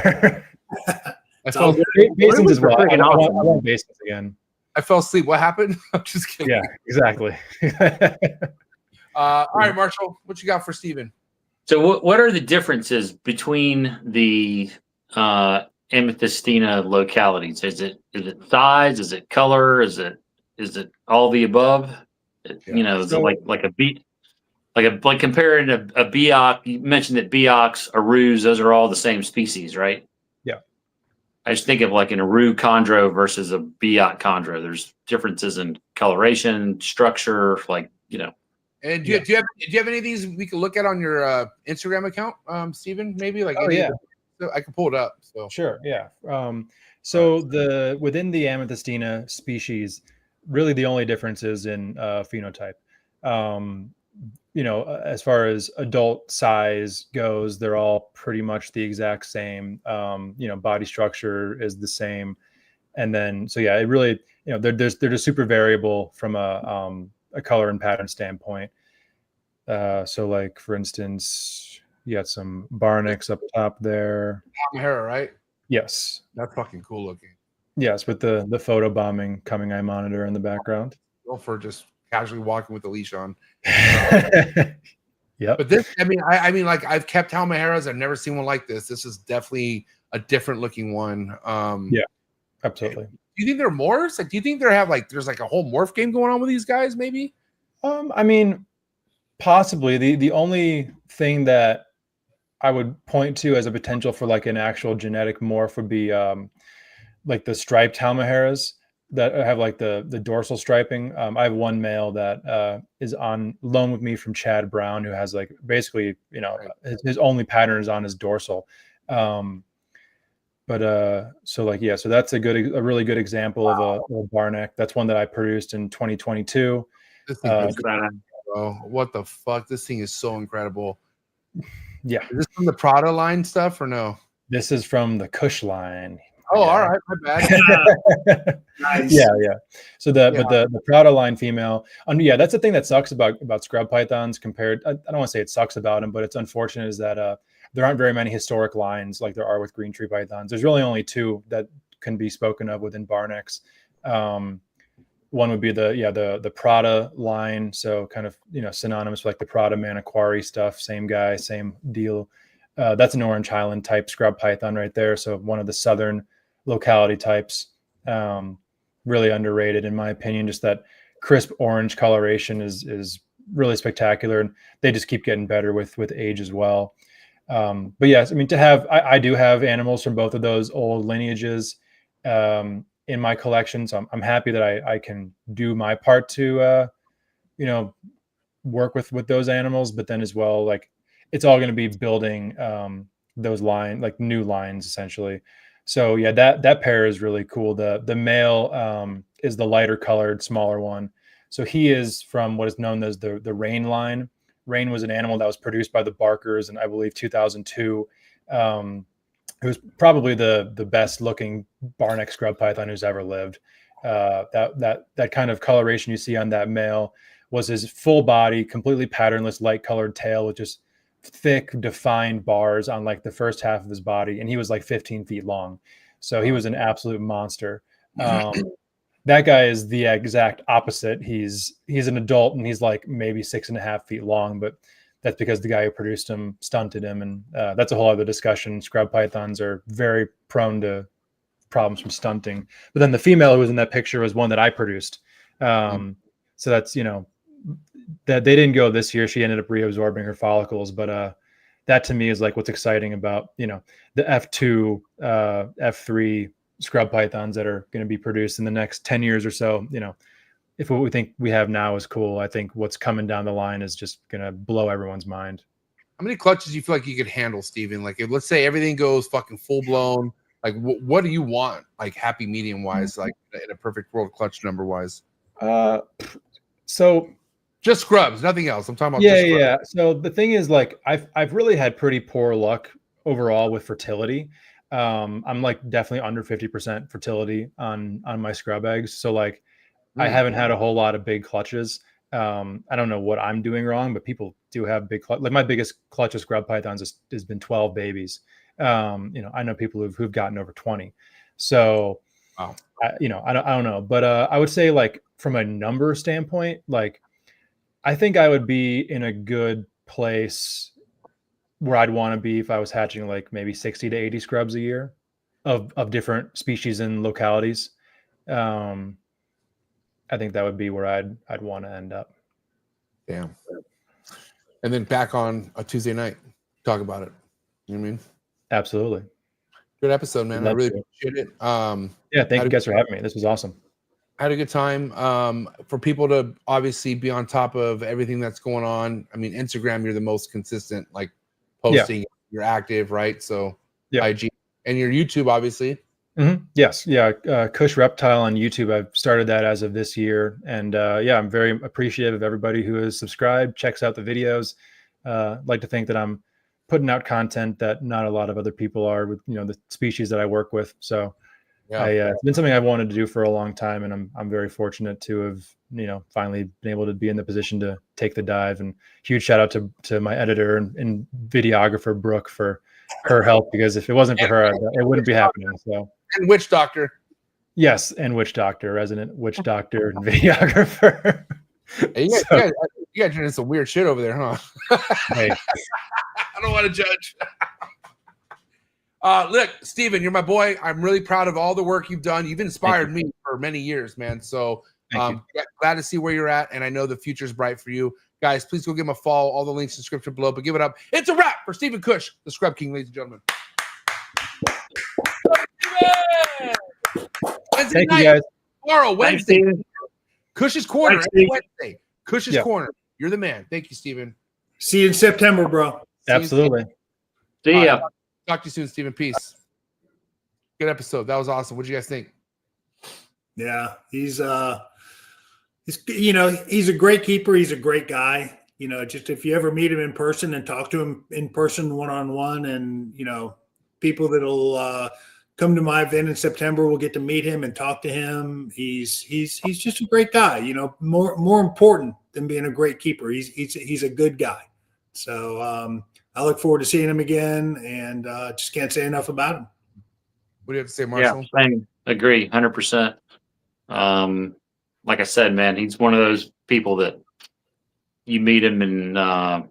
Basins as well. I want basins again. I fell asleep. What happened? I'm just kidding. Yeah, exactly. All right, Marshall, what you got for Steven? So what are the differences between the amethystina localities? Is it size? Is it color? Is it all the above? Is it like a beat? Like comparing a Beox, you mentioned that Beox, Arus, those are all the same species, right? Yeah. I just think of like an Aru chondro versus a Beox chondro. There's differences in coloration, structure, And do you have any of these we can look at on your Instagram account, Steven? Maybe like I can pull it up. So sure, yeah. So within the amethystina species, really the only difference is in phenotype. As far as adult size goes, they're all pretty much the exact same. Body structure is the same, and then it really, they're just super variable from a color and pattern standpoint. So like for instance, you got some Barnecks up top there. Hair, right? Yes. That's fucking cool looking. Yes, with the photo bombing coming eye monitor in the background. Go for just casually walking with the leash on. Yeah. But this, I mean, like I've kept Halmaheras. I've never seen one like this. This is definitely a different looking one. Yeah, absolutely. Do you think they're morphs? Like, do you think there's like a whole morph game going on with these guys? Maybe. I mean, possibly. The only thing that I would point to as a potential for like an actual genetic morph would be like the striped Halmaheras that have like the dorsal striping. I have one male that is on loan with me from Chad Brown, who has like basically, his only pattern is on his dorsal. So that's a really good example of a Barneck. That's one that I produced in 2022. This thing is incredible, bro. What the fuck? This thing is so incredible. Yeah. Is this from the Prada line stuff or no? This is from the Kush line. Oh, all right, my bad. Nice. Yeah. But the Prada line female, that's the thing that sucks about scrub pythons compared. I don't want to say it sucks about them, but it's unfortunate is that there aren't very many historic lines like there are with green tree pythons. There's really only two that can be spoken of within Barnecks. One would be the Prada line, so kind of synonymous with like the Prada Maniquari stuff. Same guy, same deal. That's an Orange Highland type scrub python right there. So one of the southern locality types, really underrated in my opinion. Just that crisp orange coloration is really spectacular, and they just keep getting better with age as well. But yes, I mean, I do have animals from both of those old lineages in my collection, so I'm happy that I can do my part to work with those animals. But then as well, like it's all going to be building those new lines essentially. So yeah, that pair is really cool. The male is the lighter colored, smaller one. So he is from what is known as the Rain line. Rain was an animal that was produced by the Barkers in, I believe, 2002. who's probably the best looking barneck scrub python who's ever lived. That kind of coloration you see on that male was his full body, completely patternless, light colored tail with just thick defined bars on like the first half of his body. And he was like 15 feet long. So he was an absolute monster. That guy is the exact opposite. He's an adult and he's like maybe 6.5 feet long, but that's because the guy who produced him stunted him. And that's a whole other discussion. Scrub pythons are very prone to problems from stunting. But then the female who was in that picture was one that I produced. So that's, that they didn't go this year. She ended up reabsorbing her follicles. But that to me is like what's exciting about, the F2, F3 scrub pythons that are going to be produced in the next 10 years or so. If what we think we have now is cool, I think what's coming down the line is just going to blow everyone's mind. How many clutches do you feel like you could handle, Steven? Like, if let's say everything goes fucking full blown, like what do you want? Like happy medium wise, like in a perfect world clutch number wise? So just scrubs, nothing else. I'm talking about yeah. So the thing is, like, I've really had pretty poor luck overall with fertility. I'm like definitely under 50% fertility on my scrub eggs. So like I haven't had a whole lot of big clutches. I don't know what I'm doing wrong, but people do have big clutch. Like my biggest clutch of scrub pythons has been 12 babies. I know people who've gotten over 20. So, wow. I don't know, but I would say like from a number standpoint, like I think I would be in a good place where I'd want to be if I was hatching like maybe 60 to 80 scrubs a year of different species and localities. I think that would be where I'd want to end up. Damn. And then back on a Tuesday night, talk about it. You know what I mean? Absolutely. Good episode, man. I really appreciate it. Yeah, thank you guys for having me. This was awesome. I had a good time. For people to obviously be on top of everything that's going on. I mean, Instagram, you're the most consistent, like posting. Yeah. You're active, right? So yeah. IG and your YouTube, obviously. Mm-hmm. Yes. Yeah. Kush Reptile on YouTube. I've started that as of this year. And I'm very appreciative of everybody who has subscribed, checks out the videos. I'd like to think that I'm putting out content that not a lot of other people are with, the species that I work with. So yeah. It's been something I've wanted to do for a long time. And I'm very fortunate to have, finally been able to be in the position to take the dive. And huge shout out to my editor and videographer, Brooke, for her help, because if it wasn't for her, it wouldn't be happening. So. And witch doctor. Yes, and witch doctor, resident witch doctor and videographer. Hey, you guys doing some weird shit over there, huh? Hey. I don't want to judge. Look, Steven, you're my boy. I'm really proud of all the work you've done. You've inspired me for many years, man. So glad to see where you're at, and I know the future's bright for you. Guys, please go give him a follow. All the links in the description below, but give it up. It's a wrap for Steven Kush, the Scrub King, ladies and gentlemen. Thank you, guys. Tomorrow, Wednesday. Kush's Corner. Thanks, Wednesday. Kush's Corner. You're the man. Thank you, Steven. See you in September, bro. Absolutely. See ya. Talk to you soon, Steven. Peace. Good episode. That was awesome. What did you guys think? Yeah, he's a great keeper. He's a great guy. Just if you ever meet him in person and talk to him in person, one-on-one, and people that'll come to my event in September will get to meet him and talk to him. He's just a great guy. More important than being a great keeper. He's a good guy. So I look forward to seeing him again, and just can't say enough about him. What do you have to say, Marshall? Yeah, I agree, 100%. Like I said, man, he's one of those people that you meet him and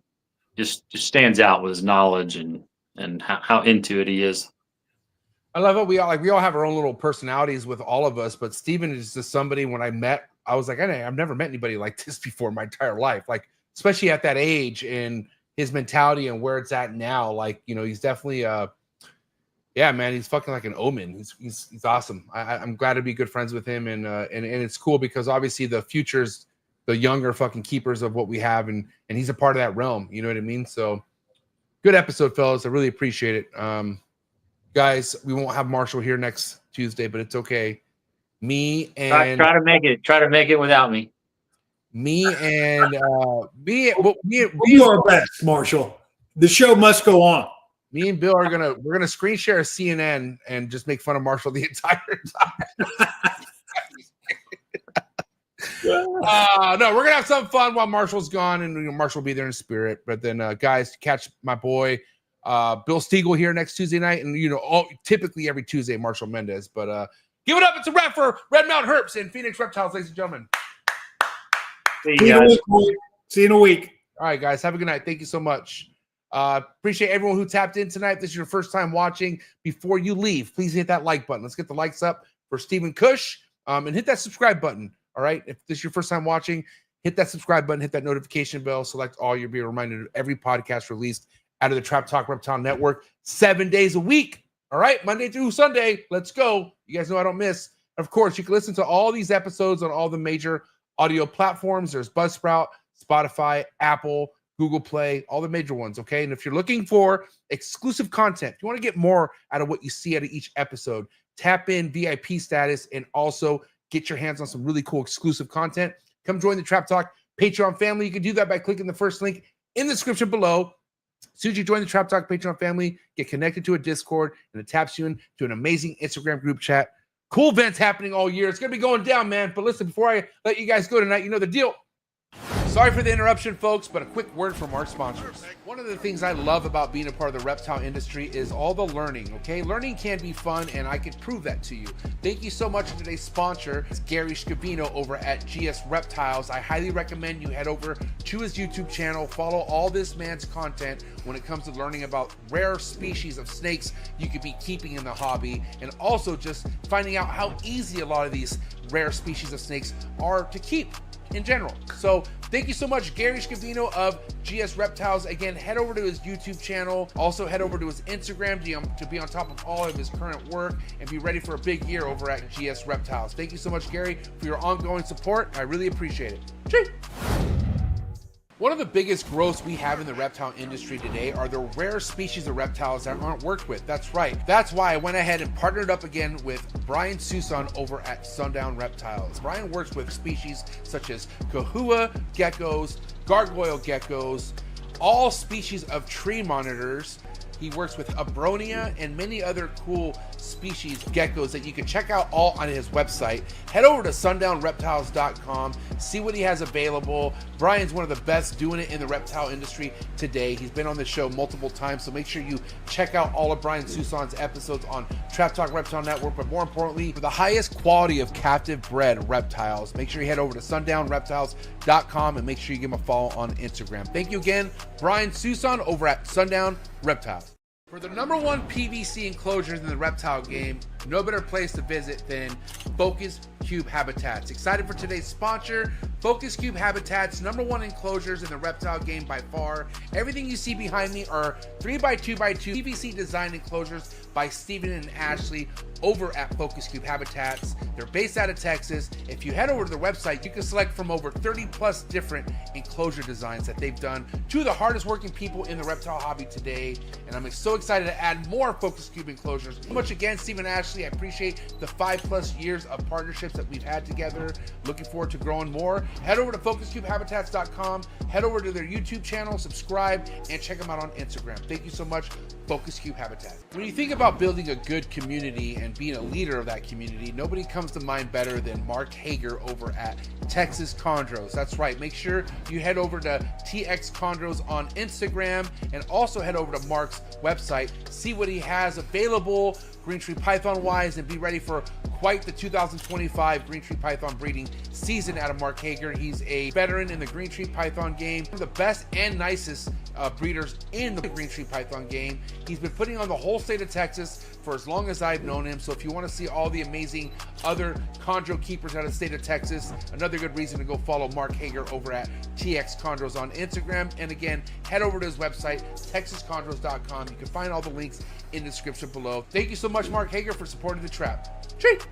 just stands out with his knowledge and how into it he is. I love it. We all have our own little personalities with all of us, but Steven is just somebody. When I met, I was like, I've never met anybody like this before in my entire life. Like, especially at that age and his mentality and where it's at now. Like, he's definitely man, he's fucking like an omen. He's awesome. I'm glad to be good friends with him, and it's cool because obviously the future's the younger fucking keepers of what we have, and he's a part of that realm. You know what I mean? So good episode, fellas. I really appreciate it. Guys, we won't have Marshall here next Tuesday, but it's okay. Me and try to make it without me. We'll do our best, Marshall. The show must go on. Me and Bill are we're gonna screen share CNN and just make fun of Marshall the entire time. No, we're gonna have some fun while Marshall's gone, and Marshall will be there in spirit. But then, guys, catch my boy Bill Stiegel here next Tuesday night, and typically every Tuesday, Marshall Mendez. But give it up! It's a wrap for Red Mountain Herps and Phoenix Reptiles, ladies and gentlemen. See you guys. See you in a week. All right, guys, have a good night. Thank you so much. Appreciate everyone who tapped in tonight. If this is your first time watching, before you leave, please hit that like button. Let's get the likes up for Stephen Kush, and hit that subscribe button. All right, if this is your first time watching, hit that subscribe button, hit that notification bell, select all. You'll be reminded of every podcast released out of the Trap Talk Reptile Network 7 days a week. All right, Monday through Sunday. Let's go. You guys know I don't miss. Of course, you can listen to all these episodes on all the major audio platforms. There's Buzzsprout, Spotify, Apple, Google Play, all the major ones, okay? And if you're looking for exclusive content, if you want to get more out of what you see out of each episode, tap in VIP status and also get your hands on some really cool exclusive content. Come join the Trap Talk Patreon family. You can do that by clicking the first link in the description below. As soon as you join the Trap Talk Patreon family, get connected to a Discord, and it taps you into an amazing Instagram group chat. Cool events happening all year. It's going to be going down, man. But listen, before I let you guys go tonight, you know the deal. Sorry for the interruption, folks, but a quick word from our sponsors. One of the things I love about being a part of the reptile industry is all the learning, okay? Learning can be fun, and I can prove that to you. Thank you so much to today's sponsor, Gary Scavino over at GS Reptiles. I highly recommend you head over to his YouTube channel, follow all this man's content when it comes to learning about rare species of snakes you could be keeping in the hobby, and also just finding out how easy a lot of these rare species of snakes are to keep in general. So thank you so much, Gary Scavino of GS Reptiles. Again, head over to his YouTube channel. Also head over to his Instagram to be on top of all of his current work and be ready for a big year over at GS Reptiles. Thank you so much, Gary, for your ongoing support. I really appreciate it. Cheers. One of the biggest growths we have in the reptile industry today are the rare species of reptiles that aren't worked with. That's right. That's why I went ahead and partnered up again with Brian Susan over at Sundown Reptiles. Brian works with species such as kahua geckos, gargoyle geckos, all species of tree monitors. He works with Abronia and many other cool species geckos that you can check out all on his website. Head over to sundownreptiles.com, see what he has available. Brian's one of the best doing it in the reptile industry today. He's been on the show multiple times, so make sure you check out all of Brian Susan's episodes on Trap Talk Reptile Network. But more importantly, for the highest quality of captive bred reptiles, make sure you head over to sundownreptiles.com and make sure you give him a follow on Instagram. Thank you again, Brian Susan over at Sundown Reptiles. For the #1 PVC enclosures in the reptile game, no better place to visit than Focus Cube Habitats. Excited for today's sponsor, Focus Cube Habitats, #1 enclosures in the reptile game by far. Everything you see behind me are 3x2x2 PVC design enclosures by Steven and Ashley over at Focus Cube Habitats. They're based out of Texas. If you head over to their website, you can select from over 30 plus different enclosure designs that they've done. Two of the hardest working people in the reptile hobby today, and I'm so excited to add more Focus Cube enclosures. So much again, Steve and Ashley, I appreciate the 5+ years of partnerships that we've had together. Looking forward to growing more. Head over to focuscubehabitats.com, head over to their YouTube channel, subscribe, and check them out on Instagram. Thank you so much, Focus Cube Habitat. When you think about building a good community and being a leader of that community, nobody comes to mind better than Mark Hager over at Texas Chondros. That's right. Make sure you head over to TX Chondros on Instagram and also head over to Mark's website, see what he has available green tree python wise, and be ready for quite the 2025 green tree python breeding season out of Mark Hager. He's a veteran in the green tree python game, one of the best and nicest breeders in the green tree python game. He's been putting on the whole state of Texas for as long as I've known him. So if you want to see all the amazing other chondro keepers out of the state of Texas, another good reason to go follow Mark Hager over at TX Chondros on Instagram. And again, head over to his website, texaschondros.com. You can find all the links in the description below. Thank you so much, Mark Hager, for supporting the trap. Cheers.